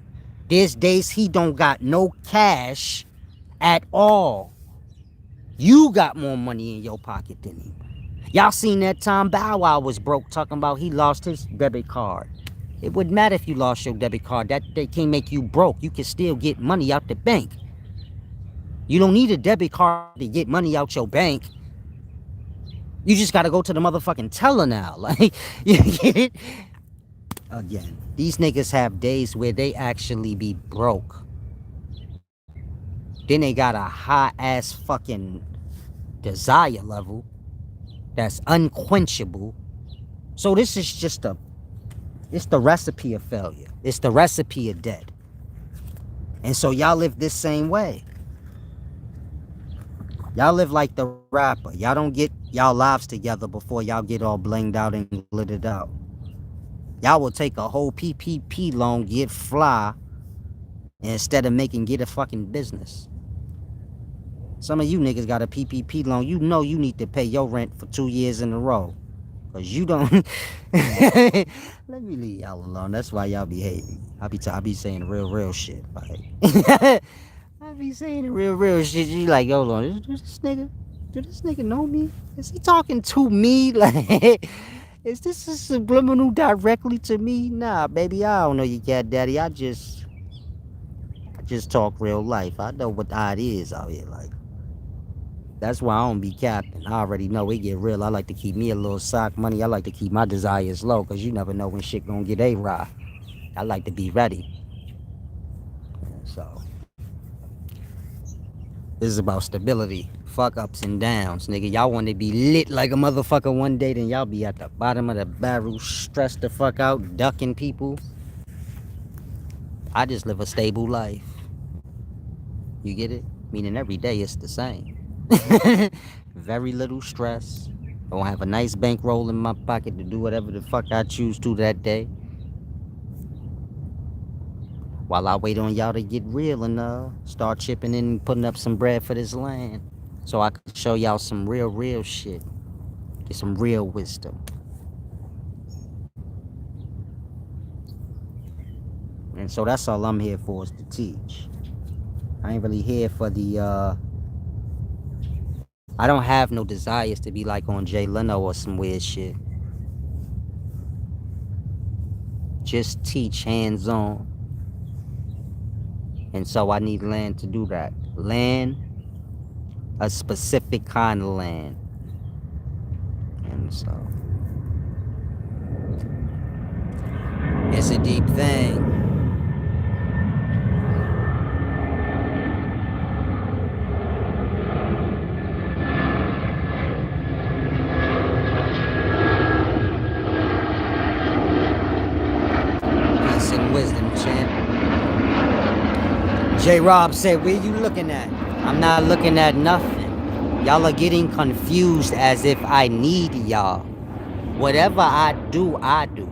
Speaker 1: There's days he don't got no cash at all. You got more money in your pocket than him. Y'all seen that time Bow Wow was broke, talking about he lost his debit card. It wouldn't matter if you lost your debit card. That they can't make you broke. You can still get money out the bank. You don't need a debit card to get money out your bank. You just got to go to the motherfucking teller now. Like, you get it? Again, these niggas have days where they actually be broke. Then they got a high-ass fucking desire level that's unquenchable. So this is just it's the recipe of failure. It's the recipe of death. And so y'all live this same way. Y'all live like the rapper. Y'all don't get y'all lives together before y'all get all blinged out and glittered out. Y'all will take a whole PPP loan, get fly, instead of get a fucking business. Some of you niggas got a PPP loan. You know you need to pay your rent for 2 years in a row. Cause you don't. Let me leave y'all alone. That's why y'all be hating. I be saying real shit. Like, I be saying the real shit. You like, hold on, do this nigga know me? Is he talking to me? Like, is this a subliminal directly to me? Nah, baby, I don't know your cat daddy. I just talk real life. I know what it is out here. Like, that's why I don't be capping. I already know it get real. I like to keep me a little sock money. I like to keep my desires low, cause you never know when shit gonna get awry. I like to be ready. So this is about stability. Fuck ups and downs, nigga. Y'all want to be lit like a motherfucker one day, then y'all be at the bottom of the barrel, stressed the fuck out, ducking people. I just live a stable life. You get it? Meaning every day it's the same. Very little stress. I don't have a nice bankroll in my pocket to do whatever the fuck I choose to that day. While I wait on y'all to get real and start chipping in and putting up some bread for this land. So I can show y'all some real shit. Get some real wisdom. And so that's all I'm here for, is to teach. I ain't really here for the I don't have no desires to be like on Jay Leno or some weird shit. Just teach hands-on. And so I need land to do that. Land, a specific kind of land. And so it's a deep thing. Peace and wisdom, champ. J Rob said, where you looking at? I'm not looking at nothing. Y'all are getting confused as if I need y'all. Whatever I do, I do.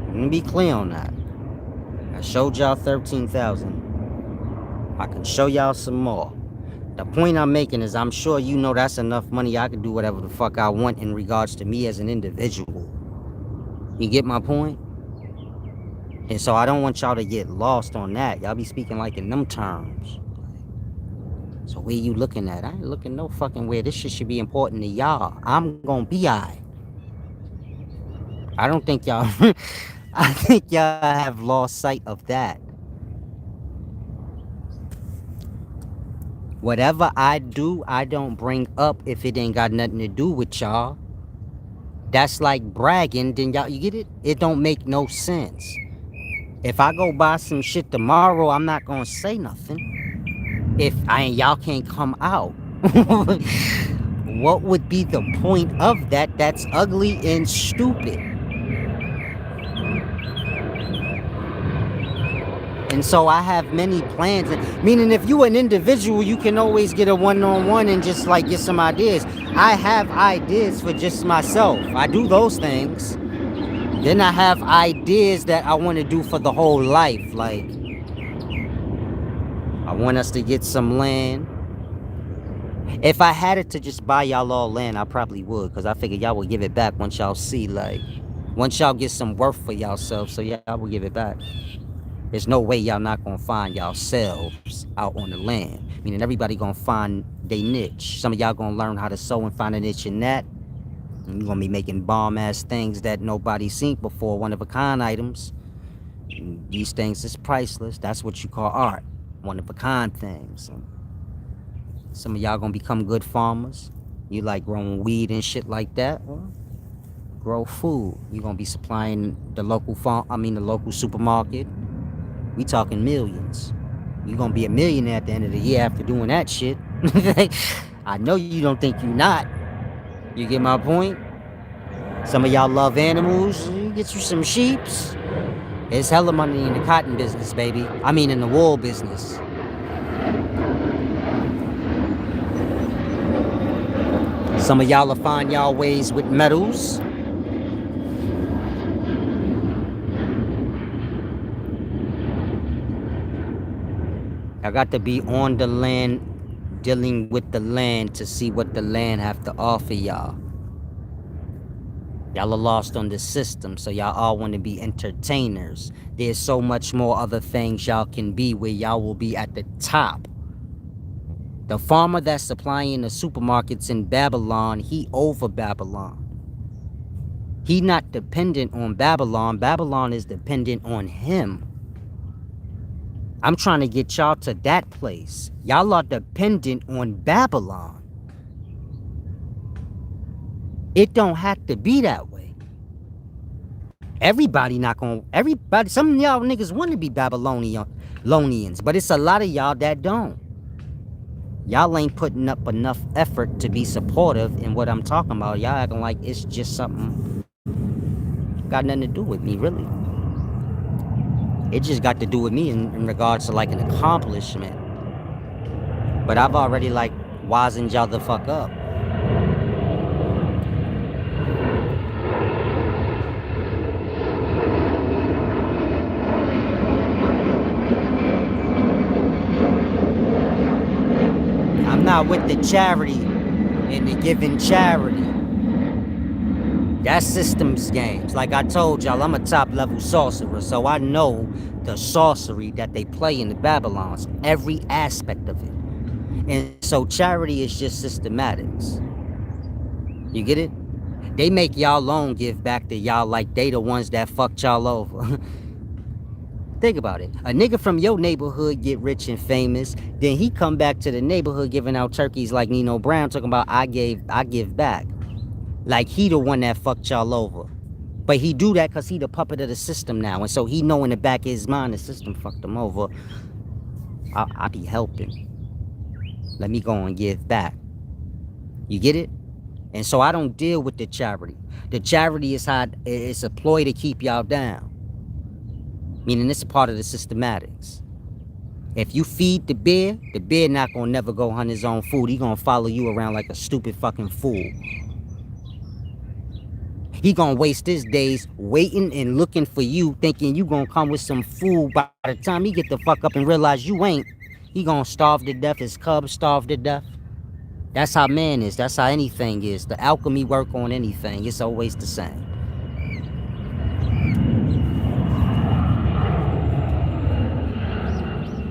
Speaker 1: Let me be clear on that. I showed y'all 13,000. I can show y'all some more. The point I'm making is I'm sure you know that's enough money. I can do whatever the fuck I want in regards to me as an individual. You get my point? And so I don't want y'all to get lost on that. Y'all be speaking like in them terms. So where you looking at? I ain't looking no fucking where. This shit should be important to y'all. I'm gonna be alright. I don't think y'all I think y'all have lost sight of that. Whatever I do, I don't bring up if it ain't got nothing to do with y'all. That's like bragging, then y'all, you get it? It don't make no sense. If I go buy some shit tomorrow, I'm not gonna say nothing. If y'all can't come out. What would be the point of that? That's ugly and stupid. And so I have many plans. Meaning if you an individual, you can always get a one-on-one and just like get some ideas. I have ideas for just myself. I do those things. Then I have ideas that I want to do for the whole life. Like, I want us to get some land. If I had it to just buy y'all all land, I probably would. Because I figure y'all will give it back once y'all see, like, once y'all get some worth for yourselves. So y'all will give it back. There's no way y'all not going to find yourselves out on the land. Meaning everybody going to find their niche. Some of y'all going to learn how to sew and find a niche in that. And you're going to be making bomb-ass things that nobody's seen before, one-of-a-kind items. And these things is priceless. That's what you call art. One-of-a-kind things. And some of y'all going to become good farmers. You like growing weed and shit like that. Well, grow food. You're going to be supplying the local the local supermarket. We talking millions. You're going to be a millionaire at the end of the year after doing that shit. I know you don't think you're not. You get my point? Some of y'all love animals. You get you some sheeps. There's hella money in the cotton business, baby. I mean in the wool business. Some of y'all will find y'all ways with metals. I got to be on the land dealing with the land to see what the land have to offer y'all. Y'all are lost on the system, so y'all all want to be entertainers. There's so much more other things y'all can be where y'all will be at the top. The farmer that's supplying the supermarkets in Babylon, he over Babylon. He not dependent on Babylon. Babylon is dependent on him. I'm trying to get y'all to that place. Y'all are dependent on Babylon. It don't have to be that way. Everybody, some of y'all niggas want to be Babylonians, but it's a lot of y'all that don't. Y'all ain't putting up enough effort to be supportive in what I'm talking about. Y'all acting like it's just something got nothing to do with me, really. It just got to do with me in regards to like an accomplishment. But I've already like wisened y'all the fuck up. I'm not with the charity and the giving charity. That's systems games. Like I told y'all, I'm a top level sorcerer, so I know the sorcery that they play in the Babylons, every aspect of it. And so charity is just systematics. You get it? They make y'all alone give back to y'all like they the ones that fucked y'all over. Think about it. A nigga from your neighborhood get rich and famous, then he come back to the neighborhood giving out turkeys like Nino Brown, talking about I give back. Like he the one that fucked y'all over. But he do that because he the puppet of the system now. And so he know in the back of his mind the system fucked him over. I be helping. Let me go and give back. You get it? And so I don't deal with the charity. The charity is how it's a ploy to keep y'all down. Meaning it's a part of the systematics. If you feed the bear not gonna never go hunt his own food. He gonna follow you around like a stupid fucking fool. He gonna waste his days waiting and looking for you, thinking you gonna come with some food. By the time he get the fuck up and realize you ain't, he gonna starve to death. His cubs starve to death. That's how man is. That's how anything is. The alchemy work on anything. It's always the same.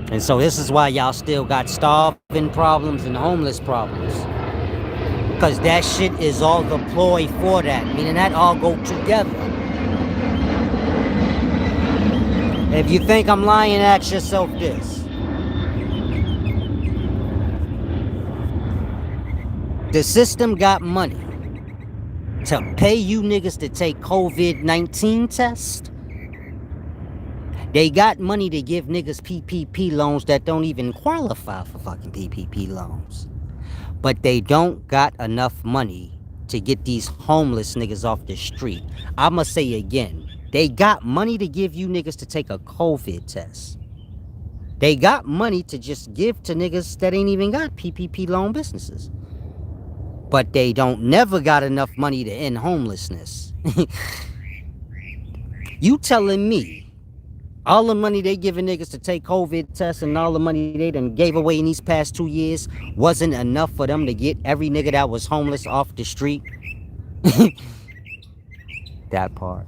Speaker 1: And so this is why y'all still got starving problems and homeless problems. Because that shit is all the ploy for that. Meaning that all go together. If you think I'm lying, ask yourself this. The system got money to pay you niggas to take COVID-19 tests. They got money to give niggas PPP loans that don't even qualify for fucking PPP loans. But they don't got enough money to get these homeless niggas off the street. I'ma say again, they got money to give you niggas to take a COVID test. They got money to just give to niggas that ain't even got PPP loan businesses. But they don't never got enough money to end homelessness. You telling me all the money they giving niggas to take COVID tests and all the money they done gave away in these past 2 years wasn't enough for them to get every nigga that was homeless off the street? That part.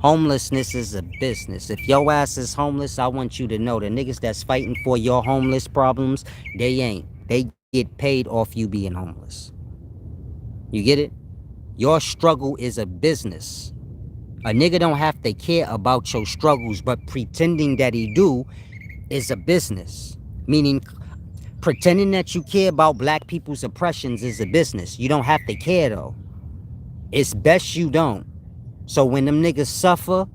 Speaker 1: Homelessness is a business. If your ass is homeless, I want you to know the niggas that's fighting for your homeless problems, they ain't. They get paid off you being homeless. You get it? Your struggle is a business. A nigga don't have to care about your struggles, but pretending that he do is a business. Meaning, pretending that you care about black people's oppressions is a business. You don't have to care, though. It's best you don't. So when them niggas suffer,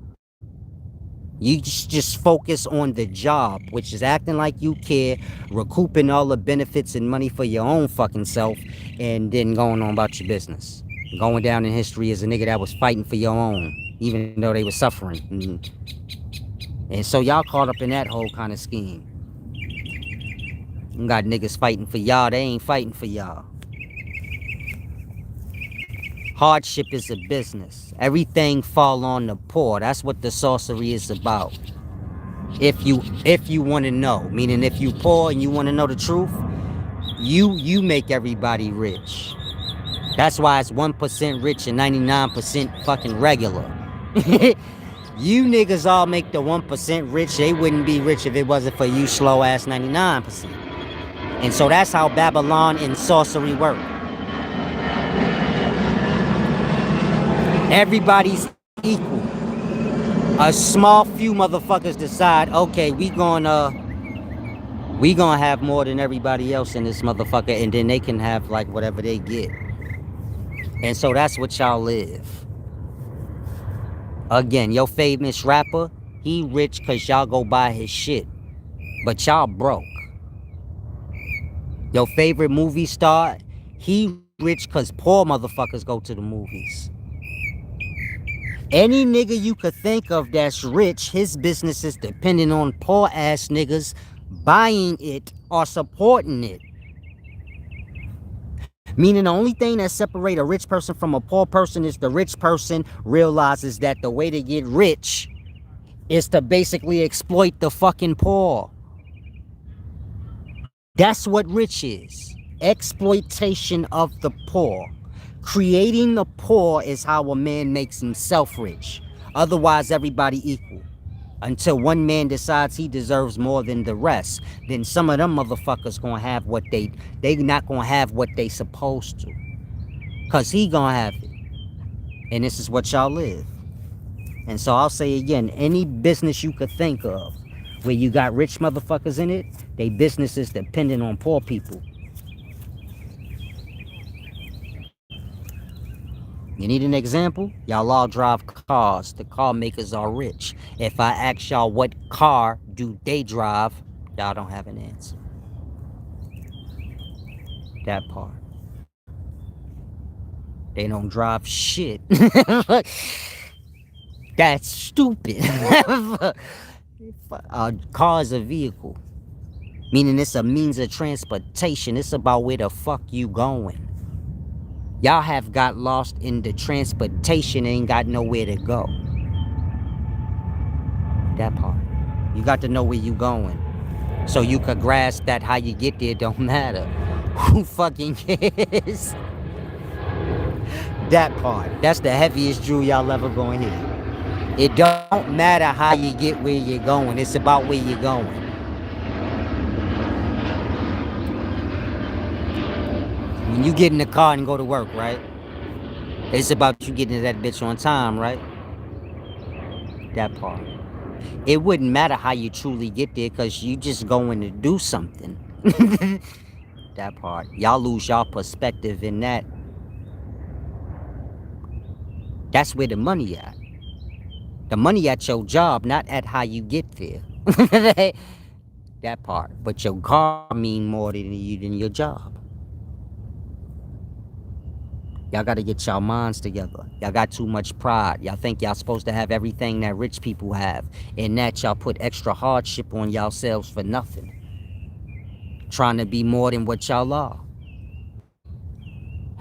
Speaker 1: you just focus on the job, which is acting like you care, recouping all the benefits and money for your own fucking self, and then going on about your business. Going down in history as a nigga that was fighting for your own, even though they were suffering. And so y'all caught up in that whole kind of scheme. You got niggas fighting for y'all, they ain't fighting for y'all. Hardship is a business. Everything fall on the poor. That's what the sorcery is about. If you want to know, meaning if you poor and you want to know the truth, You make everybody rich. That's why it's 1% rich and 99% fucking regular. You niggas all make the 1% rich. They wouldn't be rich if it wasn't for you slow ass 99%. And so that's how Babylon and sorcery work. Everybody's equal. A small few motherfuckers decide, okay, we gonna have more than everybody else in this motherfucker, and then they can have like whatever they get. And so that's what y'all live. Again, your famous rapper, he rich cause y'all go buy his shit. But y'all broke. Your favorite movie star, he rich cause poor motherfuckers go to the movies. Any nigga you could think of that's rich, his business is dependent on poor ass niggas buying it or supporting it. Meaning the only thing that separates a rich person from a poor person is the rich person realizes that the way to get rich is to basically exploit the fucking poor. That's what rich is. Exploitation of the poor. Creating the poor is how a man makes himself rich. Otherwise, everybody equal. Until one man decides he deserves more than the rest, then some of them motherfuckers gonna have what they not gonna have what they supposed to. Cause he gonna have it. And this is what y'all live. And so I'll say again, any business you could think of where you got rich motherfuckers in it, they business is dependent on poor people. You need an example? Y'all all drive cars. The car makers are rich. If I ask y'all what car do they drive, y'all don't have an answer. That part. They don't drive shit. That's stupid. A car is a vehicle. Meaning it's a means of transportation. It's about where the fuck you going. Y'all have got lost in the transportation and ain't got nowhere to go. That part. You got to know where you going. So you could grasp that how you get there don't matter. Who fucking cares? That part. That's the heaviest jewel y'all ever gonna hit. It don't matter how you get where you're going. It's about where you're going. When you get in the car and go to work, right? It's about you getting to that bitch on time, right? That part. It wouldn't matter how you truly get there because you just going to do something. That part. Y'all lose y'all perspective in that. That's where the money at. The money at your job, not at how you get there. That part. But your car mean more than your job. Y'all got to get y'all minds together. Y'all got too much pride. Y'all think y'all supposed to have everything that rich people have. And that y'all put extra hardship on yourselves for nothing. Trying to be more than what y'all are.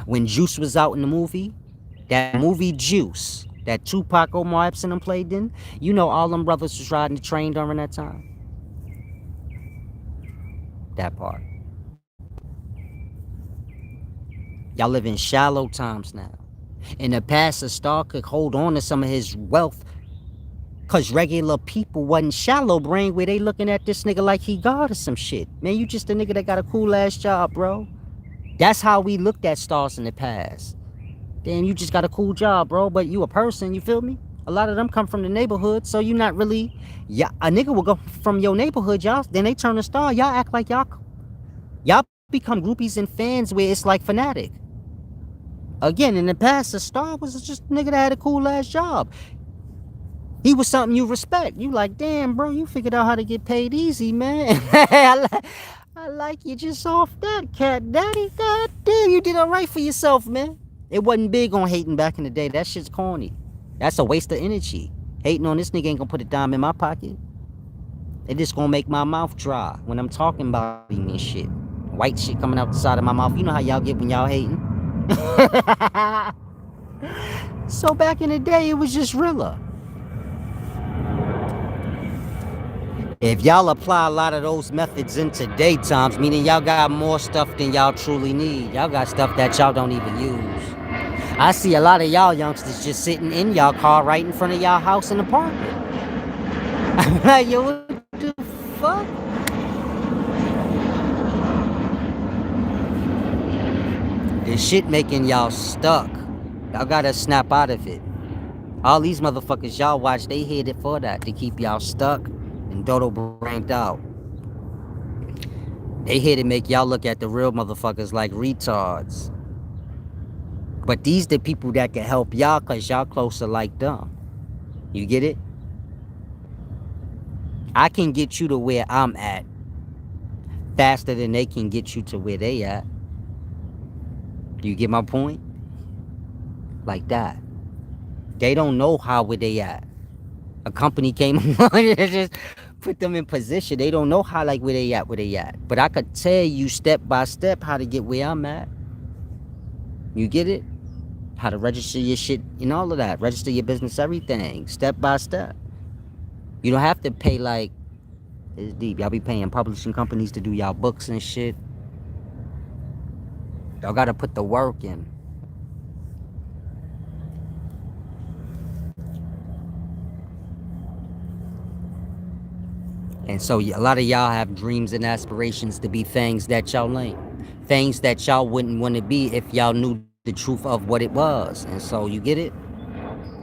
Speaker 1: When Juice was out in the movie, that movie Juice, that Tupac, Omar Epps and them played in, you know all them brothers was riding the train during that time. That part. Y'all live in shallow times now. In the past, a star could hold on to some of his wealth because regular people wasn't shallow brain where they looking at this nigga like he God or some shit. Man, you just a nigga that got a cool ass job, bro. That's how we looked at stars in the past. Damn, you just got a cool job, bro, but you a person, you feel me? A lot of them come from the neighborhood, so you not really... Yeah, a nigga will go from your neighborhood, y'all, then they turn a star. Y'all act like y'all become groupies and fans where it's like fanatic. Again, in the past, a star was just a nigga that had a cool ass job. He was something you respect. You like, damn, bro, you figured out how to get paid easy, man. I like you just off that, cat daddy. God damn, you did all right for yourself, man. It wasn't big on hating back in the day. That shit's corny. That's a waste of energy. Hating on this nigga ain't gonna put a dime in my pocket. It just gonna make my mouth dry when I'm talking about him and shit. White shit coming out the side of my mouth. You know how y'all get when y'all hating. So back in the day, it was just realer. If y'all apply a lot of those methods into daytimes, meaning y'all got more stuff than y'all truly need. Y'all got stuff that y'all don't even use. I see a lot of y'all youngsters just sitting in y'all car right in front of y'all house and apartment. I'm like, yo, what the fuck? This shit making y'all stuck. Y'all gotta snap out of it. All these motherfuckers y'all watch, they headed for that, to keep y'all stuck and dodo brained out. They here to make y'all look at the real motherfuckers like retards. But these the people that can help y'all because y'all closer like them. You get it? I can get you to where I'm at faster than they can get you to where they at. Do you get my point? Like that. They don't know how where they at. A company came along and just put them in position. They don't know how, like, where they at. But I could tell you step by step how to get where I'm at. You get it? How to register your shit and all of that. Register your business, everything. Step by step. You don't have to pay, like, it's deep. Y'all be paying publishing companies to do y'all books and shit. Y'all gotta put the work in. And so a lot of y'all have dreams and aspirations to be things that y'all ain't. Things that y'all wouldn't want to be if y'all knew the truth of what it was. And so you get it?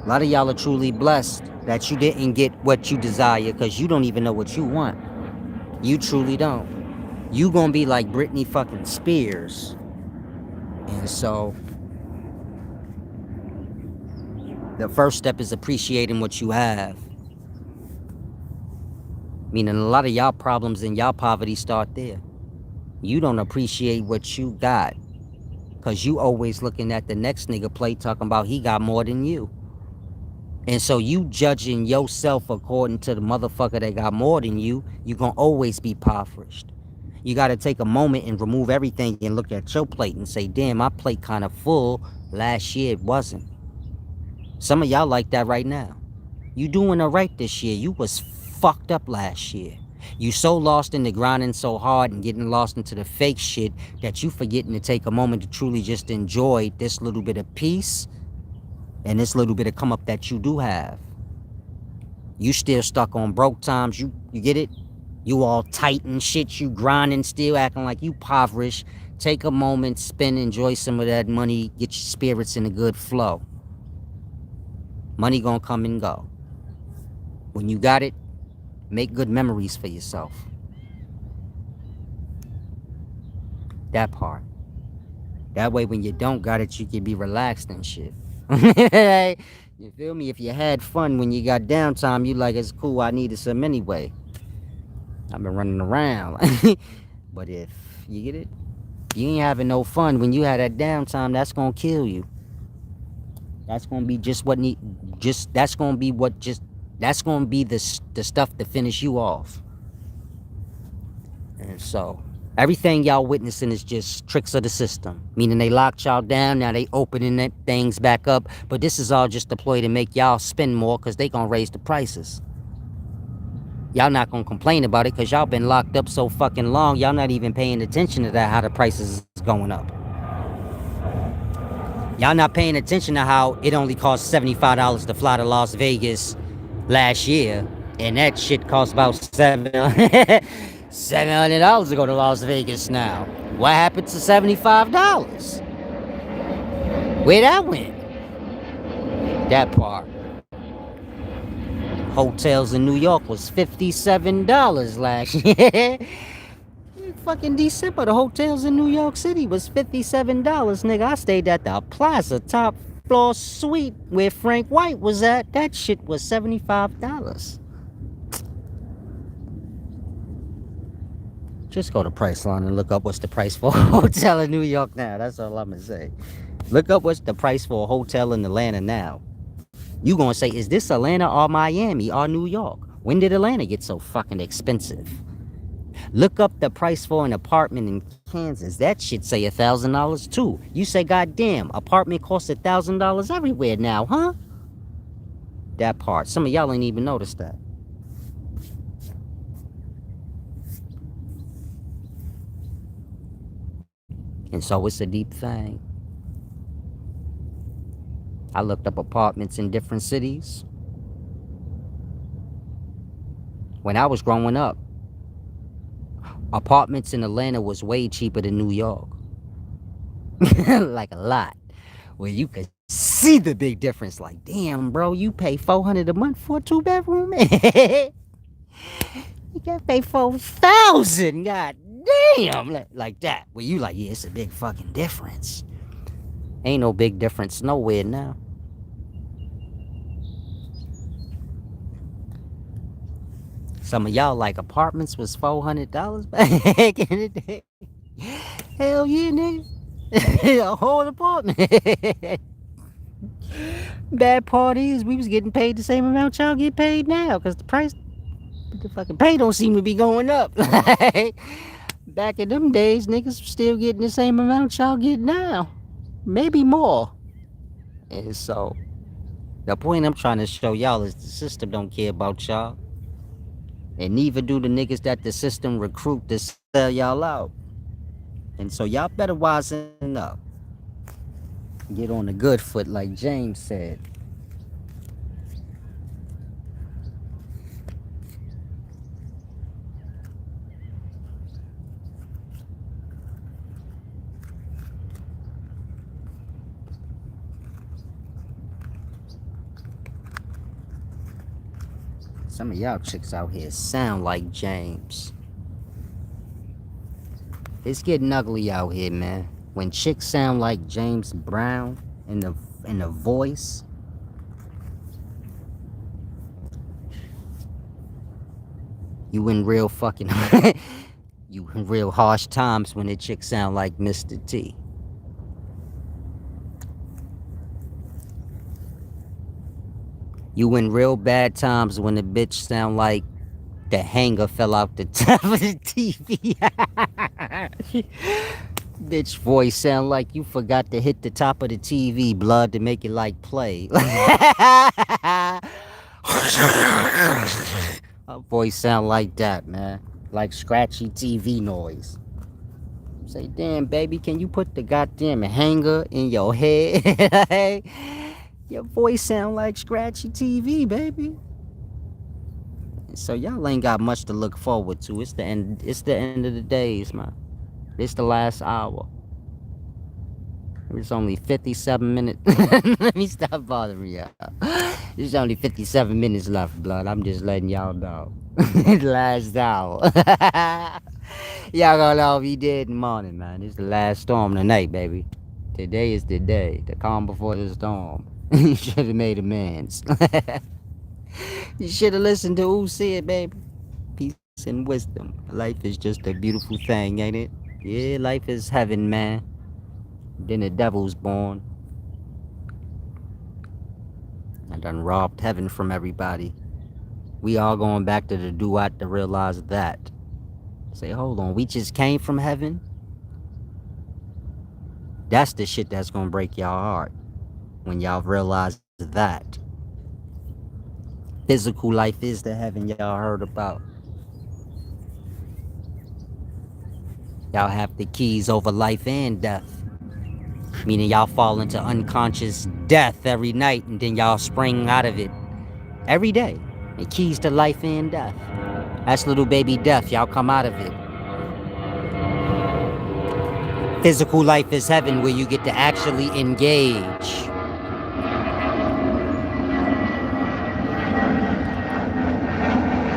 Speaker 1: A lot of y'all are truly blessed that you didn't get what you desire because you don't even know what you want. You truly don't. You gonna be like Britney fucking Spears. And so the first step is appreciating what you have. Meaning a lot of y'all problems and y'all poverty start there. You don't appreciate what you got. Cause you always looking at the next nigga play talking about he got more than you. And so you judging yourself according to the motherfucker that got more than you gonna always be impoverished. You gotta take a moment and remove everything and look at your plate and say, damn, my plate kind of full. Last year it wasn't. Some of y'all like that right now. You doing all right this year. You was fucked up last year. You so lost in the grinding so hard and getting lost into the fake shit that you forgetting to take a moment to truly just enjoy this little bit of peace and this little bit of come up that you do have. You still stuck on broke times. You get it? You all tight and shit. You grinding still, acting like you impoverished. Take a moment, spend, enjoy some of that money. Get your spirits in a good flow. Money gonna come and go. When you got it, make good memories for yourself. That part. That way when you don't got it, you can be relaxed and shit. You feel me? If you had fun when you got downtime, you like, it's cool, I needed some anyway. I've been running around. But if you get it, you ain't having no fun when you had that downtime, that's gonna kill you. That's gonna be just what that's gonna be the stuff to finish you off. And so everything y'all witnessing is just tricks of the system. Meaning they locked y'all down, now they opening that things back up. But this is all just a ploy to make y'all spend more because they gonna raise the prices. Y'all not gonna complain about it because y'all been locked up so fucking long, y'all not even paying attention to that, how the prices is going up. Y'all not paying attention to how it only cost $75 to fly to Las Vegas last year. And that shit cost about $700 to go to Las Vegas now. What happened to $75? Where that went? That part. Hotels in New York was $57 last year. Fucking December, the hotels in New York City was $57, nigga. I stayed at the Plaza top floor suite where Frank White was at. That shit was $75. Just go to Priceline and look up what's the price for a hotel in New York now. That's all I'm gonna say. Look up what's the price for a hotel in Atlanta now. You gonna say, is this Atlanta or Miami or New York? When did Atlanta get so fucking expensive? Look up the price for an apartment in Kansas. That shit say $1,000 too. You say, goddamn, apartment costs $1,000 everywhere now, huh? That part. Some of y'all ain't even noticed that. And so it's a deep thing. I looked up apartments in different cities. When I was growing up, apartments in Atlanta was way cheaper than New York. Like a lot. Where you could see the big difference. Like, damn, bro, you pay $400 a month for a 2-bedroom? You gotta pay 4,000. God damn. Like that. Where you like, yeah, it's a big fucking difference. Ain't no big difference nowhere now. Some of y'all like apartments was $400 back in the day. Hell yeah, nigga. A whole apartment. Bad part is we was getting paid the same amount y'all get paid now, cause the fucking pay don't seem to be going up. Back in them days, niggas was still getting the same amount y'all get now, maybe more. And so the point I'm trying to show y'all is the system don't care about y'all, and neither do the niggas that the system recruit to sell y'all out. And so y'all better wisen up. Get on the good foot like James said. Some of y'all chicks out here sound like James. It's getting ugly out here, man. When chicks sound like James Brown in the voice, you in real fucking you in real harsh times when the chick sound like Mr. T. You in real bad times when the bitch sound like the hanger fell out the top of the TV. Bitch voice sound like you forgot to hit the top of the TV, blood, to make it like play. Her voice sound like that, man. Like scratchy TV noise. Say, damn, baby, can you put the goddamn hanger in your head? Your voice sound like scratchy TV, baby. So y'all ain't got much to look forward to. It's the end. It's the end of the days, man. It's the last hour. It's only 57 minutes. Let me stop bothering y'all. There's only 57 minutes left, blood. I'm just letting y'all know. Last hour. Y'all gonna all be dead in the morning, man. It's the last storm tonight, baby. Today is the day. The calm before the storm. You should have made amends. You should have listened to who said, baby. Peace and wisdom. Life is just a beautiful thing, ain't it? Yeah, life is heaven, man. Then the devil's born. I done robbed heaven from everybody. We all going back to the duat to realize that. Say, hold on, we just came from heaven? That's the shit that's gonna break y'all heart. When y'all realize that. Physical life is the heaven y'all heard about. Y'all have the keys over life and death. Meaning y'all fall into unconscious death every night and then y'all spring out of it every day. The keys to life and death. That's little baby death. Y'all come out of it. Physical life is heaven where you get to actually engage.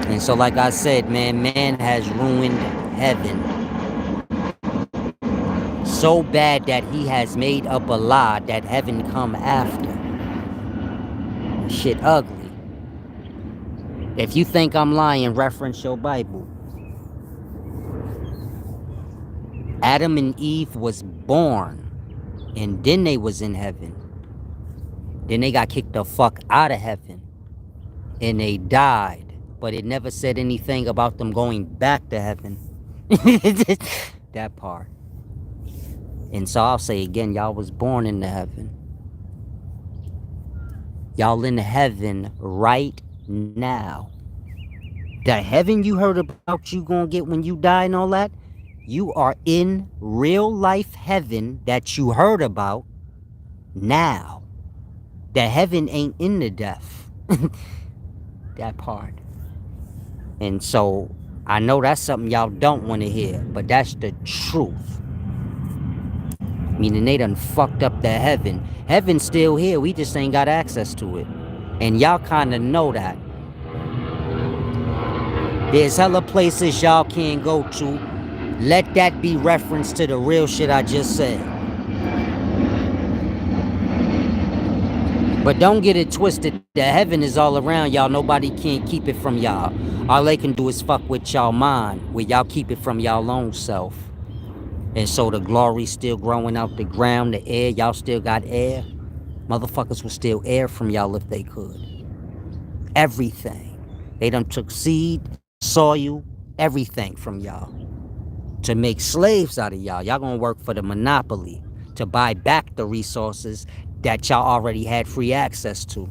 Speaker 1: And so like I said, man has ruined heaven. So bad that he has made up a lie that heaven come after. Shit ugly. If you think I'm lying, reference your Bible. Adam and Eve was born, and then they was in heaven. Then they got kicked the fuck out of heaven, and they died. But it never said anything about them going back to heaven. That part. And so I'll say again, y'all was born into heaven. Y'all in heaven right now. The heaven you heard about you gonna get when you die and all that, You are in real life heaven that you heard about now. The heaven ain't in the death. That part. And so I know that's something y'all don't want to hear, but that's the truth. Meaning they done fucked up the heaven. Heaven's still here, we just ain't got access to it. And y'all kind of know that. There's hella places y'all can't go to. Let that be reference to the real shit I just said. But don't get it twisted. The heaven is all around y'all. Nobody can't keep it from y'all. All they can do is fuck with y'all mind, where y'all keep it from y'all own self. And so the glory's still growing out the ground, the air, y'all still got air. Motherfuckers will steal air from y'all if they could. Everything. They done took seed, soil, everything from y'all. To make slaves out of y'all. Y'all gonna work for the monopoly to buy back the resources that y'all already had free access to.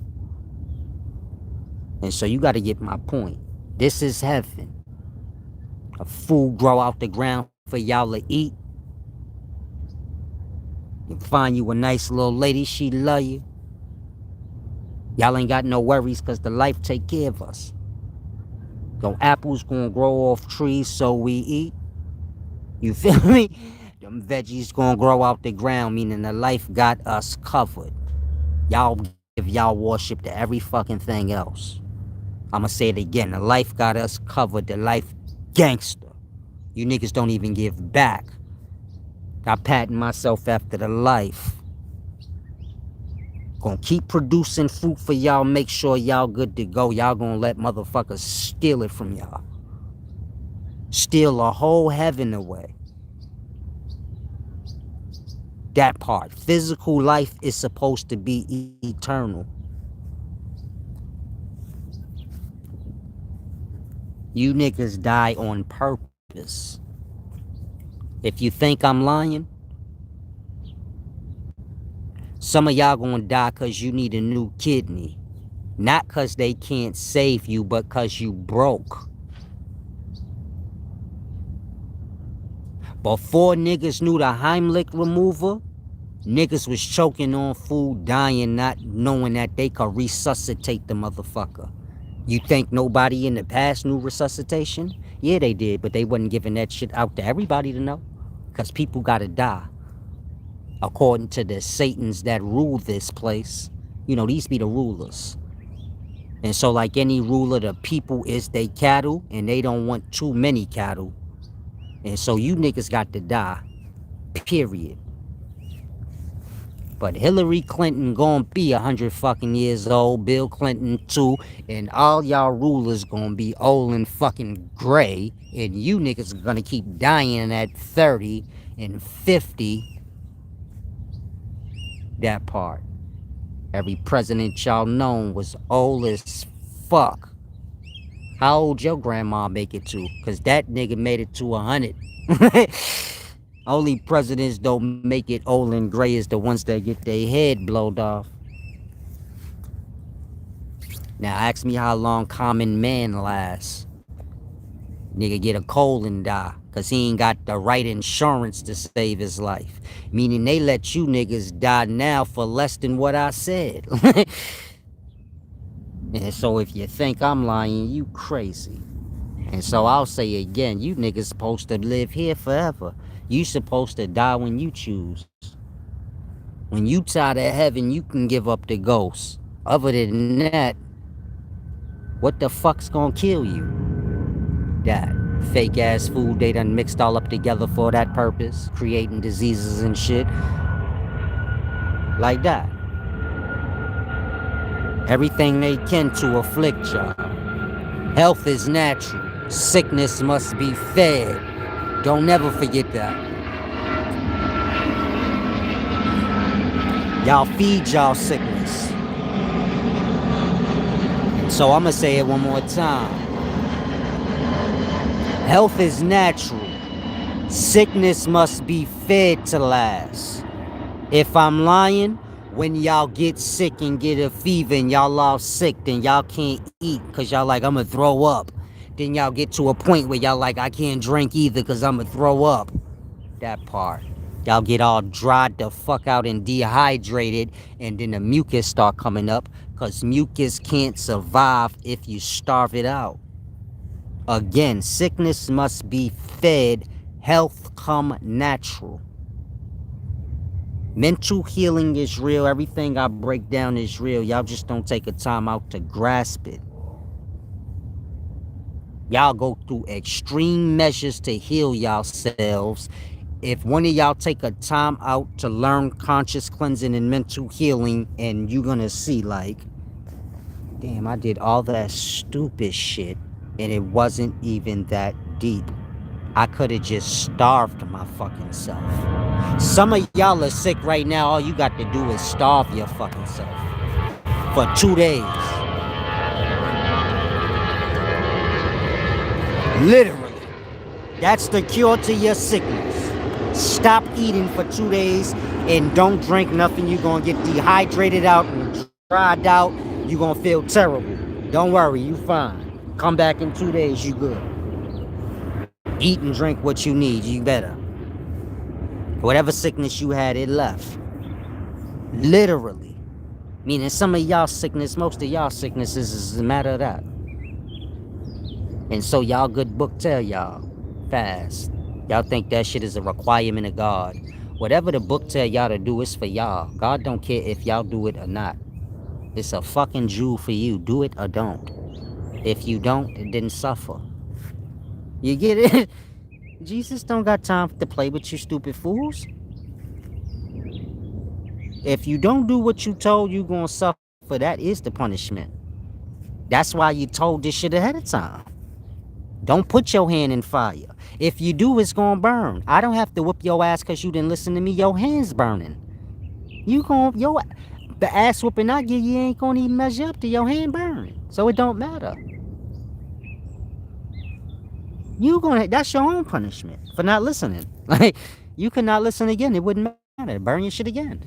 Speaker 1: And so you gotta get my point. This is heaven. A food grow out the ground for y'all to eat. You find you a nice little lady, she love you. Y'all ain't got no worries because the life take care of us. Them apples gonna grow off trees so we eat. You feel me? Them veggies gonna grow out the ground, meaning the life got us covered. Y'all give y'all worship to every fucking thing else. I'ma say it again. The life got us covered. The life gangster. You niggas don't even give back. I patent myself after the life. Gonna keep producing fruit for y'all. Make sure y'all good to go. Y'all gonna let motherfuckers steal it from y'all. Steal a whole heaven away. That part. Physical life is supposed to be eternal. You niggas die on purpose. If you think I'm lying, some of y'all gonna die because you need a new kidney. Not because they can't save you, but because you broke. Before niggas knew the Heimlich remover, niggas was choking on food, dying, not knowing that they could resuscitate the motherfucker. You think nobody in the past knew resuscitation? Yeah, they did, but they wasn't giving that shit out to everybody to know. Because people gotta die. According to the Satans that rule this place. You know, these be the rulers. And so like any ruler, the people is they cattle, and they don't want too many cattle. And so you niggas got to die. Period. But Hillary Clinton gonna be 100 fucking years old, Bill Clinton too, and all y'all rulers gonna be old and fucking gray, and you niggas are gonna keep dying at 30 and 50. That part. Every president y'all known was old as fuck. How old your grandma make it to? Cause that nigga made it to 100. Only presidents don't make it old and gray is the ones that get their head blowed off. Now ask me how long common man lasts. Nigga get a cold and die. Cause he ain't got the right insurance to save his life. Meaning they let you niggas die now for less than what I said. And so if you think I'm lying, you crazy. And so I'll say again, you niggas supposed to live here forever. You supposed to die when you choose. When you tired of heaven, you can give up the ghost. Other than that, what the fuck's gonna kill you? That fake ass food they done mixed all up together for that purpose, creating diseases and shit. Like that. Everything they can to afflict y'all. Health is natural. Sickness must be fed. Don't never forget that. Y'all feed y'all sickness. So I'm gonna say it one more time. Health is natural. Sickness must be fed to last. If I'm lying, when y'all get sick and get a fever and y'all all sick, then y'all can't eat because y'all like, I'm gonna throw up. Then y'all get to a point where y'all like, I can't drink either because I'm going to throw up. That part. Y'all get all dried the fuck out and dehydrated, and then the mucus start coming up because mucus can't survive if you starve it out. Again, sickness must be fed. Health come natural. Mental healing is real. Everything I break down is real. Y'all just don't take a time out to grasp it. Y'all go through extreme measures to heal yourselves. If one of y'all take a time out to learn conscious cleansing and mental healing, and you're gonna see like, damn, I did all that stupid shit and it wasn't even that deep. I could have just starved my fucking self. Some of y'all are sick right now. All you got to do is starve your fucking self for 2 days. Literally. That's the cure to your sickness. Stop eating for 2 days and don't drink nothing. You're going to get dehydrated out and dried out. You're going to feel terrible. Don't worry, you fine. Come back in 2 days, you good. Eat and drink what you need, you better. Whatever sickness you had, it left. Literally. Meaning some of y'all sickness, most of y'all sicknesses is a matter of that. And so y'all good book tell y'all, fast. Y'all think that shit is a requirement of God. Whatever the book tell y'all to do is for y'all. God don't care if y'all do it or not. It's a fucking jewel for you. Do it or don't. If you don't, it didn't suffer. You get it? Jesus don't got time to play with you stupid fools. If you don't do what you told, you gonna suffer. That is the punishment. That's why you told this shit ahead of time. Don't put your hand in fire. If you do, it's gonna burn. I don't have to whip your ass because you didn't listen to me. Your hand's burning. The ass whooping I give you ain't gonna even measure up to your hand burning. So it don't matter. That's your own punishment for not listening. Like, you could not listen again. It wouldn't matter. Burn your shit again.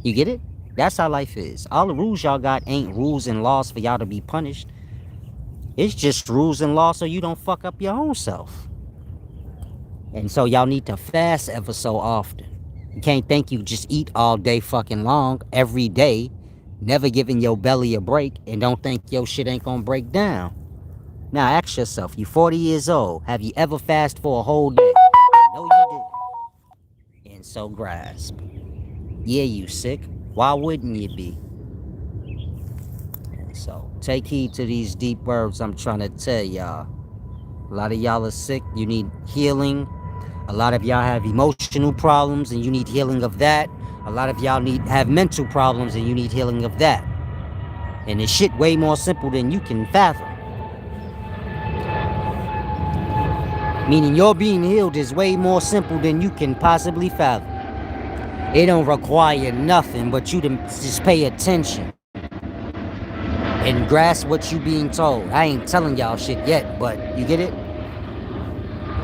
Speaker 1: You get it? That's how life is. All the rules y'all got ain't rules and laws for y'all to be punished. It's just rules and laws so you don't fuck up your own self. And so y'all need to fast ever so often. You can't think you just eat all day fucking long, every day, never giving your belly a break, and don't think your shit ain't gonna break down. Now ask yourself, you 40 years old, have you ever fasted for a whole day? No, you didn't. And so grasp. Yeah, you sick. Why wouldn't you be? And so take heed to these deep words I'm trying to tell y'all. A lot of y'all are sick. You need healing. A lot of y'all have emotional problems and you need healing of that. A lot of y'all have mental problems and you need healing of that. And it's shit way more simple than you can fathom. Meaning your being healed is way more simple than you can possibly fathom. It don't require nothing but you to just pay attention and grasp what you being told. I ain't telling y'all shit yet, but you get it?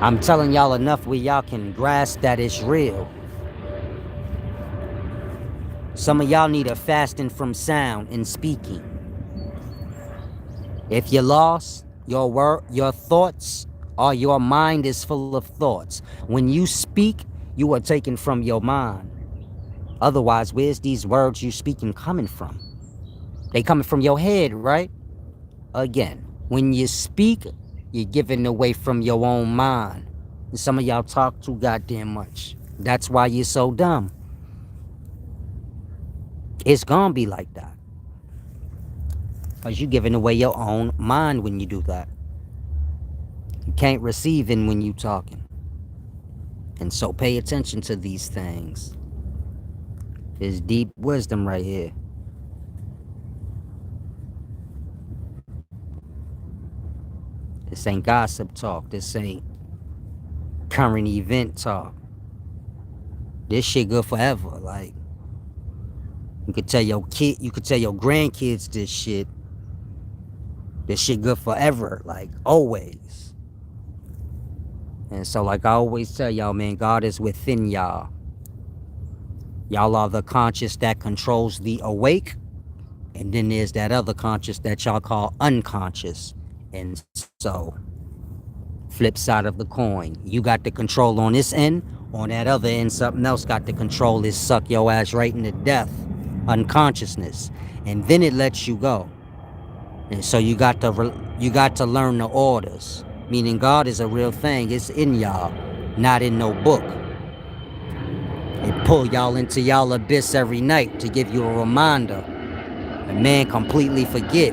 Speaker 1: I'm telling y'all enough where y'all can grasp that it's real. Some of y'all need a fasting from sound and speaking. If you're lost, your thoughts or your mind is full of thoughts. When you speak, you are taken from your mind. Otherwise, where's these words you speaking coming from? They coming from your head, right? Again, when you speak, you're giving away from your own mind. And some of y'all talk too goddamn much. That's why you're so dumb. It's gonna be like that. Because you're giving away your own mind when you do that. You can't receive in when you talking. And so pay attention to these things. There's deep wisdom right here. This ain't gossip talk. This ain't current event talk. This shit good forever. Like, you could tell your grandkids this shit. This shit good forever. Like, always. And so, like I always tell y'all, man, God is within y'all. Y'all are the conscious that controls the awake. And then there's that other conscious that y'all call unconscious. And So, flip side of the coin. You got the control on this end. On that other end, something else got the control. It suck your ass right into death, unconsciousness, and then it lets you go. And so you got to learn the orders. Meaning God is a real thing. It's in y'all, not in no book. It pull y'all into y'all abyss every night to give you a reminder. And man completely forget.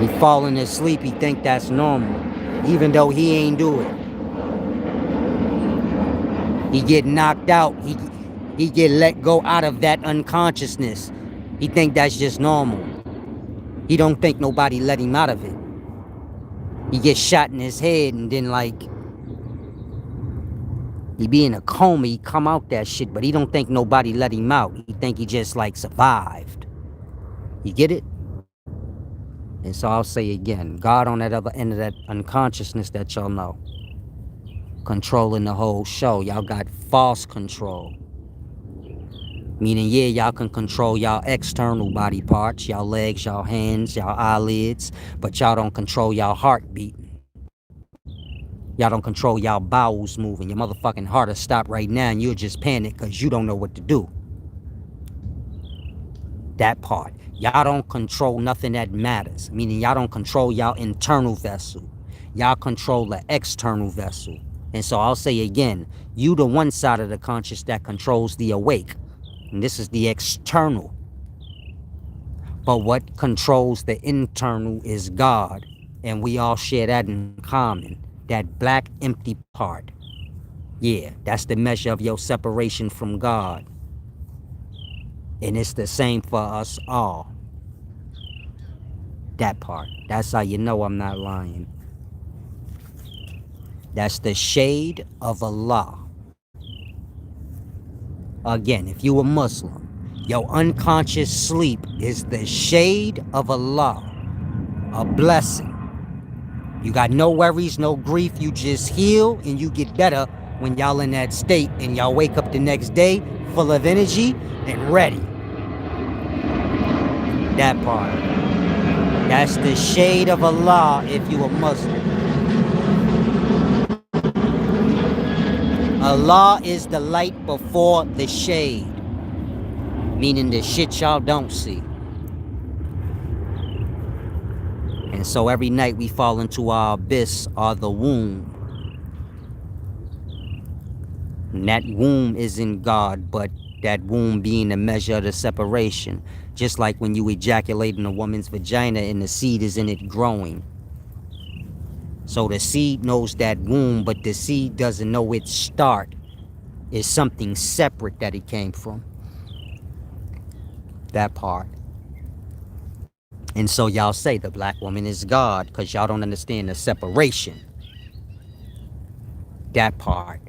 Speaker 1: He falling asleep, he think that's normal, even though he ain't do it. He get knocked out, he get let go out of that unconsciousness. He think that's just normal. He don't think nobody let him out of it. He gets shot in his head and then like, he be in a coma, he come out that shit, but he don't think nobody let him out. He think he just like survived. You get it? And so I'll say again, God on that other end of that unconsciousness that y'all know, controlling the whole show. Y'all got false control. Meaning, yeah, y'all can control y'all external body parts, y'all legs, y'all hands, y'all eyelids, but y'all don't control y'all heartbeat. Y'all don't control y'all bowels moving. Your motherfucking heart will stop right now and you'll just panic because you don't know what to do. That part. Y'all don't control nothing that matters. Meaning y'all don't control y'all internal vessel. Y'all control the external vessel. And so I'll say again, you the one side of the conscious that controls the awake. And this is the external. But what controls the internal is God. And we all share that in common. That black empty part. Yeah, that's the measure of your separation from God. And it's the same for us all. That part. That's how you know I'm not lying. That's the shade of Allah. Again, if you a Muslim, your unconscious sleep is the shade of Allah. A blessing. You got no worries, no grief. You just heal and you get better when y'all in that state and y'all wake up the next day full of energy and ready. That part. That's the shade of Allah if you a Muslim. Allah is the light before the shade. Meaning the shit y'all don't see. And so every night we fall into our abyss or the womb. And that womb is in God, but that womb being the measure of the separation. Just like when you ejaculate in a woman's vagina and the seed is in it growing. So the seed knows that womb, but the seed doesn't know its start. It's something separate that it came from. That part. And so y'all say the black woman is God because y'all don't understand the separation. That part.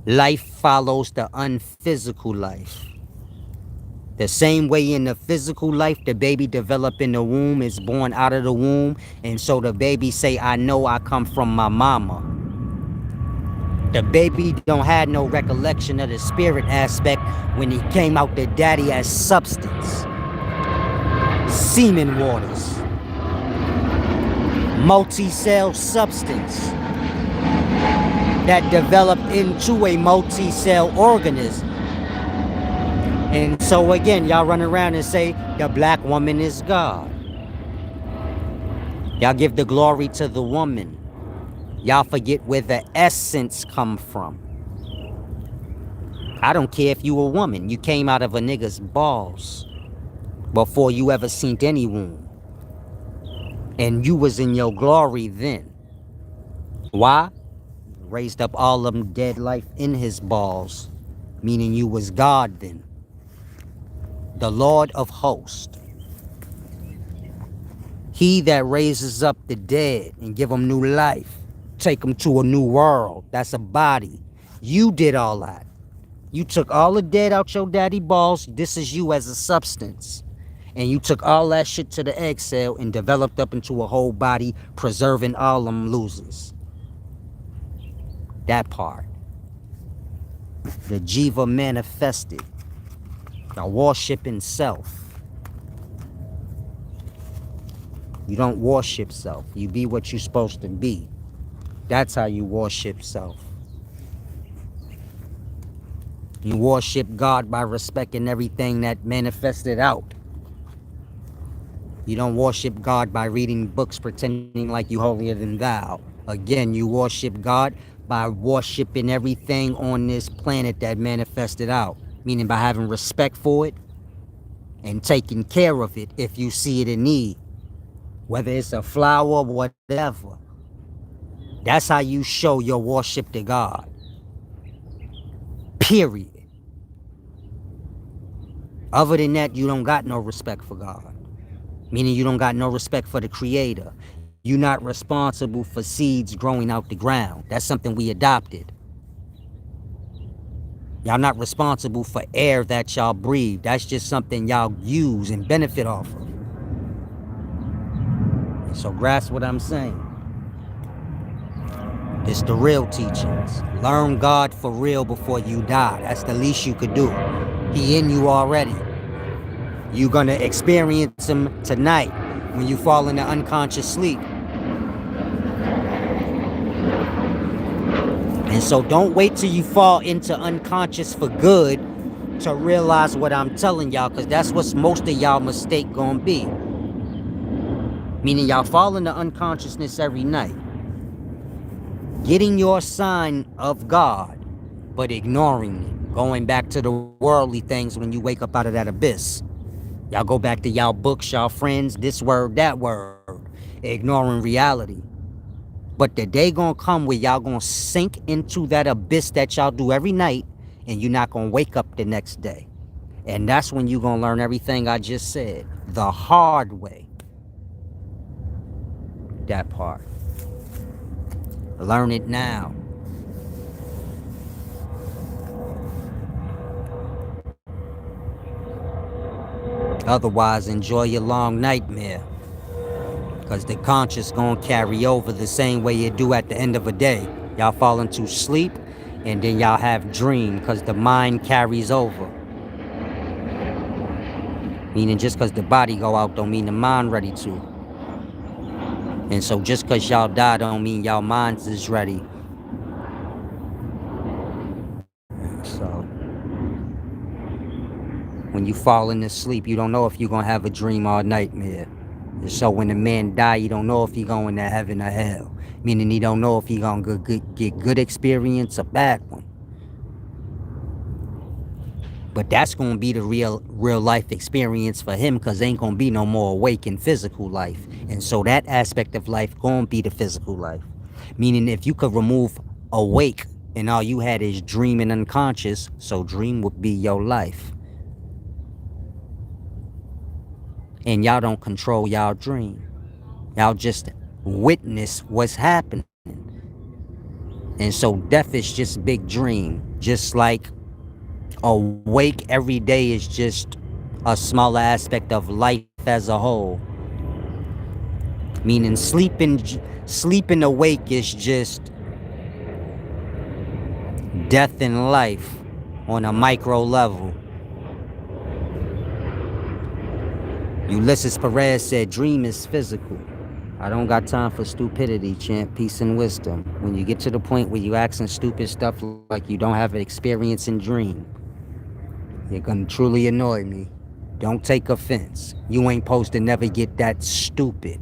Speaker 1: Life follows the unphysical life. The same way in the physical life, the baby developed in the womb is born out of the womb. And so the baby say, I know I come from my mama. The baby don't have no recollection of the spirit aspect when he came out the daddy as substance. Semen waters. Multi-cell substance that developed into a multi-cell organism. And so again, y'all run around and say, the black woman is God. Y'all give the glory to the woman. Y'all forget where the essence come from. I don't care if you a woman. You came out of a nigga's balls before you ever seen any womb. And you was in your glory then. Why? Raised up all of them dead life in his balls. Meaning you was God then. The Lord of hosts. He that raises up the dead and give them new life. Take them to a new world. That's a body. You did all that. You took all the dead out your daddy balls. This is you as a substance. And you took all that shit to the egg cell and developed up into a whole body, preserving all them losers. That part. The Jiva manifested. The worshiping self. You don't worship self. You be what you're supposed to be. That's how you worship self. You worship God by respecting everything that manifested out. You don't worship God by reading books pretending like you holier than thou. Again, you worship God by worshiping everything on this planet that manifested out. Meaning by having respect for it and taking care of it if you see it in need. Whether it's a flower, whatever. That's how you show your worship to God. Period. Other than that, you don't got no respect for God. Meaning you don't got no respect for the Creator. You're not responsible for seeds growing out the ground. That's something we adopted. Y'all not responsible for air that y'all breathe. That's just something y'all use and benefit off of. And so grasp what I'm saying. It's the real teachings. Learn God for real before you die. That's the least you could do. He in you already. You're gonna experience him tonight when you fall into unconscious sleep. And so don't wait till you fall into unconscious for good to realize what I'm telling y'all, because that's what most of y'all mistake gonna be. Meaning y'all fall into unconsciousness every night, getting your sign of God, but ignoring it, going back to the worldly things when you wake up out of that abyss. Y'all go back to y'all books, y'all friends, this word, that word, ignoring reality. But the day gonna come where y'all gonna sink into that abyss that y'all do every night, and you're not gonna wake up the next day. And that's when you're gonna learn everything I just said, the hard way. That part. Learn it now. Otherwise, enjoy your long nightmare. Because the conscious gonna carry over the same way it do at the end of a day. Y'all fall into sleep, and then y'all have dream, because the mind carries over. Meaning just because the body go out don't mean the mind ready to. And so just because y'all die don't mean y'all minds is ready. So when you fall into sleep, you don't know if you're going to have a dream or a nightmare. And so when the man die, you don't know if he going to heaven or hell. Meaning he don't know if he going to get good experience or bad one. But that's going to be the real life experience for him, because ain't going to be no more awake in physical life. And so that aspect of life going to be the physical life. Meaning if you could remove awake and all you had is dream and unconscious, so dream would be your life. And y'all don't control y'all dream. Y'all just witness what's happening. And so death is just big dream. Just like awake every day is just a smaller aspect of life as a whole. Meaning sleeping awake is just death in life on a micro level. Ulysses Perez said, dream is physical. I don't got time for stupidity, champ. Peace and wisdom. When you get to the point where you asking stupid stuff like you don't have an experience in dream, you're gonna truly annoy me. Don't take offense. You ain't supposed to never get that stupid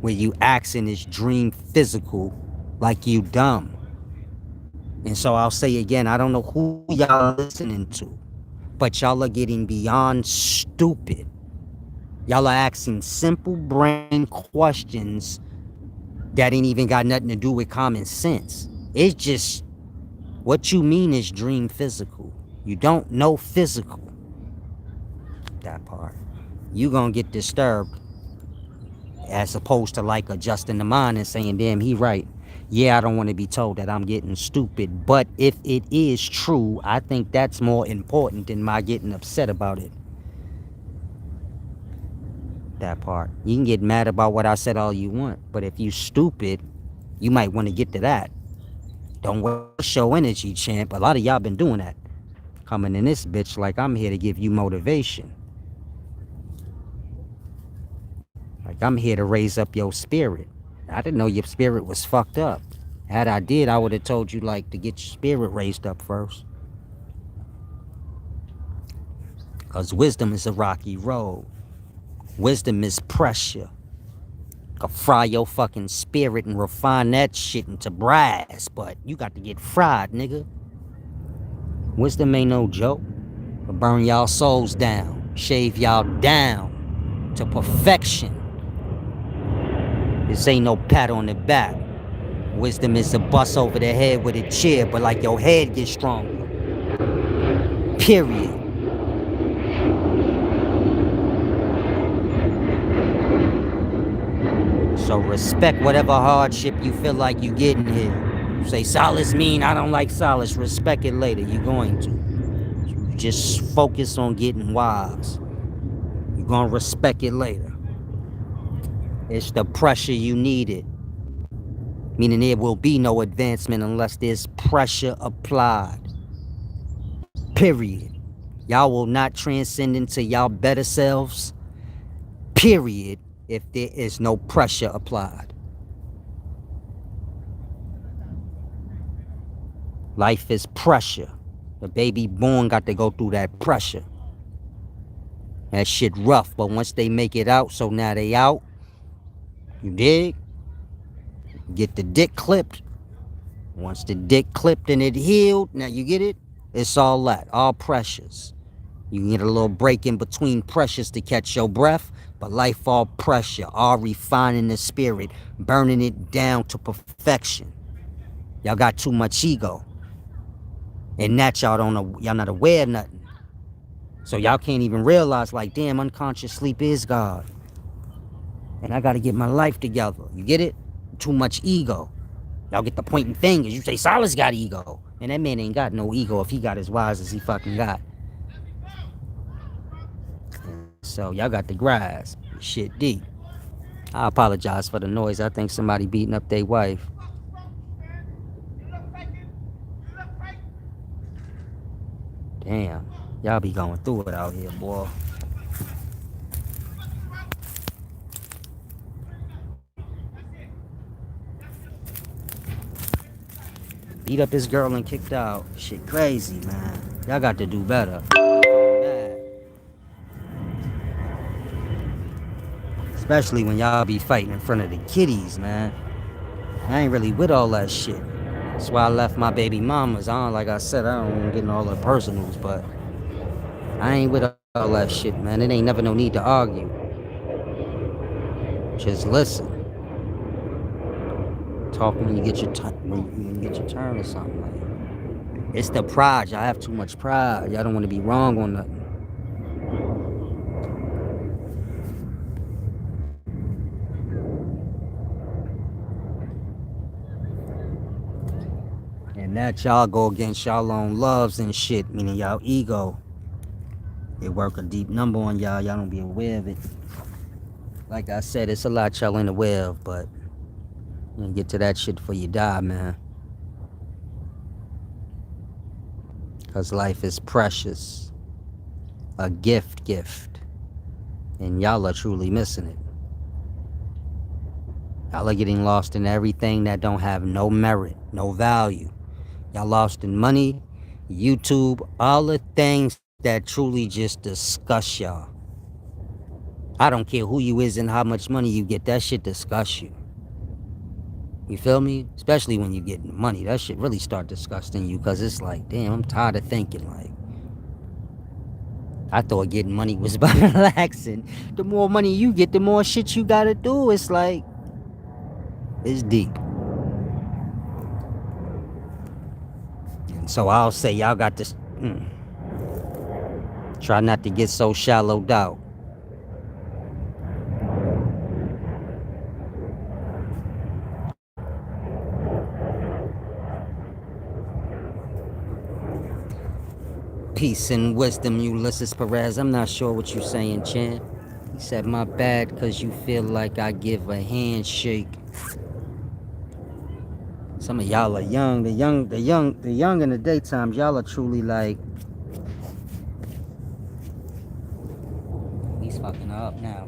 Speaker 1: where you asking this dream physical like you dumb. And so I'll say again, I don't know who y'all listening to, but y'all are getting beyond stupid. Y'all are asking simple brain questions that ain't even got nothing to do with common sense. It's just, what you mean is dream physical. You don't know physical. That part. You gonna get disturbed, as opposed to like adjusting the mind and saying, damn, he right. Yeah, I don't want to be told that I'm getting stupid. But if it is true, I think that's more important than my getting upset about it. That part. You can get mad about what I said all you want, but if you stupid, you might want to get to that. Don't show energy, champ. A lot of y'all been doing that. Coming in this bitch like I'm here to give you motivation. Like, I'm here to raise up your spirit. I didn't know your spirit was fucked up. Had I did, I would have told you, like, to get your spirit raised up first. Because wisdom is a rocky road. Wisdom is pressure. Could fry your fucking spirit and refine that shit into brass, but you got to get fried, nigga. Wisdom ain't no joke. But burn y'all souls down, shave y'all down to perfection. This ain't no pat on the back. Wisdom is a bust over the head with a chair, but like your head gets stronger. Period. So respect whatever hardship you feel like you getting here. You say solace mean I don't like solace. Respect it later. You're going to. You just focus on getting wise. You're gonna respect it later. It's the pressure you needed. Meaning there will be no advancement unless there's pressure applied. Period. Y'all will not transcend into y'all better selves. Period. If there is no pressure applied. Life is pressure. The baby born got to go through that pressure. That shit rough, but once they make it out, so now they out. You dig? Get the dick clipped. Once the dick clipped and it healed, now you get it? It's all that, all pressures. You can get a little break in between pressures to catch your breath, but life all pressure, all refining the spirit, burning it down to perfection. Y'all got too much ego. And that y'all don't know, y'all not aware of nothing. So y'all can't even realize, like, damn, unconscious sleep is God. And I gotta get my life together. You get it? Too much ego. Y'all get the pointing fingers. You say Silas got ego. And that man ain't got no ego if he got as wise as he fucking got. So y'all got the grasp. Shit deep. I apologize for the noise. I think somebody beating up their wife. Damn. Y'all be going through it out here, boy. Beat up his girl and kicked out. Shit crazy, man. Y'all got to do better. Especially when y'all be fighting in front of the kiddies, man. I ain't really with all that shit. That's why I left my baby mamas. Like I said, I don't get in all the personals, but I ain't with all that shit, man. It ain't never no need to argue. Just listen. Talk when you get your when you get your turn or something. Like, it's the pride. Y'all have too much pride. Y'all don't want to be wrong on nothing. And that y'all go against y'all own loves and shit, meaning y'all ego. It work a deep number on y'all. Y'all don't be aware of it. Like I said, it's a lot y'all ain't aware of, but you get to that shit before you die, man. Because life is precious. A gift. And y'all are truly missing it. Y'all are getting lost in everything that don't have no merit, no value. Y'all lost in money, YouTube, all the things that truly just disgust y'all. I don't care who you is and how much money you get, that shit disgusts you. You feel me? Especially when you get money, that shit really start disgusting you, because it's like, damn, I'm tired of thinking. Like, I thought getting money was about relaxing. The more money you get, the more shit you gotta do. It's like, it's deep. And so I'll say y'all got this. Try not to get so shallowed out. Peace and wisdom, Ulysses Perez. I'm not sure what you're saying, champ. He said, my bad, because you feel like I give a handshake. Some of y'all are young. The young in the daytime, y'all are truly like, he's fucking her up now.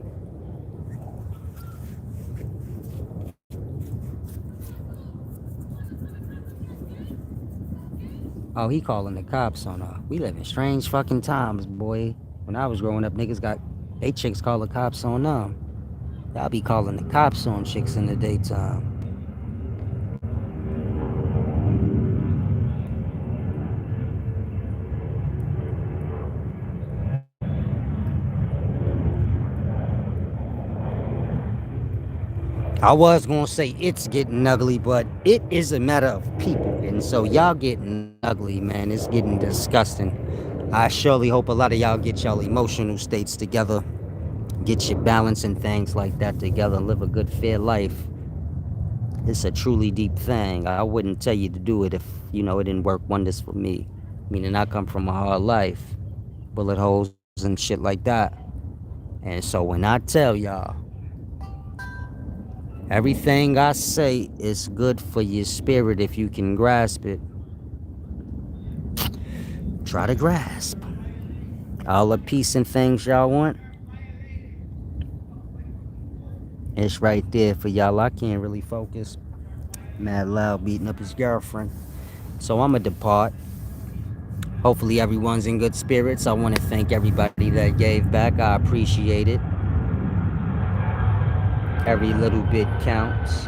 Speaker 1: Oh, he calling the cops on her. We live in strange fucking times, boy. When I was growing up, niggas got they chicks call the cops on them. Y'all be calling the cops on chicks in the daytime. I was gonna say it's getting ugly, but it is a matter of people. And so y'all getting ugly, man. It's getting disgusting. I surely hope a lot of y'all get y'all emotional states together. Get your balance and things like that together. Live a good, fair life. It's a truly deep thing. I wouldn't tell you to do it if, it didn't work wonders for me. Meaning I come from a hard life. Bullet holes and shit like that. And so when I tell y'all, everything I say is good for your spirit if you can grasp it. Try to grasp. All the peace and things y'all want, it's right there for y'all. I can't really focus. Mad loud beating up his girlfriend. So I'ma depart. Hopefully everyone's in good spirits. I want to thank everybody that gave back. I appreciate it. Every little bit counts.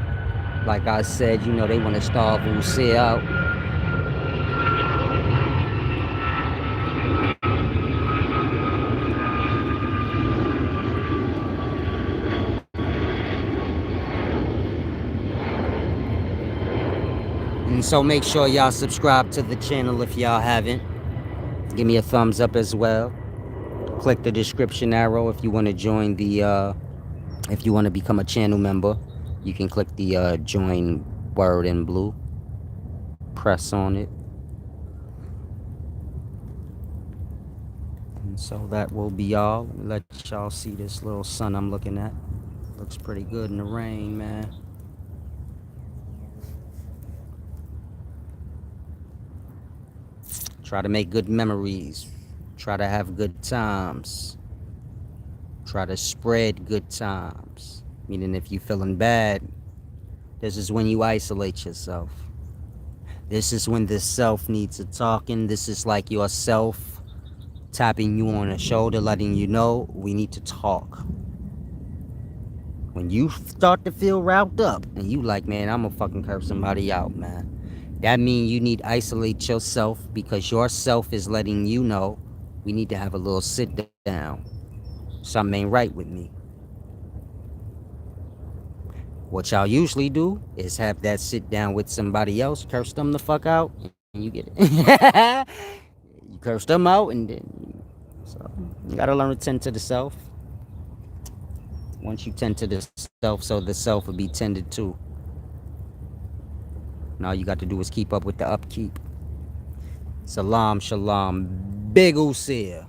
Speaker 1: Like I said, they want to starve Usyk out. And so make sure y'all subscribe to the channel if y'all haven't. Give me a thumbs up as well. Click the description arrow if you want to join if you want to become a channel member. You can click the join word in blue. Press on it. And so that will be all. Let y'all see this little sun I'm looking at. Looks pretty good in the rain, man. Try to make good memories. Try to have good times. Try to spread good times. Meaning if you're feeling bad, this is when you isolate yourself. This is when the self needs a talking. This is like yourself tapping you on the shoulder, letting you know we need to talk. When you start to feel riled up and you like, man, I'm gonna fucking curse somebody out, man. That means you need to isolate yourself because your self is letting you know we need to have a little sit down. Something ain't right with me. What y'all usually do is have that sit down with somebody else, curse them the fuck out, and you get it. You curse them out, and then so you gotta learn to tend to the self. Once you tend to the self, so the self will be tended to. And all you got to do is keep up with the upkeep. Salam, shalom, big Usyk.